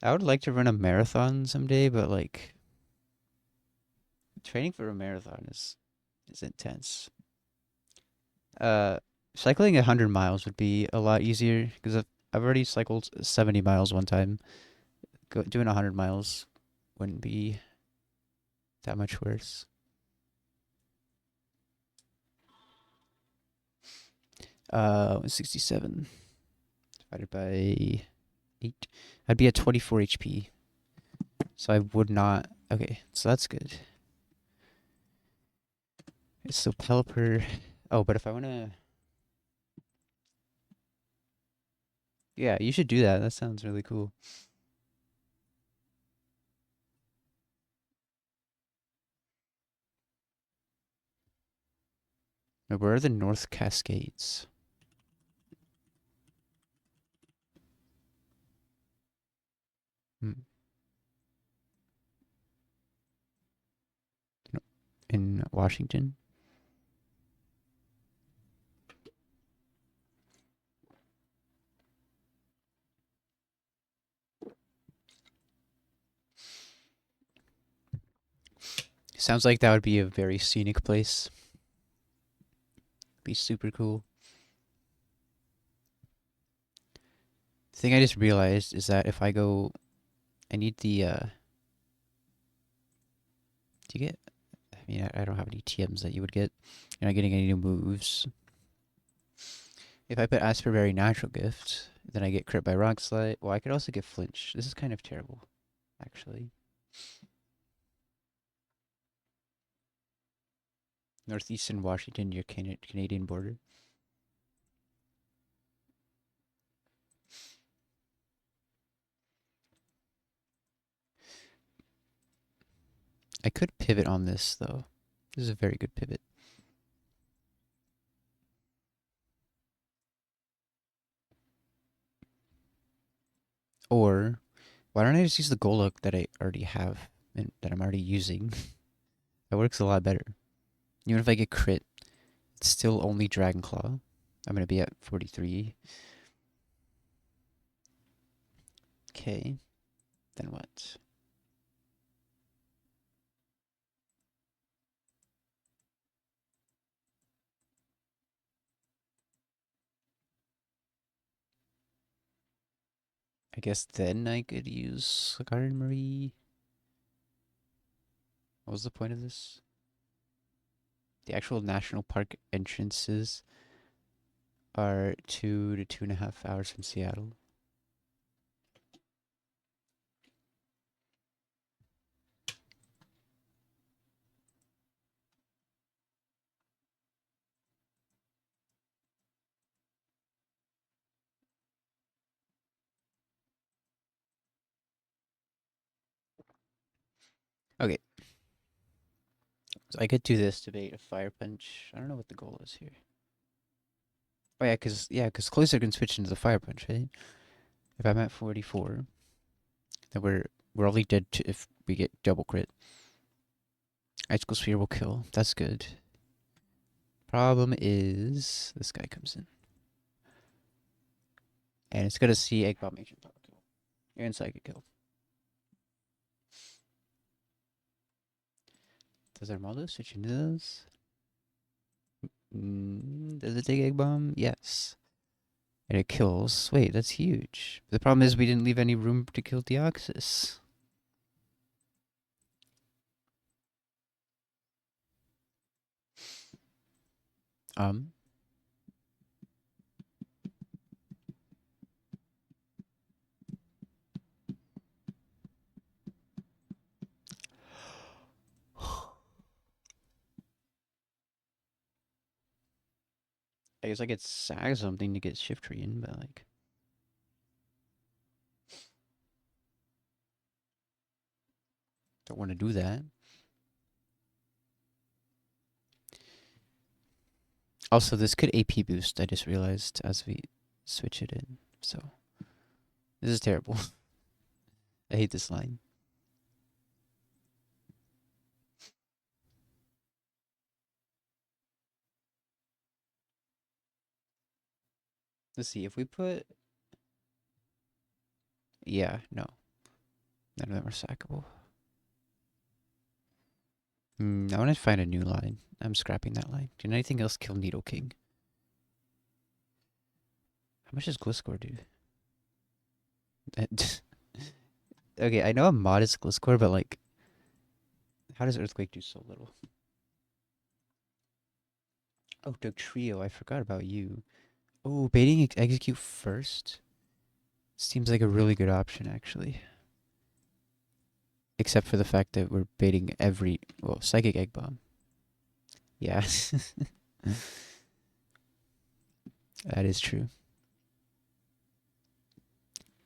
I would like to run a marathon someday, but like training for a marathon is intense. Uh, Cycling 100 miles would be a lot easier because I've already cycled 70 miles one time. Doing 100 miles wouldn't be that much worse. 167 divided by 8. I'd be at 24 HP. So I would not. Okay, so that's good. So Pelipper. Oh, but if I want to. Yeah, you should do that. That sounds really cool. Now, where are the North Cascades? Hmm. In Washington? Sounds like that would be a very scenic place. Be super cool. The thing I just realized is that if I go, I need the, do you get, I mean, I don't have any TMs that you would get. You're not getting any new moves. If I put Asperberry Natural Gift, then I get crit by Rock Slide. Well, I could also get Flinch. This is kind of terrible, actually. Northeastern Washington, your Canadian border. I could pivot on this, though. This is a very good pivot. Or, why don't I just use the Golok that I already have and that I'm already using? That works a lot better. Even if I get crit, it's still only Dragon Claw. I'm going to be at 43. Okay, then what? I guess then I could use Garden Marie. What was the point of this? The actual national park entrances are 2 to 2.5 hours from Seattle. Okay, so I could do this to bait a Fire Punch. I don't know what the goal is here. Oh yeah, cause Closer can switch into the Fire Punch, right? If I'm at 44, then we're only dead if we get double crit. Icicle Sphere will kill. That's good. Problem is this guy comes in, and it's gonna see Egg Bomb Ancient Power kill and Psychic kill. Does Armando switch into those? Does it take Egg Bomb? Yes. And it kills. Wait, that's huge. The problem is we didn't leave any room to kill Deoxys. Um. I guess I could sag something to get Shift Tree in, but like. Don't want to do that. Also, this could AP boost, I just realized as we switch it in. So, this is terrible. I hate this line. Let's see, if we put. Yeah, no. None of them are sackable. I want to find a new line. I'm scrapping that line. Can anything else kill Needle King? How much does Gliscor do? Okay, I know a modest Gliscor, but like, how does Earthquake do so little? Oh, Doug Trio, I forgot about you. Oh, baiting execute first? Seems like a really good option, actually. Except for the fact that we're baiting every... Well, Psychic Egg Bomb. Yeah. That is true.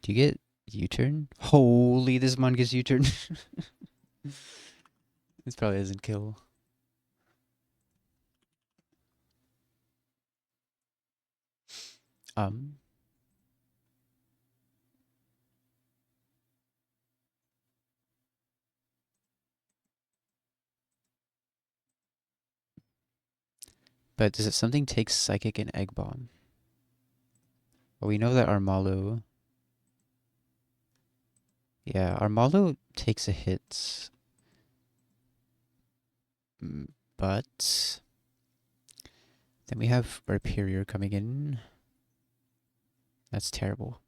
Do you get U-turn? Holy, this mon gets U-turn. This probably doesn't kill. Um... But does it something take Psychic and Egg Bomb? Well, we know that Armalo... Yeah, Armalo takes a hit. But... Then we have Rhyperior coming in. That's terrible.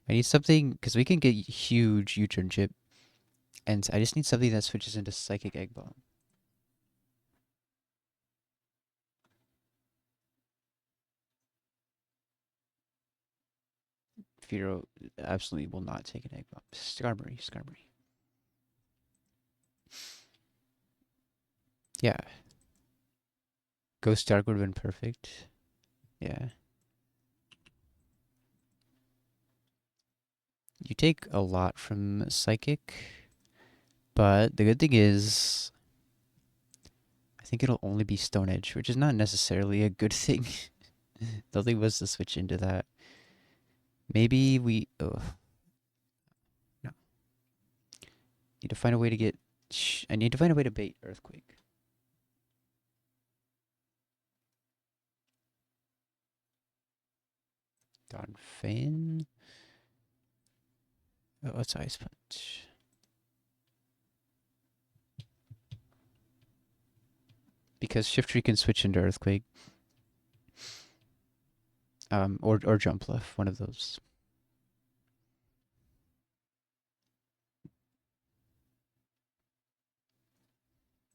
I need something because we can get huge U-turn chip, and I just need something that switches into Psychic Egg Bomb. Firo absolutely will not take an Egg Bomb. Skarmory, Skarmory. Yeah, Ghost Dark would have been perfect. Yeah. You take a lot from Psychic, but the good thing is, I think it'll only be Stone Edge, which is not necessarily a good thing. Nothing was to switch into that. Maybe we. Oh, no. Need to find a way to get. I need to find a way to bait Earthquake. Donphan. Oh, what's Ice Punch? Because Shiftry can switch into Earthquake. Or Jump Left, one of those.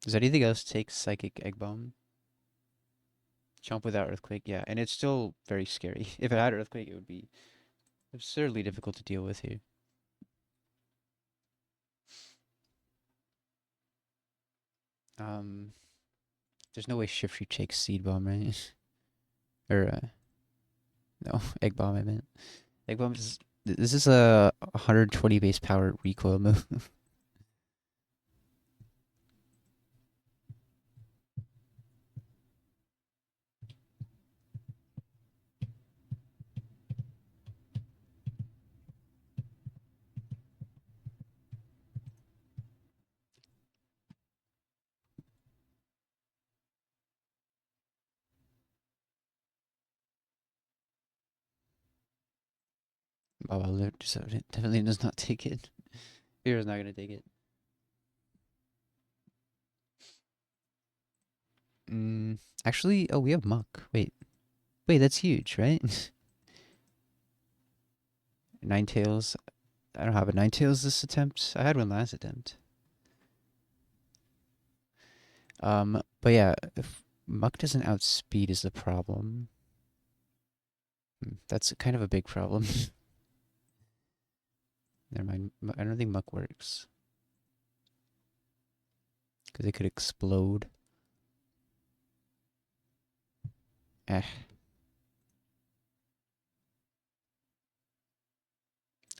Does anything else take Psychic Egg Bomb? Jump without Earthquake, yeah. And it's still very scary. If it had Earthquake, it would be absurdly difficult to deal with here. There's no way Shiftry takes Seed Bomb, right? or, no, Egg Bomb, I meant. Egg Bomb is... This is a 120 base power recoil move. Oh, well, definitely does not take it. Fear's not gonna take it. Actually, oh, we have Muck. Wait, that's huge, right? Ninetales. I don't have a Ninetales this attempt. I had one last attempt. But yeah, if Muck doesn't outspeed is the problem. That's kind of a big problem. Never mind. I don't think Muck works. Because it could explode. Eh.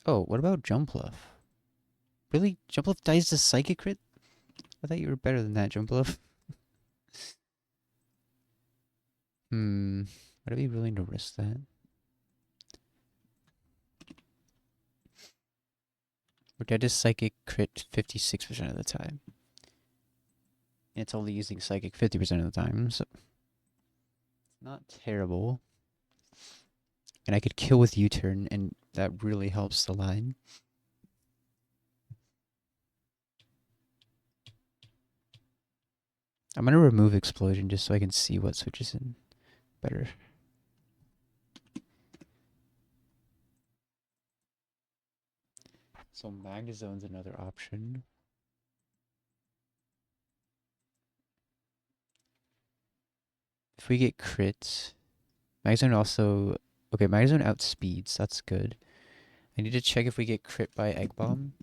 Oh, what about Jumpluff? Really? Jumpluff dies to Psychic Crit? I thought you were better than that, Jumpluff. Would I be willing to risk that? We're dead to Psychic Crit 56% of the time. And it's only using Psychic 50% of the time, so... Not terrible. And I could kill with U-turn, and that really helps the line. I'm gonna remove Explosion just so I can see what switches in better. So Magnezone's another option. If we get crits, Magnezone also... Okay, Magnezone outspeeds, that's good. I need to check if we get crit by Egg Bomb.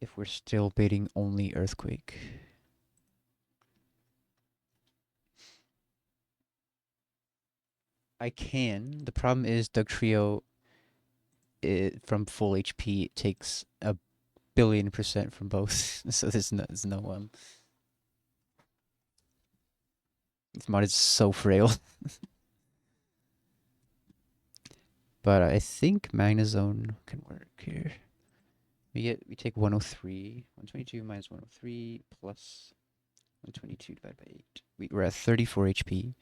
If we're still baiting only Earthquake. I can. The problem is Dugtrio from full HP takes a billion% from both. So there's no this mod is so frail. But I think Magnezone can work here. We take 103. 122 minus 103 plus 122 divided by 8. We're at 34 HP.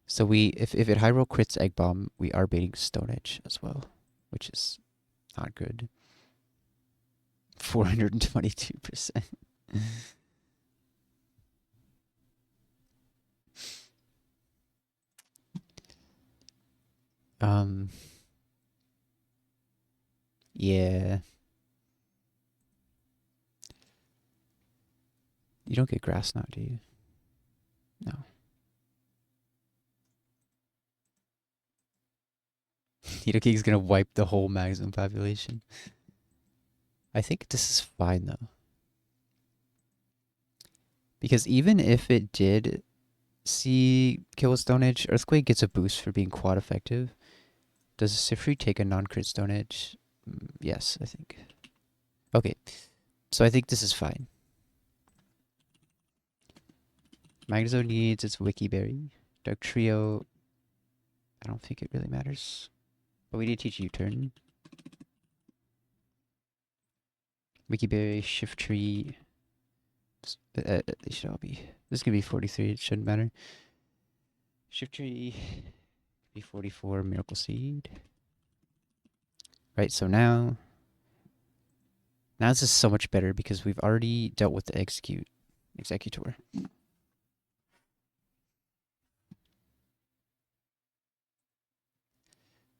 So if it high roll crits Egg Bomb, we are baiting Stone Edge as well, which is not good. 422%. Um, yeah. You don't get grass now, do you? No. Nidoking's gonna wipe the whole maximum population. I think this is fine though. Because even if it did see kill with Stone Edge, Earthquake gets a boost for being quad effective. Does Sifri take a non-crit Stone Edge? Yes, I think. Okay, so I think this is fine. Magnezo needs its Wikiberry. Dark Trio, I don't think it really matters. But we need to teach U-turn. Wikiberry, Shift Tree. They should all be. This can be 43, it shouldn't matter. Shift Tree, be 44, Miracle Seed. Right, so now this is so much better because we've already dealt with the executor.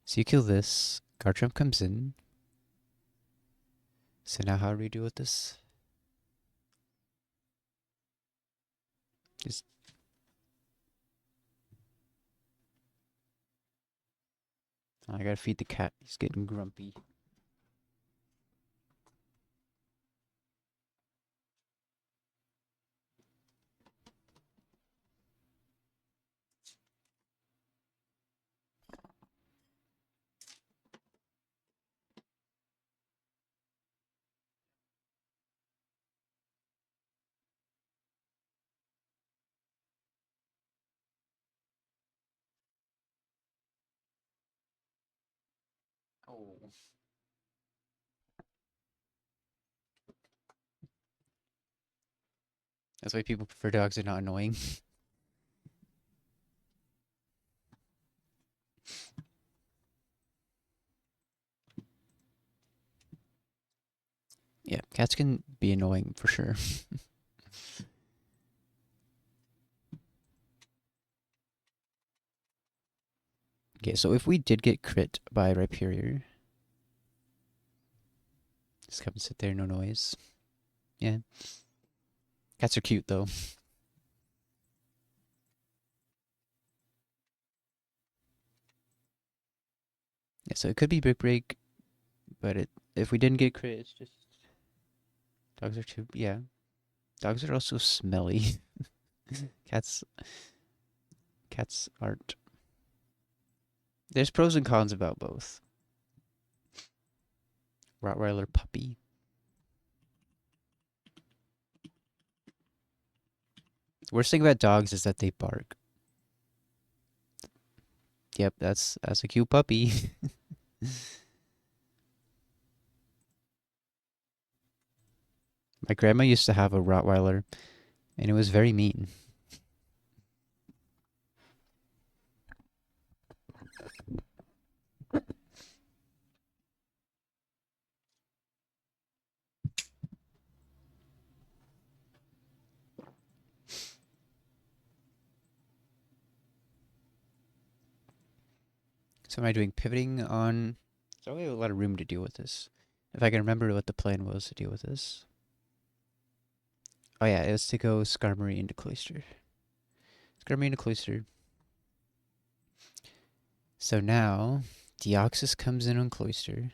So you kill this, Garchomp comes in. So now how do we deal with this? Just I gotta feed the cat. He's getting grumpy. Oh. That's why people prefer dogs. They're not annoying. Yeah, cats can be annoying for sure. Okay, so if we did get crit by Rhyperior, just come and sit there, no noise. Yeah. Cats are cute though. Yeah, so it could be Brick Break, but if we didn't get crit, it's just dogs are too. Yeah, dogs are also smelly. cats cats aren't. There's pros and cons about both. Rottweiler puppy. Worst thing about dogs is that they bark. Yep, that's a cute puppy. My grandma used to have a Rottweiler, and it was very mean. So am I doing pivoting on? So we have a lot of room to deal with this. If I can remember what the plan was to deal with this. Oh yeah, it was to go Skarmory into Cloyster. Skarmory into Cloyster. So now, Deoxys comes in on Cloyster.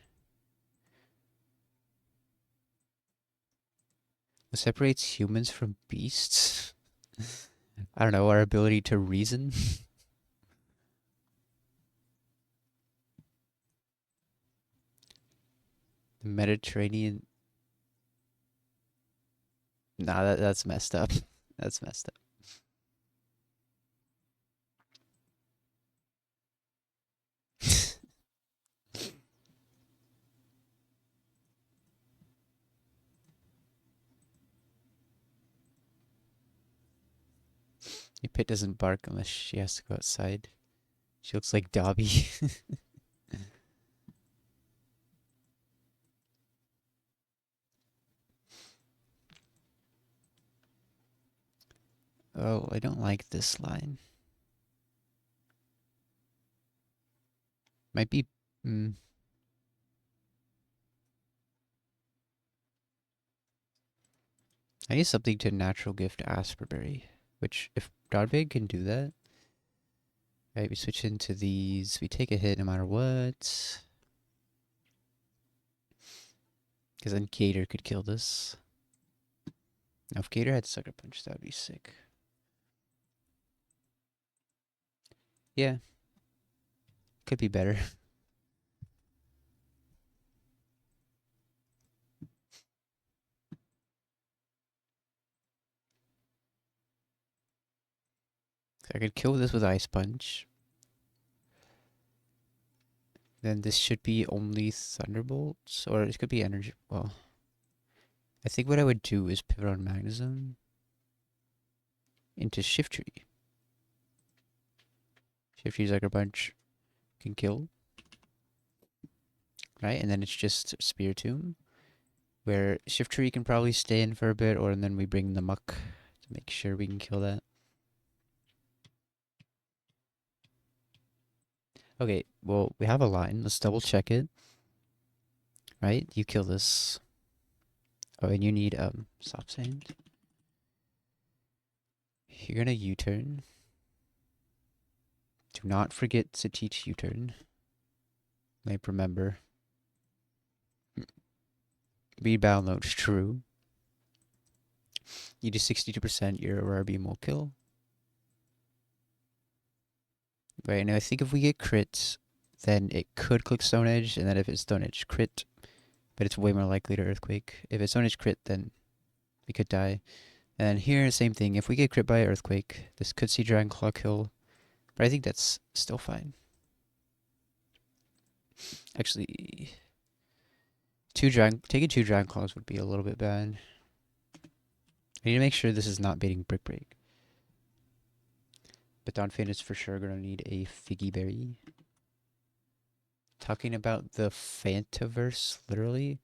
What separates humans from beasts? I don't know, our ability to reason? The Mediterranean. Nah, that's messed up. That's messed up. Your pit doesn't bark unless she has to go outside. She looks like Dobby. Oh, I don't like this line. Might be. I need something to natural gift Asperberry, which if Dodbig can do that, right? We switch into these. We take a hit no matter what, because then Gator could kill this. Now if Gator had Sucker Punch, that would be sick. Yeah, could be better. I could kill this with Ice Punch. Then this should be only Thunderbolts, or it could be Energy. Well, I think what I would do is pivot on Magnezone into Shiftry. Shiftry Sucker Punch can kill, right? And then it's just Spiritomb, where Shiftry can probably stay in for a bit, or and then we bring the Muck to make sure we can kill that. Okay, well, we have a line. Let's double check it. Right? You kill this. Oh, and you need soft sand. You're gonna U-turn. Do not forget to teach U-turn. Like, remember. Rebound note's true. You do 62%, your Aurora Beam will kill. Right, now I think if we get crits, then it could click Stone Edge, and then if it's Stone Edge crit, but it's way more likely to Earthquake. If it's Stone Edge crit, then we could die. And here, same thing. If we get crit by Earthquake, this could see Dragon Claw kill, but I think that's still fine. Actually, taking two Dragon Claws would be a little bit bad. I need to make sure this is not baiting Brick Break. But Donphin is for sure gonna need a Figgy Berry. Talking about the Fantaverse, literally?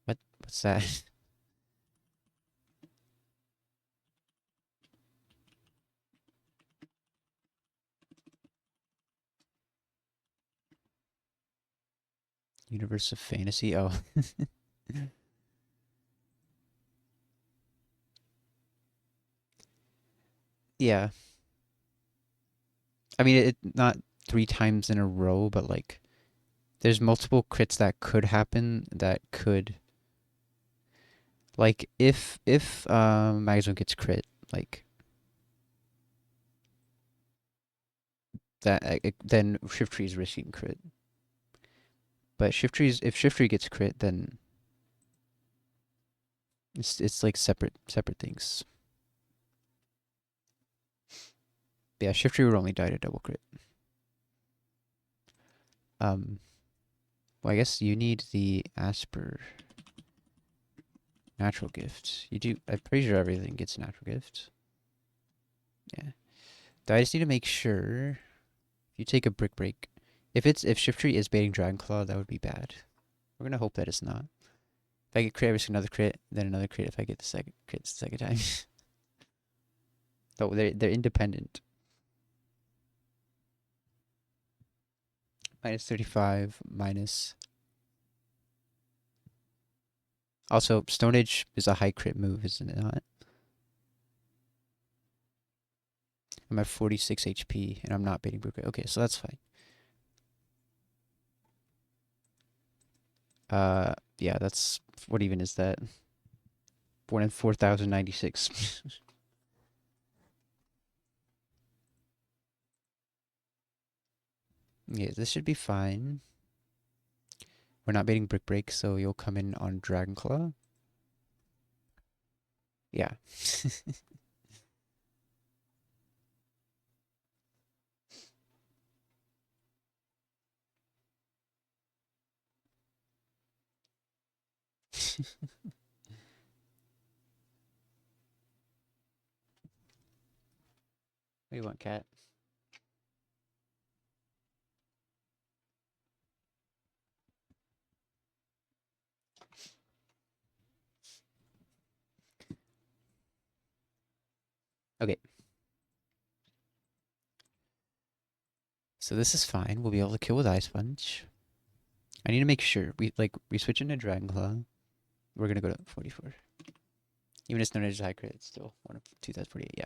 What's that? Universe of Fantasy? Oh. Yeah. I mean, it not 3 times in a row, but like, there's multiple crits that could happen that could, like, if Magnezone gets crit, like that, then Shiftry is risking crit. But if Shiftry gets crit, then it's like separate things. Yeah, Shiftry would only die to double crit. Well, I guess you need the Asper natural gift. You do. I'm pretty sure everything gets natural gift. Yeah. I just need to make sure. If you take a Brick Break, if Shiftry is baiting Dragon Claw, that would be bad. We're gonna hope that it's not. If I get crit, I risk another crit, then another crit. If I get the second crit the second time. So they're independent. -35 minus. Also, Stone Age is a high crit move, isn't it not? I'm at 46 HP and I'm not baiting Brick Break. Okay, so that's fine. Yeah, that's what even is that? Born in 4096. Yeah, this should be fine. We're not baiting Brick Break, so you'll come in on Dragon Claw. Yeah. What do you want, cat? Okay. So this is fine. We'll be able to kill with Ice Punch. I need to make sure we switch into Dragon Claw. We're gonna go to 44. Even if it's not a high crit, it's still 2048. Yeah.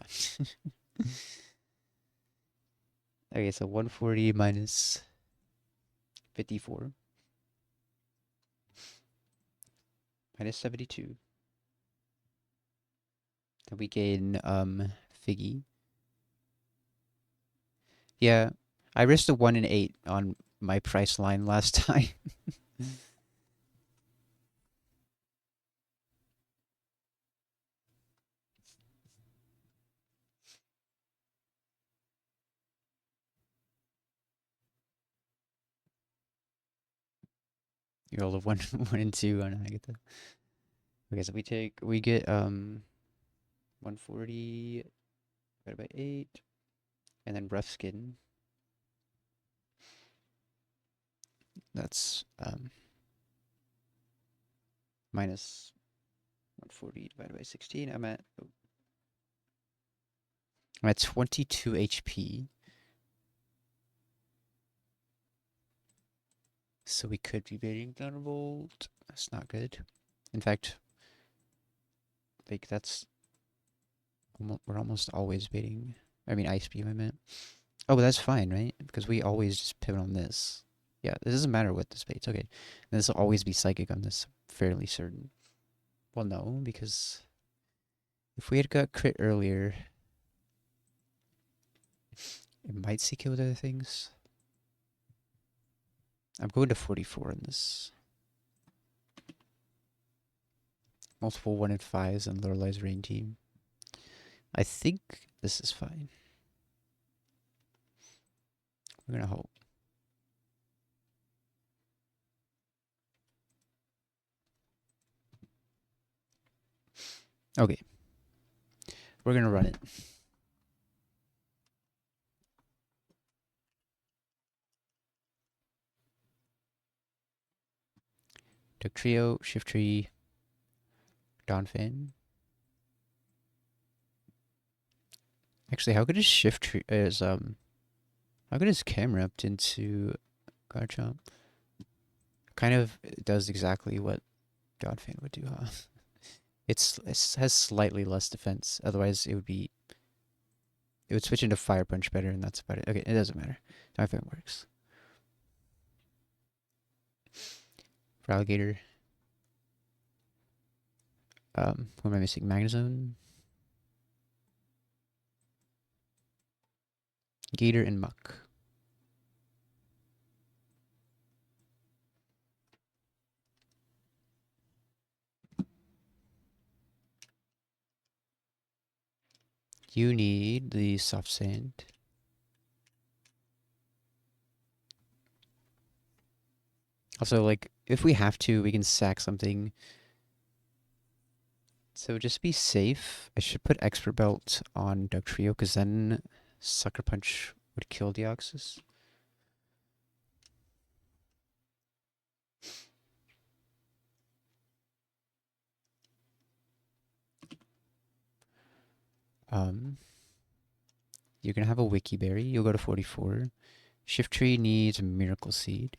Okay, so 140 minus 54 minus 72. Then we gain Figgy. Yeah, I risked a 1 and 8 on my price line last time. You roll a 1, 1 and 2 on Agatha. Okay, so we get 140 divided by 8, and then rough skin. That's minus 140 divided by 16. I'm at 22 HP. So we could be baiting Thunderbolt. That's not good. In fact, like we're almost always baiting. I mean, Ice Beam, I meant. Oh, but that's fine, right? Because we always just pivot on this. Yeah, it doesn't matter what this bait's. Okay. And this will always be Psychic on this. Fairly certain. Well, no, because if we had got crit earlier, it might CK with other things. I'm going to 44 in this. Multiple 1 and 5s on Lorelei's Rain team. I think this is fine. We're going to hope. Okay. We're going to run it. Duck Trio, Shift Tree, Donphin. Actually, how good is Shift Tree how good is camera upped into Garchomp? Kind of does exactly what Donphin would do, huh? It has slightly less defense. Otherwise, it would switch into Fire Punch better, and that's about it. Okay, it doesn't matter. Donphin works. For Alligator. What am I missing? Magnezone? Gator and Muck. You need the Soft Sand. Also, like, if we have to, we can sack something. So just be safe. I should put Expert Belt on Duck Trio, because then Sucker Punch would kill Deoxys. You're gonna have a Wiki Berry. You'll go to 44. Shift Tree needs a Miracle Seed.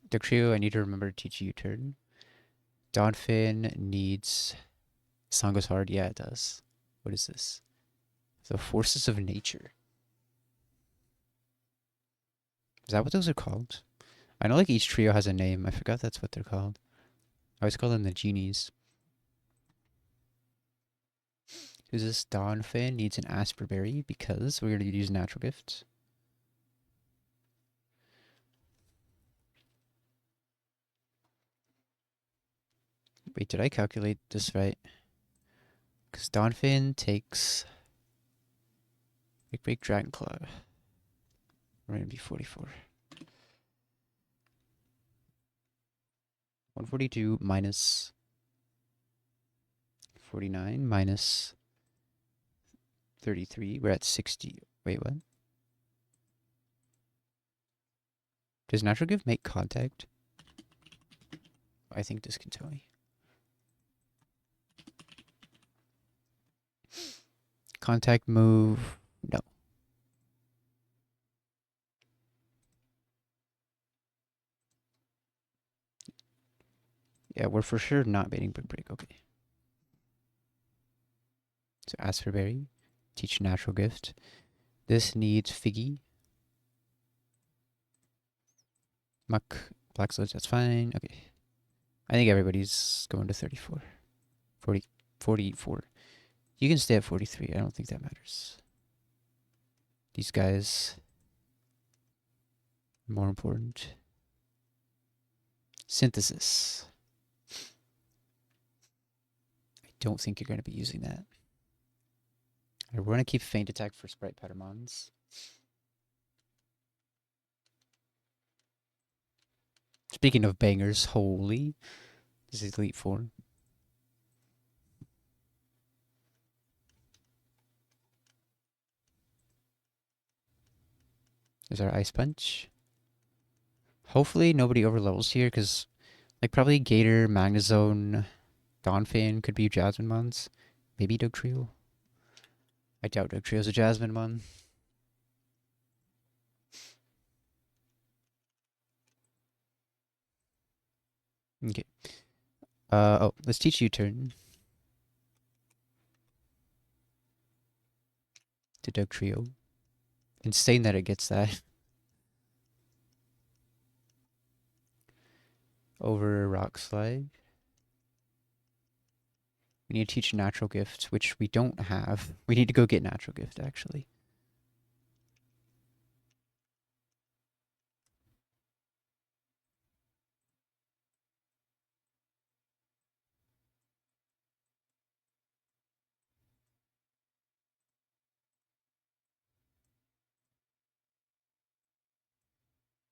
Duck Trio, I need to remember to teach you U-turn. Donphin needs... Song goes hard? Yeah, it does. What is this? The Forces of Nature. Is that what those are called? I know like each trio has a name. I forgot that's what they're called. I always call them the genies. Who's this? Donphin needs an Asperberry because we're going to use Natural Gift. Wait, did I calculate this right? Because Donphin takes... Big Dragon Claw. We're going to be 44. 142 minus 49 minus 33. We're at 60. Wait, what? Does Natural Gift make contact? I think this can tell me. Contact move. No. Yeah, we're for sure not baiting Brick Break. Okay. So ask for Berry. Teach Natural Gift. This needs Figgy. Muck. Black Sludge, that's fine. Okay. I think everybody's going to 34. 40, 44. You can stay at 43. I don't think that matters. These guys are more important. Synthesis. I don't think you're going to be using that. We're going to keep Feint Attack for Sprite Patamons. Speaking of bangers, holy. This is Elite 4. There's our Ice Punch. Hopefully nobody overlevels here, because like probably Gator, Magnezone, Donphan could be Jasmine Mons. Maybe Dugtrio. I doubt Dugtrio's a Jasmine Mon. Okay. Oh, let's teach U-turn to Dugtrio. Insane that it gets that. Over Rock Slide. We need to teach Natural Gift, which we don't have. We need to go get Natural Gift, actually.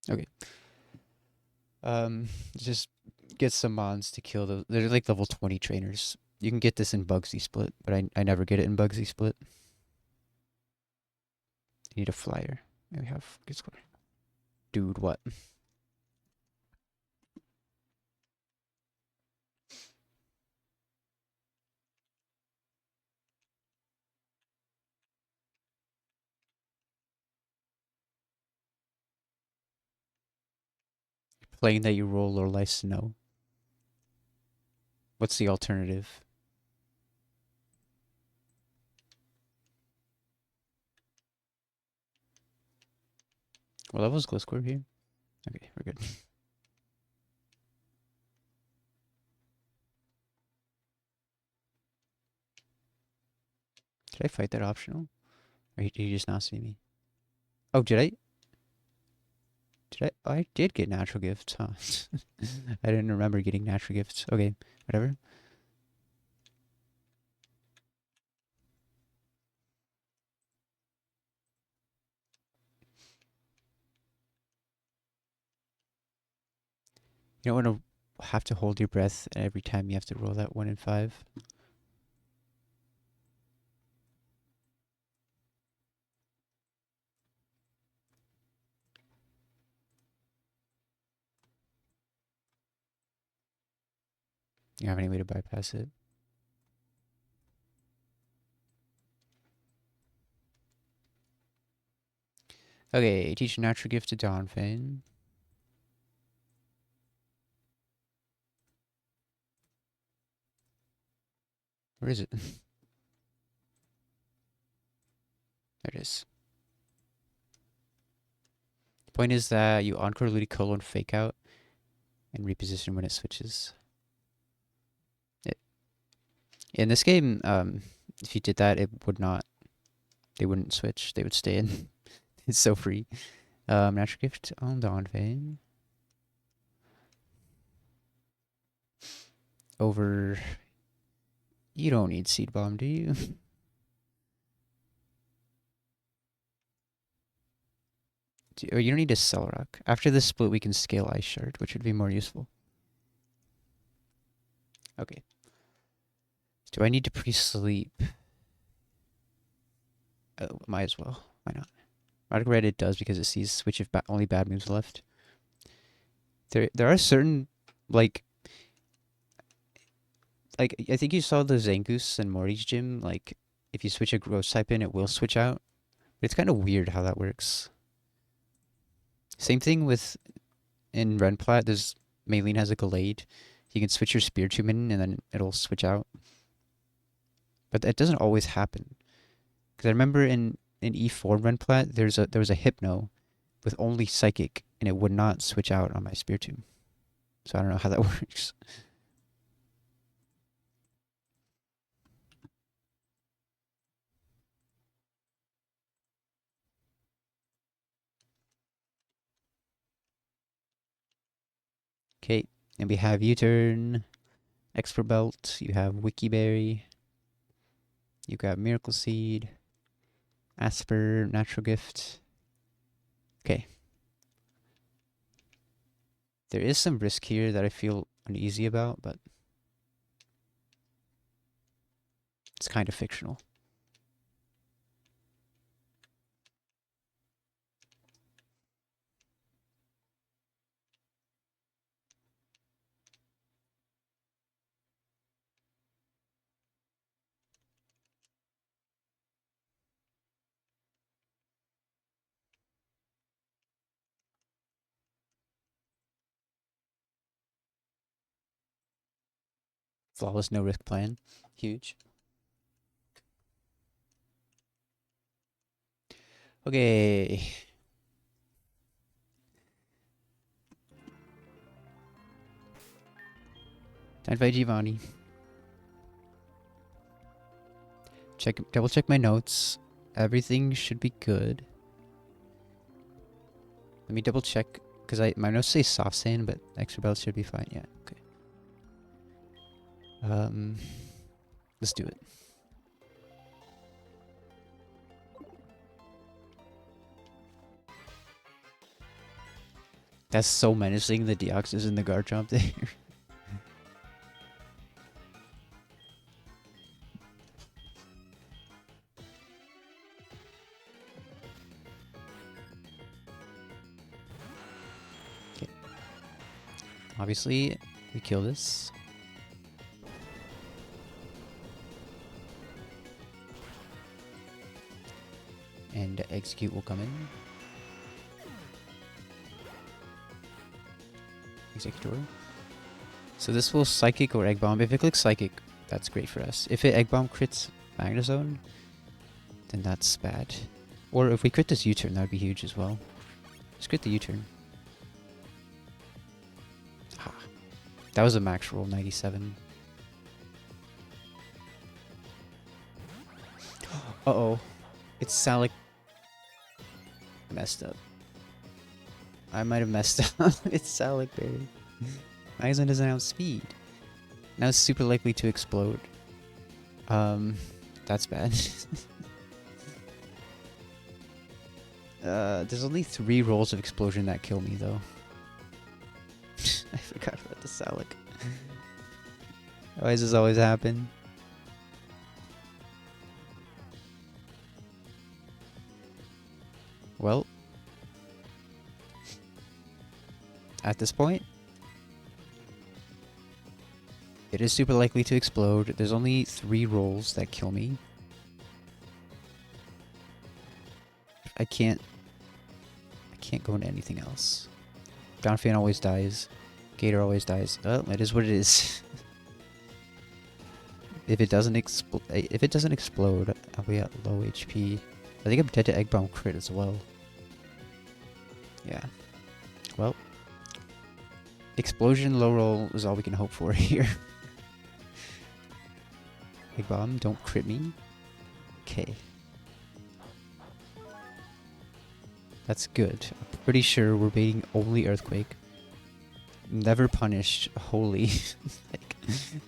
Okay. Just get some mons to kill those. They're like level 20 trainers. You can get this in Bugsy Split, but I never get it in Bugsy Split. You need a flyer. We have good score. Dude, what? Playing that you roll or lice snow. What's the alternative? What level is Glow Score here? Okay, we're good. Did I fight that optional? Or did you just not see me? Oh, did I? Did I? Oh, I did get natural gifts, huh? I didn't remember getting natural gifts. Okay, whatever. You don't want to have to hold your breath every time you have to roll that 1 in 5. You don't have any way to bypass it. Okay, teach a natural gift to Donphan. Where is it? There it is. The point is that you Encore Ludicolo and Fake Out and reposition when it switches. In this game, if you did that, it would not. They wouldn't switch. They would stay in. It's so free. Natural gift on Donphan. Over. You don't need Seed Bomb, do you? Or you don't need a Cell Rock. After this split, we can scale Ice Shard, which would be more useful. Okay. Do I need to pre-sleep? Oh, might as well. Why not? Radic Red it does because it sees which of only bad moves left. There are certain like I think you saw the Zangoose and Morty's gym. Like if you switch a gross type in, it will switch out. But it's kind of weird how that works. Same thing with in Renplat, there's Maylene has a Gallade. You can switch your Spear Tube in and then it'll switch out. But that doesn't always happen. Because I remember in E4 Renplat, there was a Hypno with only Psychic, and it would not switch out on my Spear Tube. So I don't know how that works. Okay, and we have U-Turn, Expert Belt, you have Wikiberry, you got Miracle Seed, Asper, Natural Gift. Okay. There is some risk here that I feel uneasy about, but it's kind of fictional. Flawless no risk plan. Huge. Okay. Time to fight Giovanni. Double check my notes. Everything should be good. Let me double check because my notes say soft sand, but extra belt should be fine. Yeah, okay. Let's do it. That's so menacing. The Deox is in the guard jump there. Okay. Obviously, we kill this. And execute will come in. Executor. So this will Psychic or Egg Bomb. If it clicks Psychic, that's great for us. If it Egg Bomb crits Magnezone, then that's bad. Or if we crit this U-turn, that would be huge as well. Let's crit the U-turn. Ah, that was a max roll, 97. Uh-oh. It's Salic. Messed up. I might have messed up. It's Salic Berry. Magnezone doesn't have speed. Now it's super likely to explode. That's bad. There's only 3 rolls of explosion that kill me though. I forgot about the Salic. Why does this always happen? Well, at this point, it is super likely to explode. There's only 3 rolls that kill me. I can't go into anything else. Donphan always dies. Gator always dies. Oh, it is what it is. If it doesn't explode, I'll be at low HP. I think I'm dead to Egg Bomb crit as well. Yeah. Well, explosion low roll is all we can hope for here. Egg Bomb, don't crit me. Okay. That's good. I'm pretty sure we're baiting only Earthquake. Never punished. Holy. Like,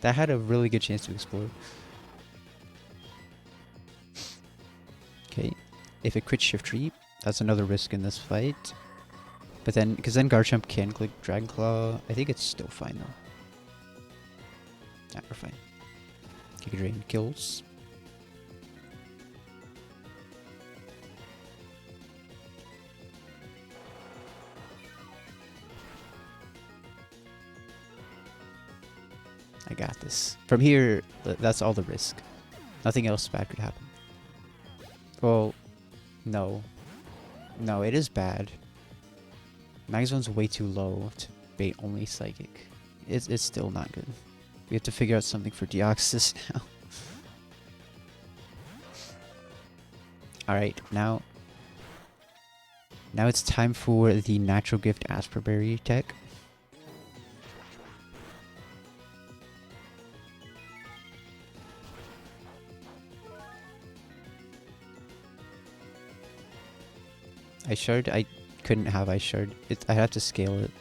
that had a really good chance to explode. Okay. If it crits Shift Tree, that's another risk in this fight. But then, because then Garchomp can click Dragon Claw, I think it's still fine though. Yeah, we're fine. Giga Drain kills. I got this. From here, that's all the risk. Nothing else bad could happen. Well, no. No, it is bad. Magzone's way too low to bait only Psychic. It's still not good. We have to figure out something for Deoxys now. Alright, now it's time for the Natural Gift Asperberry tech. Ice Shard? I couldn't have Ice Shard. I had to scale it.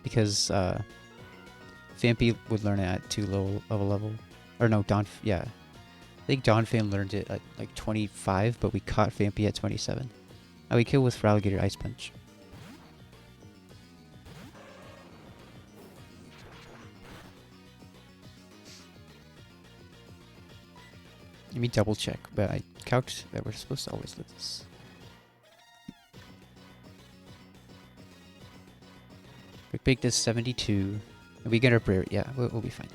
Because, Vampy would learn it at too low of a level. Or no, yeah. I think Donphan learned it at like 25, but we caught Vampy at 27. Oh, we killed with Ralligator Ice Punch. Let me double check, but I calced that we're supposed to always live this. Quick Bake does 72. And we get our berry. Yeah, we'll be fine.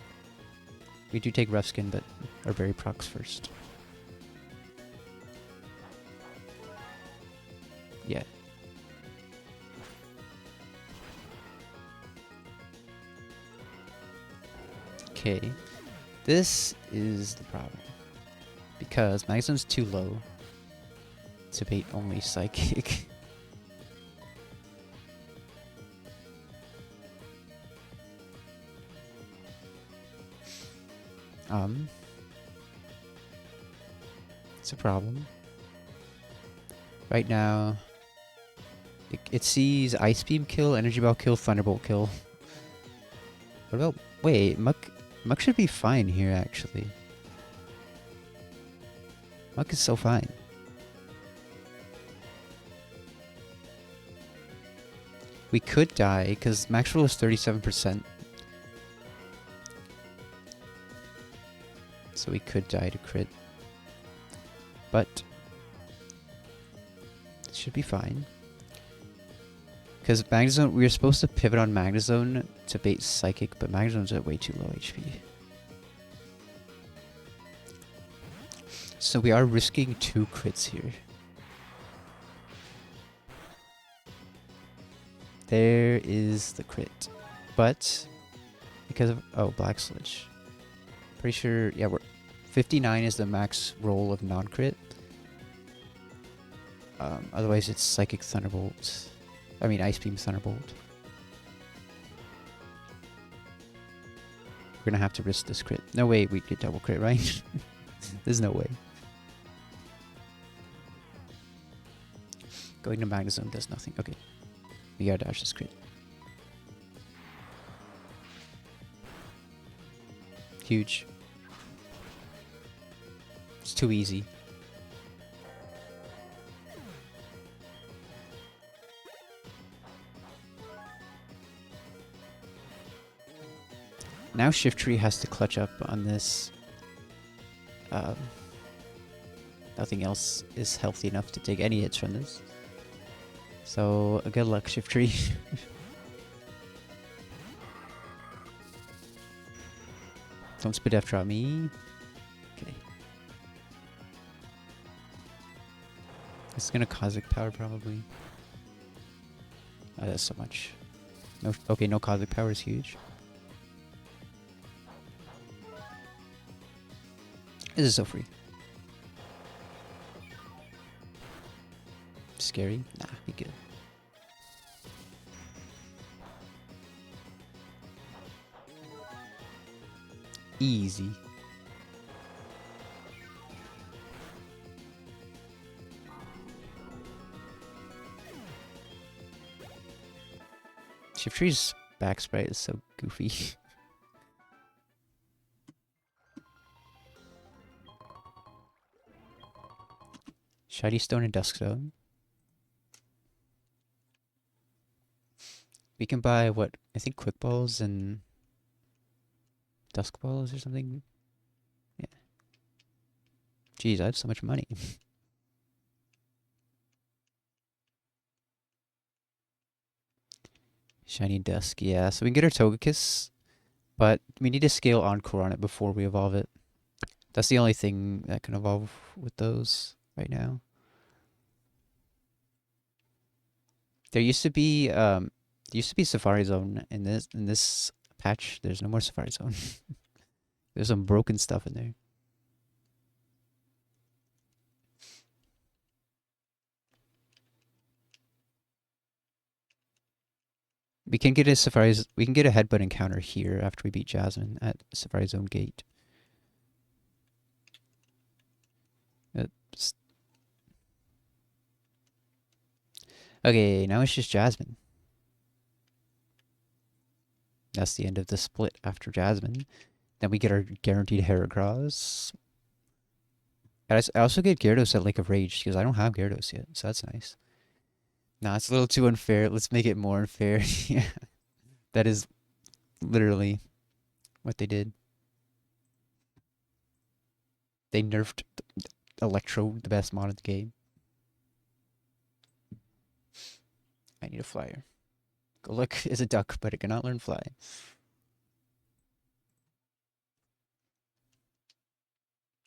We do take Rough Skin, but our berry procs first. Yeah. Okay. This is the problem. Because Magzone's too low to bait only Psychic. It's a problem. Right now, it sees Ice Beam kill, Energy Ball kill, Thunderbolt kill. What about... Wait, Muck should be fine here, actually. Muck is so fine. We could die, because max roll is 37%. So we could die to crit. But it should be fine. Because Magnezone, we were supposed to pivot on Magnezone to bait Psychic, but Magnezone's at way too low HP. So we are risking 2 crits here. There is the crit. But because of... Oh, Black Sludge. Pretty sure... Yeah, we're... 59 is the max roll of non-crit. Otherwise it's Psychic Thunderbolt. I mean Ice Beam Thunderbolt. We're gonna have to risk this crit. No way we get double crit, right? There's no way. Going to Magnezone does nothing. Okay. We gotta dodge this crit. Huge. It's too easy. Now Shiftry has to clutch up on this. Nothing else is healthy enough to take any hits from this. So, good luck, Shiftry. Don't spit after on me. Okay. It's gonna Cosmic Power probably. Oh, that's so much. No, okay, no Cosmic Power is huge. This is so free. Scary? Nah, be good. Easy. Shiftry's back sprite is so goofy. Shiny Stone and Dusk Stone. We can buy what? I think Quick Balls and Dusk Balls or something. Yeah. Jeez, I have so much money. Shiny Dusk, yeah. So we can get our Togekiss, but we need to scale Encore on it before we evolve it. That's the only thing that can evolve with those. right now. There used to be Safari Zone in this patch. There's no more Safari Zone. There's some broken stuff in there. We can get a headbutt encounter here after we beat Jasmine at Safari Zone Gate. Oops. Okay, now it's just Jasmine. That's the end of the split after Jasmine. Then we get our guaranteed Heracross. I also get Gyarados at Lake of Rage because I don't have Gyarados yet, so that's nice. Nah, it's a little too unfair. Let's make it more unfair. Yeah, that is literally what they did. They nerfed Electro, the best mod in the game. I need a flyer. Goluk is a duck, but it cannot learn fly.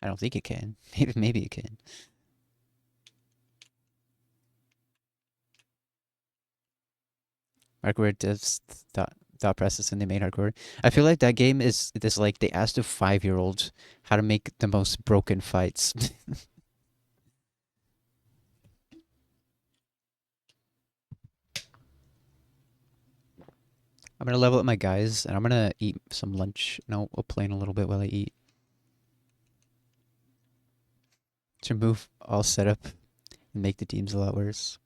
I don't think it can. Maybe it can. Hardcore devs thought process and they made hardcore. I feel like that game is this like they asked a 5-year-old how to make the most broken fights. I'm gonna level up my guys and I'm gonna eat some lunch and I'll play in a little bit while I eat. To move all set up and make the teams a lot worse.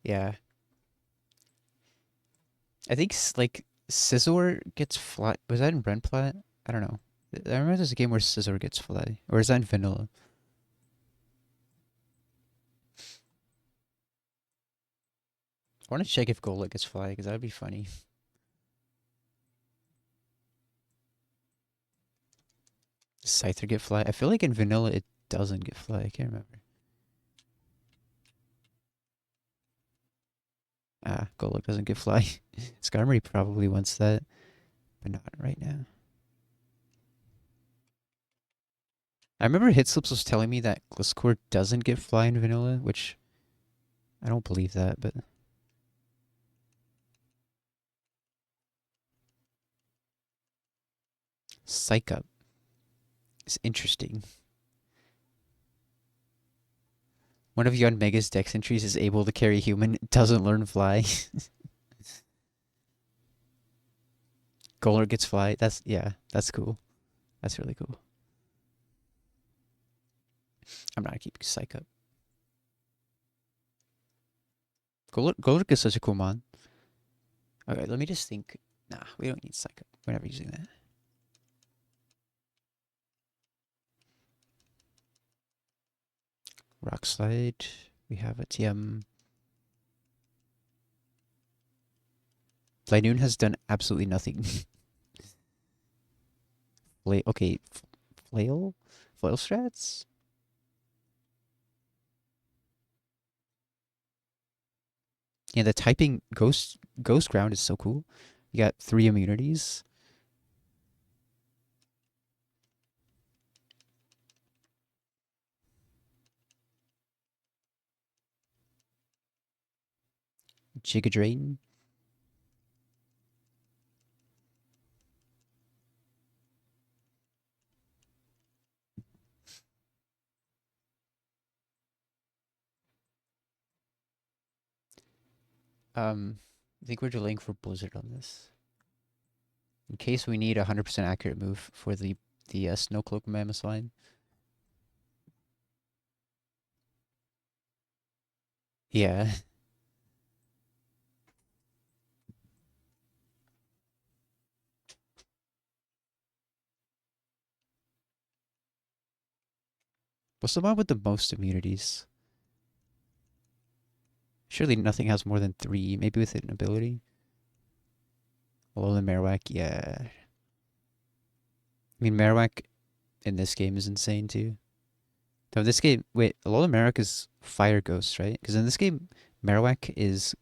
Yeah. I think like Scizor gets fly. Was that in Brenplat? I don't know. I remember there's a game where Scizor gets fly. Or is that in vanilla? I want to check if Golett gets fly because that'd be funny. Does Scyther get fly? I feel like in vanilla it doesn't get fly. I can't remember. Ah, Golett doesn't get fly. Skarmory probably wants that, but not right now. I remember Hitslips was telling me that Gliscor doesn't get fly in vanilla, which I don't believe that, but Psych Up is interesting. One of Yanmega's dex entries is able to carry human, doesn't learn fly. Golett gets fly. That's cool. That's really cool. I'm not keeping Psych Up. Golett is such a cool mon. Okay, let me just think. Nah, we don't need Psych Up. We're never using that. Rock Slide. We have a TM. Flynoon has done absolutely nothing. Okay, Flail? Flail strats? Yeah, the typing Ghost Ground is so cool. You got 3 immunities. Giga Drain. I think we're delaying for Blizzard on this. In case we need a 100% accurate move for the Snowcloak Mammoth line. Yeah. What's the one with the most immunities? Surely nothing has more than 3, maybe with an ability. Alolan Marowak, yeah. I mean, Marowak in this game is insane too. No, this game, wait, Alolan Marowak is Fire Ghost, right? Because in this game, Marowak is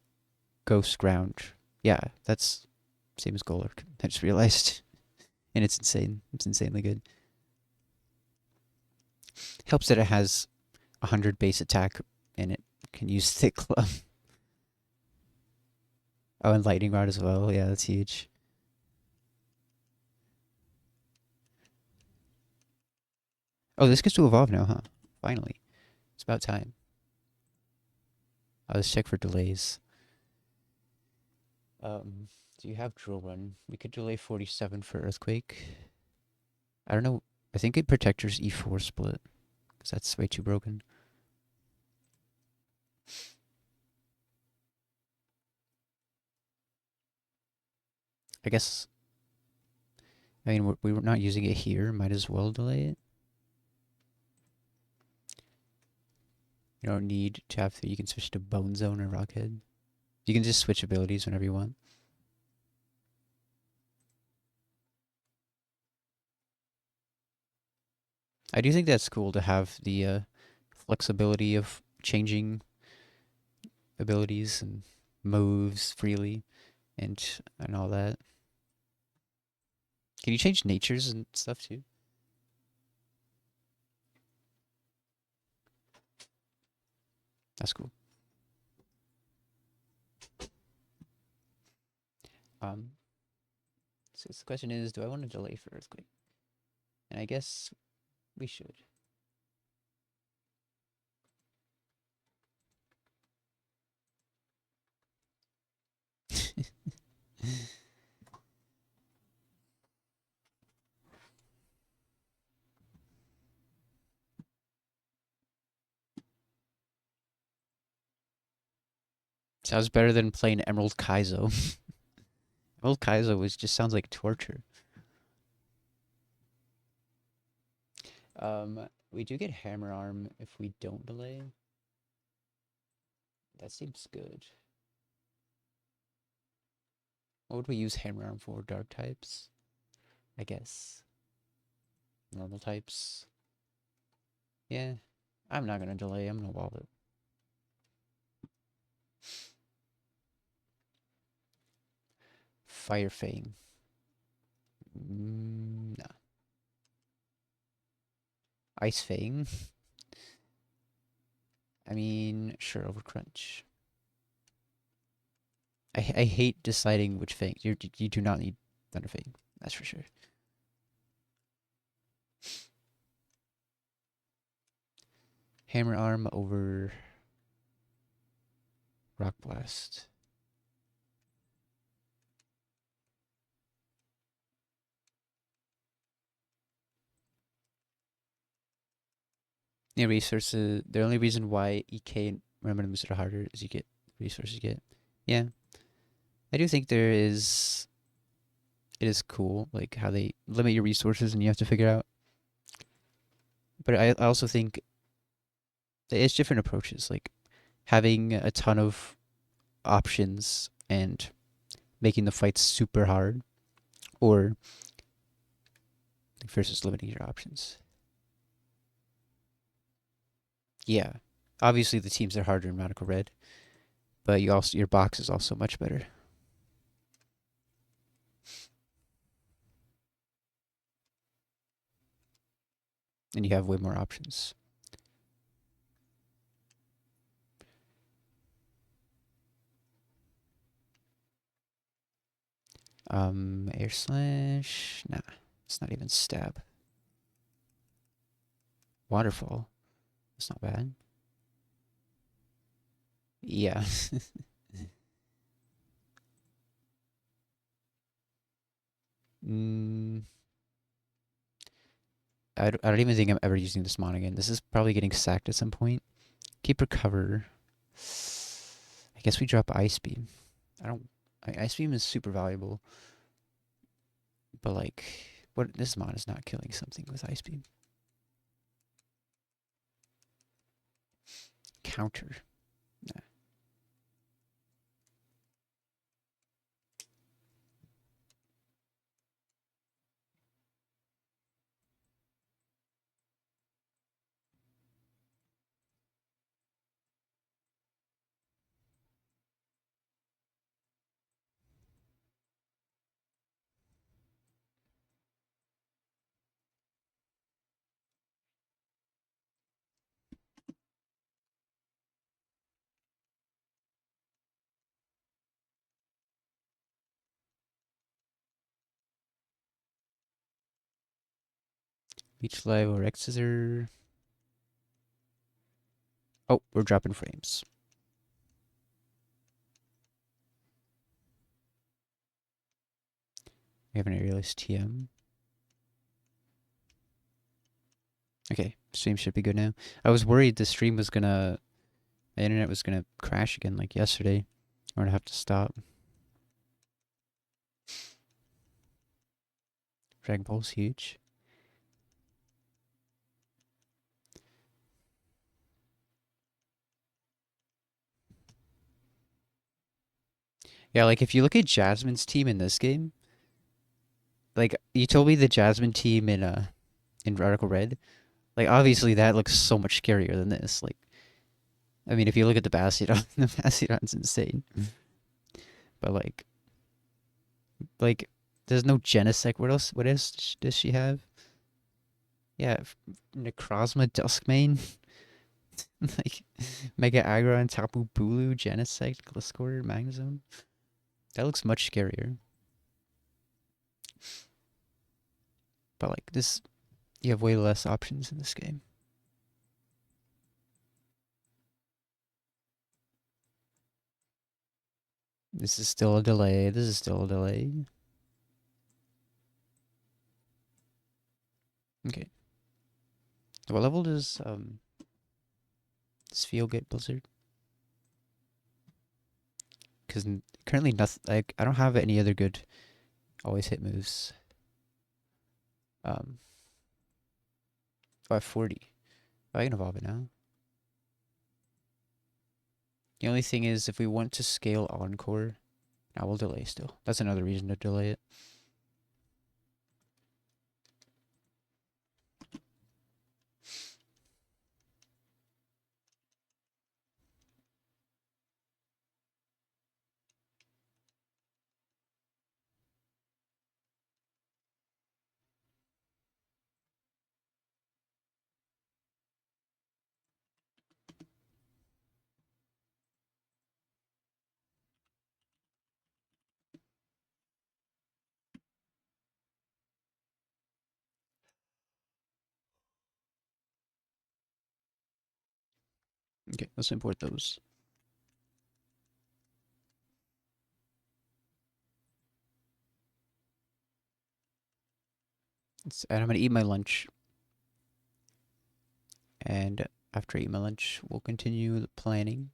Ghost Ground. Yeah, that's same as Golurk. I just realized. And it's insane. It's insanely good. Helps that it has 100 base attack and it can use Thick Club. Oh, and Lightning Rod as well. Yeah, that's huge. Oh, this gets to evolve now, huh? Finally. It's about time. Let's check for delays. Do you have Drill Run? We could delay 47 for Earthquake. I don't know. I think it Protector's E4 split. Because that's way too broken. I guess... I mean, we were not using it here. Might as well delay it. You don't need to have to... You can switch to Bone Zone or Rockhead. You can just switch abilities whenever you want. I do think that's cool to have the flexibility of changing abilities and moves freely and all that. Can you change natures and stuff too? That's cool. So the question is, do I want to delay for Earthquake? And I guess we should. Sounds better than playing Emerald Kaizo. Emerald Kaizo just sounds like torture. We do get Hammer Arm if we don't delay. That seems good. What would we use Hammer Arm for? Dark types? I guess. Normal types? Yeah. I'm not gonna delay, I'm gonna wall it. Fire Fang. No. Ice Fang? I mean, sure, Overcrunch. I hate deciding which Fang. You do not need Thunder Fang, that's for sure. Hammer Arm over Rock Blast. Yeah, resources. The only reason why EK and Randoms are harder is you get resources you get. Yeah. I do think there is... It is cool, like, how they limit your resources and you have to figure out. But I also think it's different approaches, like having a ton of options and making the fights super hard, or versus limiting your options. Yeah. Obviously the teams are harder in Radical Red, but your box is also much better. And you have way more options. Air Slash? Nah, it's not even stab. Waterfall. It's not bad. Yeah. mm, I don't even think I'm ever using this mon again. This is probably getting sacked at some point. Keep Recover. I guess we drop Ice Beam. Ice Beam is super valuable. But like, this mon is not killing something with Ice Beam. Counter. Nah. Each live or Xer. Oh, we're dropping frames. We have an aerialist TM. Okay, stream should be good now. I was worried the stream was gonna, the internet was gonna crash again like yesterday. Or I'd have to stop. Dragon Ball's huge. Yeah, like if you look at Jasmine's team in this game, like you told me the Jasmine team in Radical Red, like obviously that looks so much scarier than this. Like I mean if you look at the Bastion, the Bastion's insane. But like there's no Genesect. What else does she have? Yeah, Necrozma Duskmane. Like Mega Aggron, Tapu Bulu, Genesect, Gliscor, Magnezone. That looks much scarier. But like this, you have way less options in this game. This is still a delay. This is still a delay. Okay. What level does Feel get Blizzard? Because currently nothing. Like I don't have any other good always hit moves. Um, 540. Oh, I can evolve it now. The only thing is, if we want to scale Encore, I will delay still. That's another reason to delay it. Okay, let's import those. And I'm gonna eat my lunch. And after I eat my lunch, we'll continue the planning.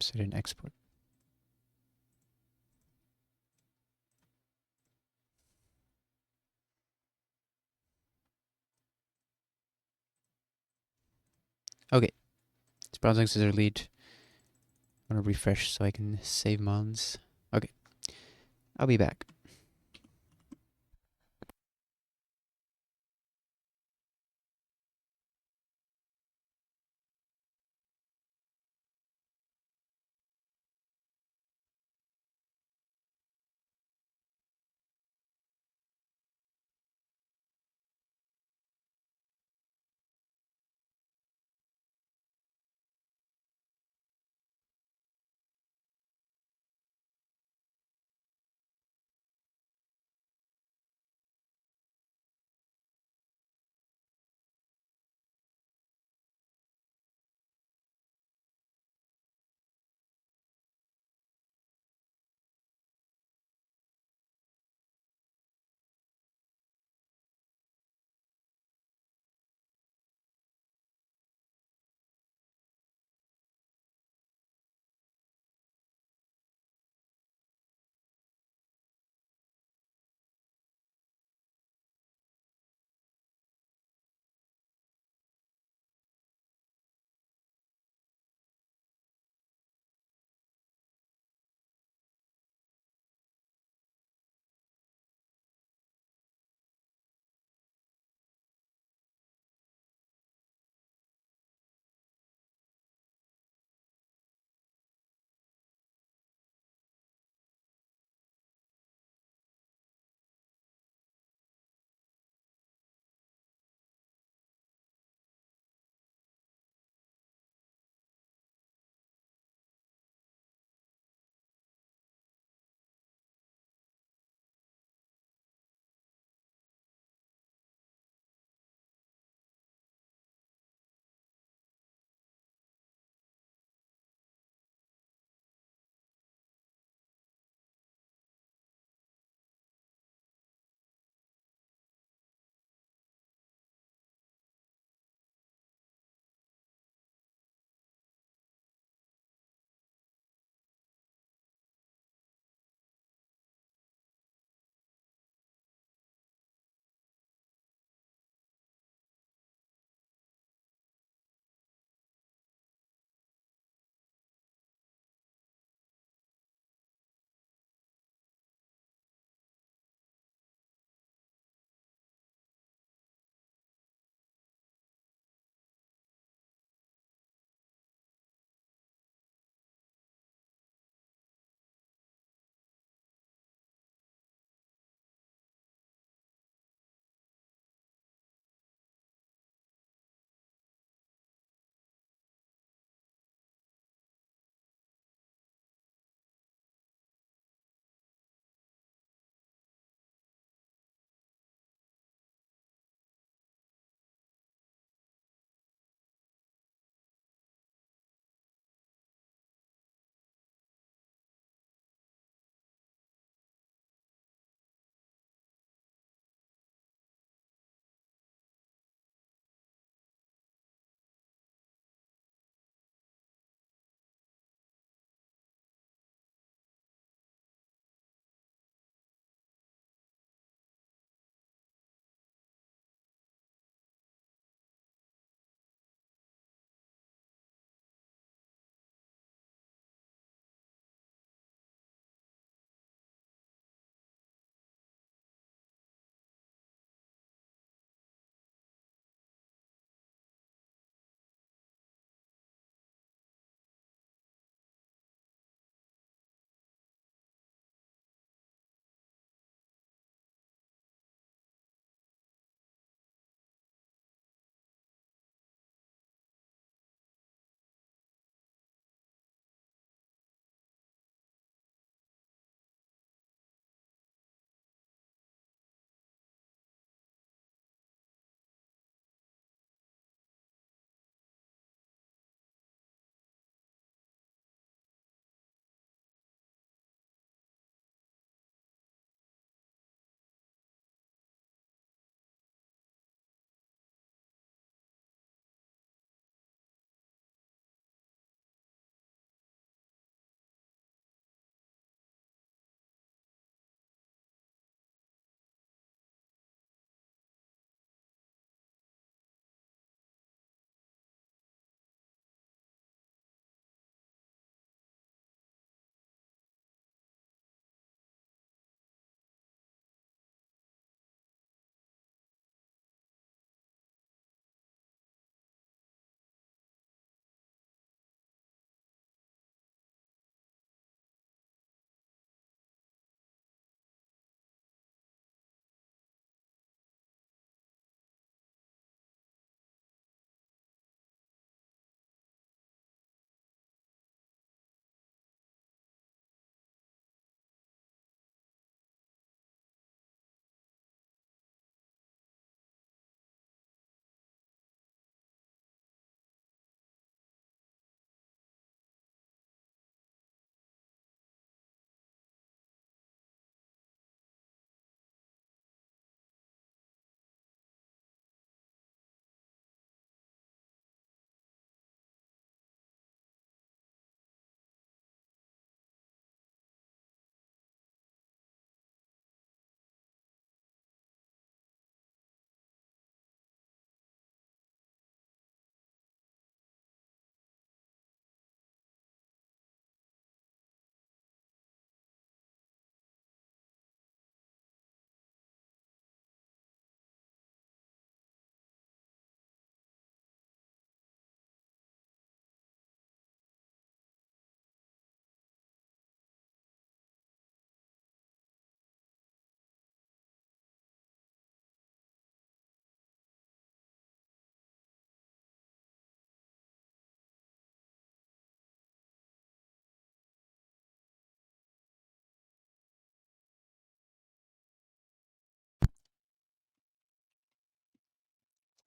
Set and export. Okay. It's Bronze Scissor lead. I'm gonna refresh so I can save mons. Okay. I'll be back.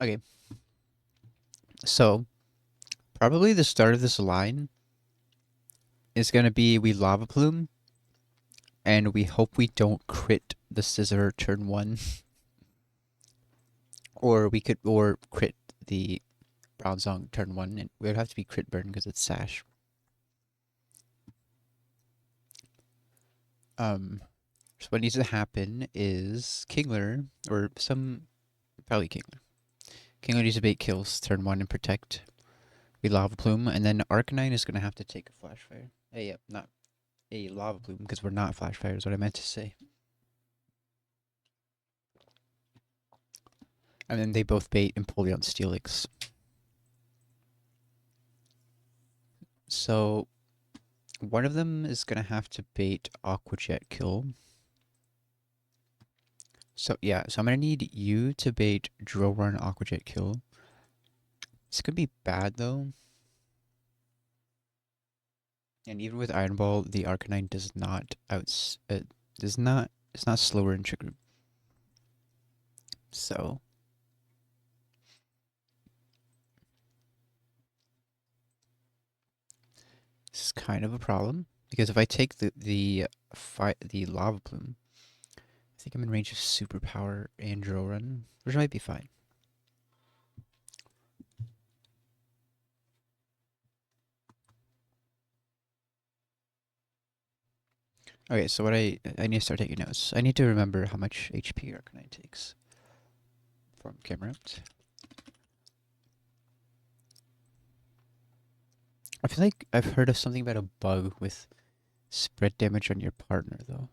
Okay. So, probably the start of this line is going to be we lava plume, and we hope we don't crit the scissor turn 1. Or crit the brown song turn 1, and it would have to be crit burn because it's sash. So what needs to happen is Kingler, or probably Kingler. Kingler needs to bait kills turn 1 and protect. We lava plume, and then Arcanine is going to have to take a flash fire. Hey, not a lava plume, because we're not flash fire is what I meant to say. And then they both bait Empoleon Steelix. So one of them is going to have to bait Aqua Jet kill. So yeah, so I'm going to need you to bait Drill Run Aqua Jet kill. This could be bad though. And even with Iron Ball, the Arcanine does not it's not slower in Trick Room. So this is kind of a problem because if I take the Lava Plume, I think I'm in range of Superpower and Drill Run, which might be fine. Okay, so what I need to start taking notes. I need to remember how much HP Arcanine takes from Camerupt. I feel like I've heard of something about a bug with spread damage on your partner, though.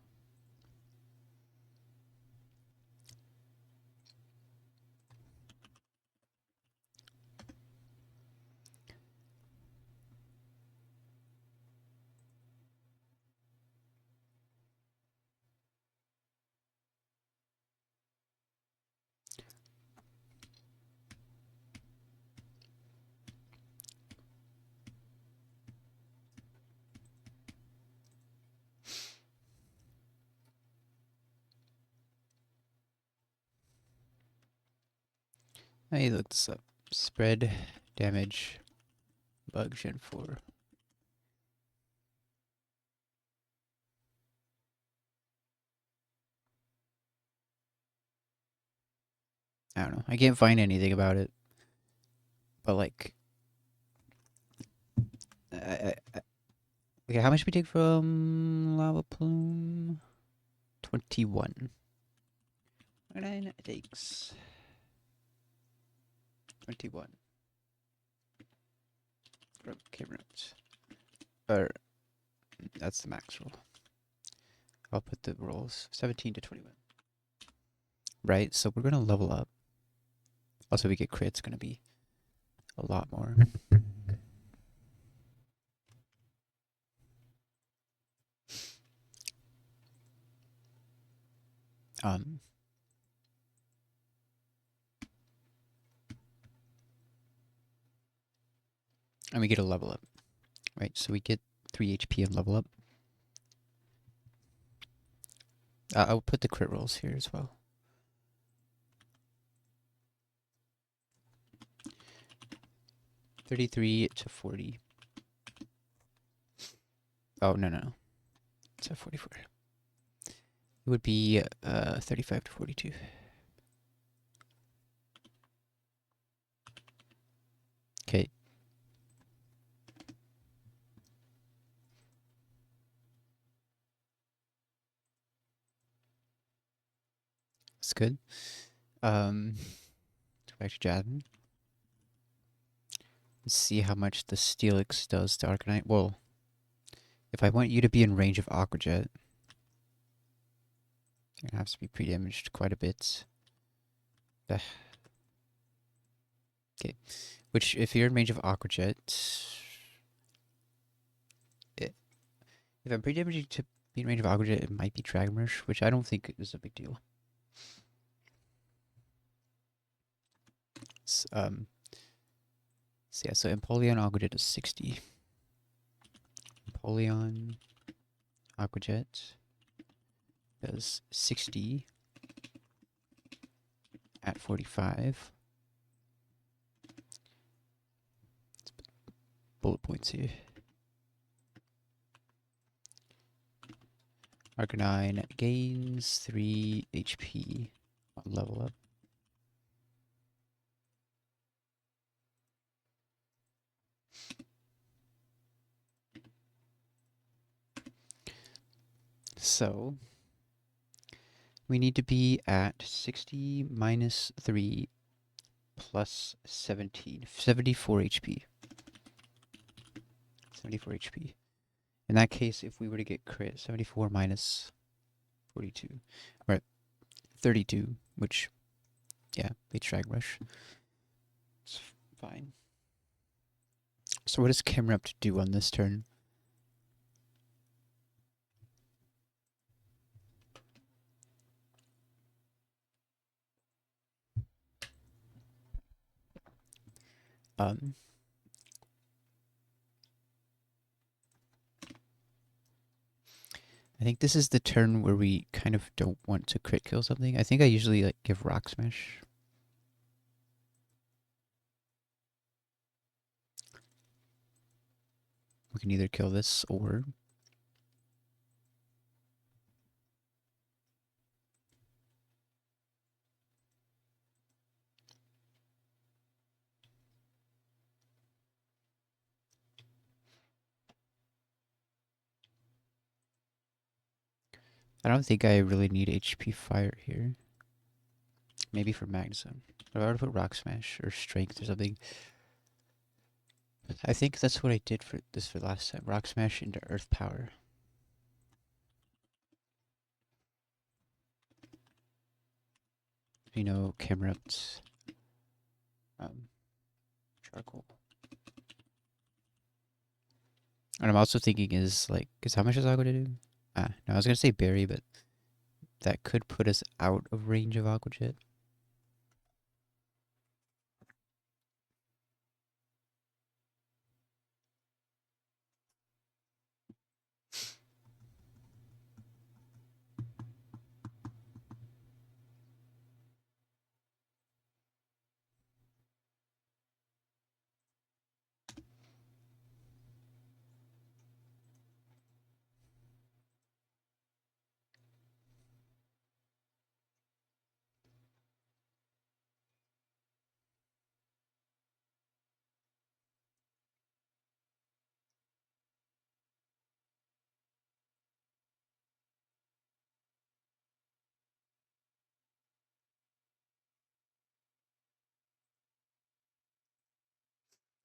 Hey, look this up. Spread damage bug Gen 4. I don't know. I can't find anything about it. But like, okay, how much we take from Lava Plume? 21. Arcanine takes 21 from Camerupt. Or that's the max roll. I'll put the rolls 17 to 21. Right, so we're gonna level up. Also, if we get crit, it's gonna be a lot more. And we get a level up, right? So we get 3 HP and level up. I'll put the crit rolls here as well. 33 to 40. Oh, no. It's at 44. It would be 35 to 42. Okay. That's good. Go back to Jasmine. Let's see how much the Steelix does to Arcanine. Well, if I want you to be in range of Aqua Jet, you're gonna have to be pre-damaged quite a bit. Okay. Which, if you're in range of Aqua Jet, if I'm pre-damaging to be in range of Aqua Jet, it might be Dragon Rush, which I don't think is a big deal. So yeah, so Empoleon Aqua Jet is 60. Empoleon Aqua Jet does 60 at 45. bullet points here. Arcanine gains 3 HP on level up. So, we need to be at 60 minus 3 plus 17. 74 HP. 74 HP. In that case, if we were to get crit, 74 minus 42. Right, 32, which, yeah, beats Drag Rush. It's fine. So what does Camerupt do on this turn? Um, I think this is the turn where we kind of don't want to crit kill something. I think I usually like give Rock Smash. We can either kill this or I don't think I really need HP Fire here. Maybe for Magnetism. But I would put Rock Smash or Strength or something. I think that's what I did for this for last time. Rock Smash into Earth Power. You know, Camerupt's Charcoal. And I'm also thinking is like, cause how much is Aqua to do? No, I was gonna say Berry, but that could put us out of range of Aqua Jet.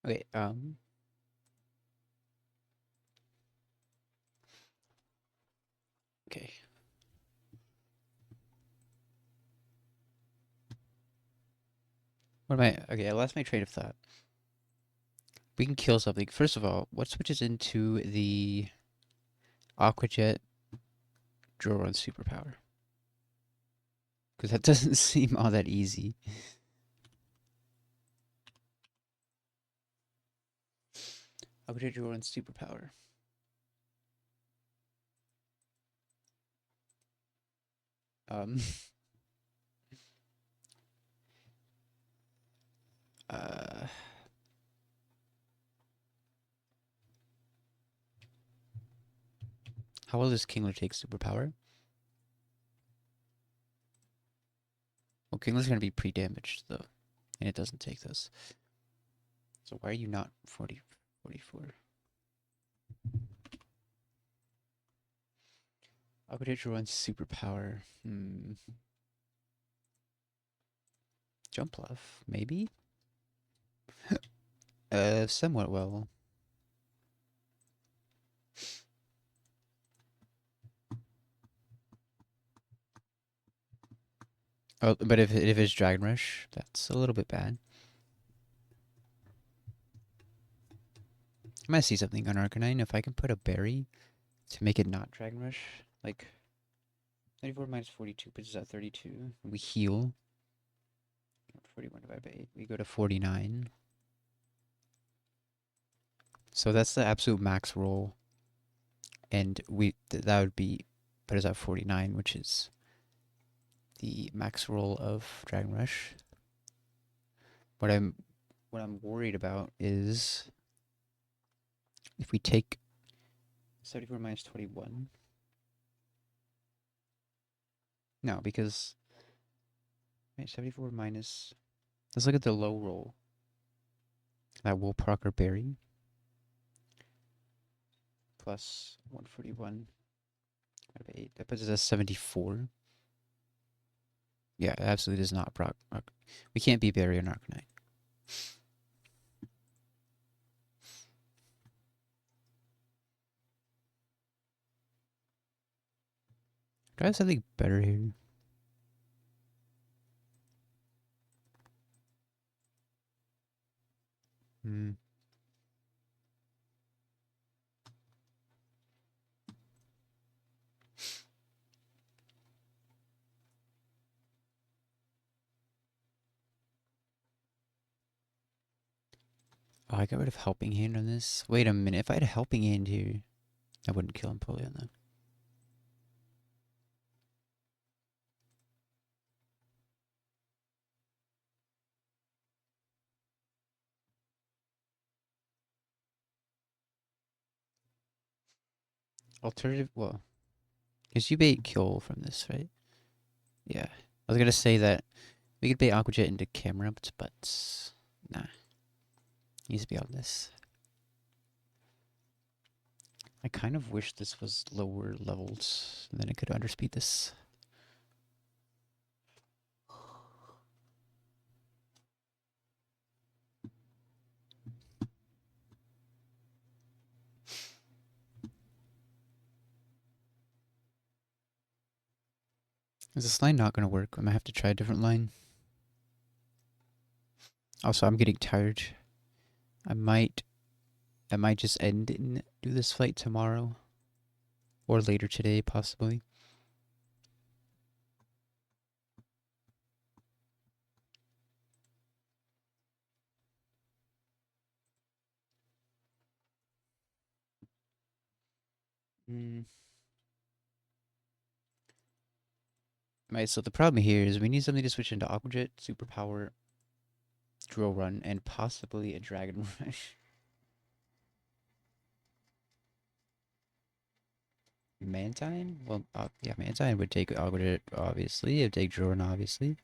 Okay, okay. What am I? Okay, I lost my train of thought. We can kill something. First of all, what switches into the Aqua Jet Draw on Superpower? Because that doesn't seem all that easy. Aqua Jet Draw on Superpower. Um. uh. How well does Kingler take Superpower? Well, Kingler's gonna be pre-damaged though, and it doesn't take this. So why are you not 44? Aqua Jet Draw on Superpower. Jump Bluff, maybe? Somewhat well. Oh, but if it's Dragon Rush, that's a little bit bad. I might see something on Arcanine. If I can put a berry to make it not Dragon Rush, like 34 minus 42 puts us at 32. We heal. 41 divided by 8. We go to 49. So that's the absolute max roll. And that would be put us at 49, which is the max roll of Dragon Rush. What I'm worried about is if we take 74 minus 21. No, because 74 minus. Let's look at the low roll. That Will Procker Berry plus 141 out of 8. That puts us at 74. Yeah, it absolutely does not proc. We can't be Berry on Arcanine. Try something better here. Hmm. Oh, I got rid of Helping Hand on this. Wait a minute. If I had a Helping Hand here, I wouldn't kill Empoleon then. Alternative, well, because you bait kill from this, right? Yeah. I was going to say that we could bait Aqua Jet into Camerupt, but nah. Needs to be on this. I kind of wish this was lower levels, and then I could underspeed this. Is this line not going to work? I might have to try a different line. Also, I'm getting tired. I might just end and do this fight tomorrow. Or later today, possibly. Right, so the problem here is we need something to switch into Aqua Jet, Superpower, Drill Run, and possibly a Dragon Rush. Mantine? Well, yeah, Mantine would take Aqua Jet, obviously. It would take Drill Run, obviously.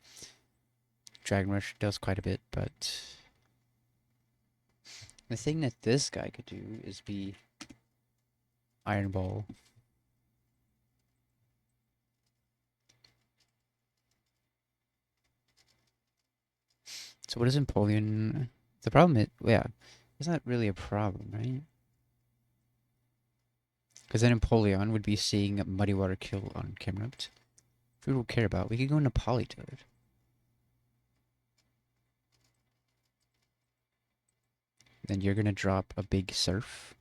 Dragon Rush does quite a bit, but the thing that this guy could do is be Iron Ball. So what is Empoleon? The problem is, yeah, it's not really a problem, right? Because then Empoleon would be seeing Muddy Water kill on Camerupt. If we don't care about, we could go into Politoed. Then you're gonna drop a big Surf,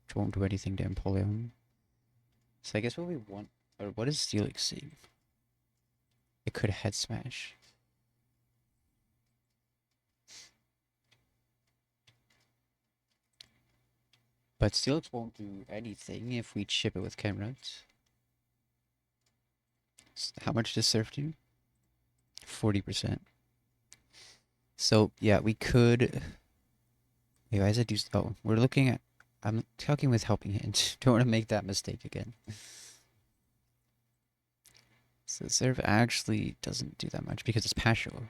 which won't do anything to Empoleon. So I guess what we want, or what is Steelix seeing? It could Head Smash. But Steelix won't do anything if we chip it with Camerupt. How much does Surf do? 40%. So, yeah, we could... Wait, why does it do... Oh, we're looking at... I'm talking with Helping Hand. Don't want to make that mistake again. So Surf actually doesn't do that much because it's Pasho.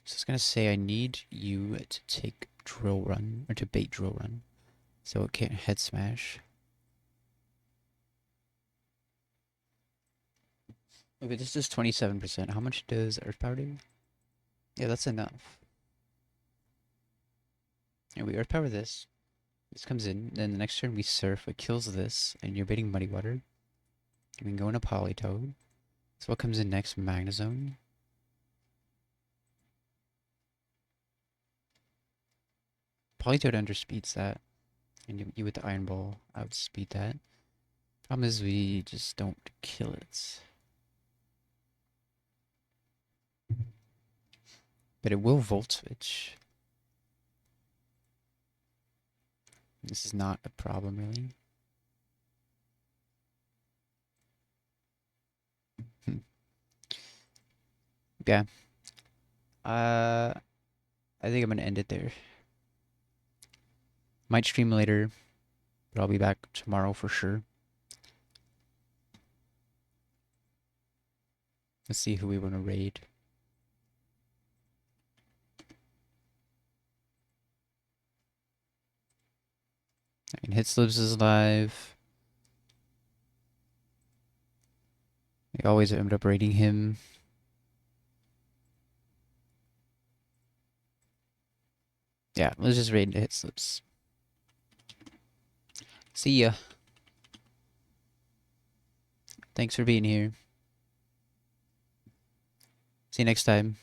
So it's gonna say I need you to take Drill Run, or to bait Drill Run. So it can't Head Smash. Okay, this is 27%. How much does Earth Power do? Yeah, that's enough. And we Earth Power this. This comes in, then the next turn we Surf, it kills this, and you're baiting Muddy Water. We can go into Politoed. So what comes in next? Magnezone. Politoed underspeeds that. And you with the Iron Ball outspeed that. Problem is we just don't kill it. But it will Volt Switch. This is not a problem, really. Yeah. I think I'm gonna end it there. Might stream later, but I'll be back tomorrow for sure. Let's see who we want to raid. I mean, Hitslips is live. We always end up raiding him. Yeah, let's just raid the Hitslips. See ya. Thanks for being here. See you next time.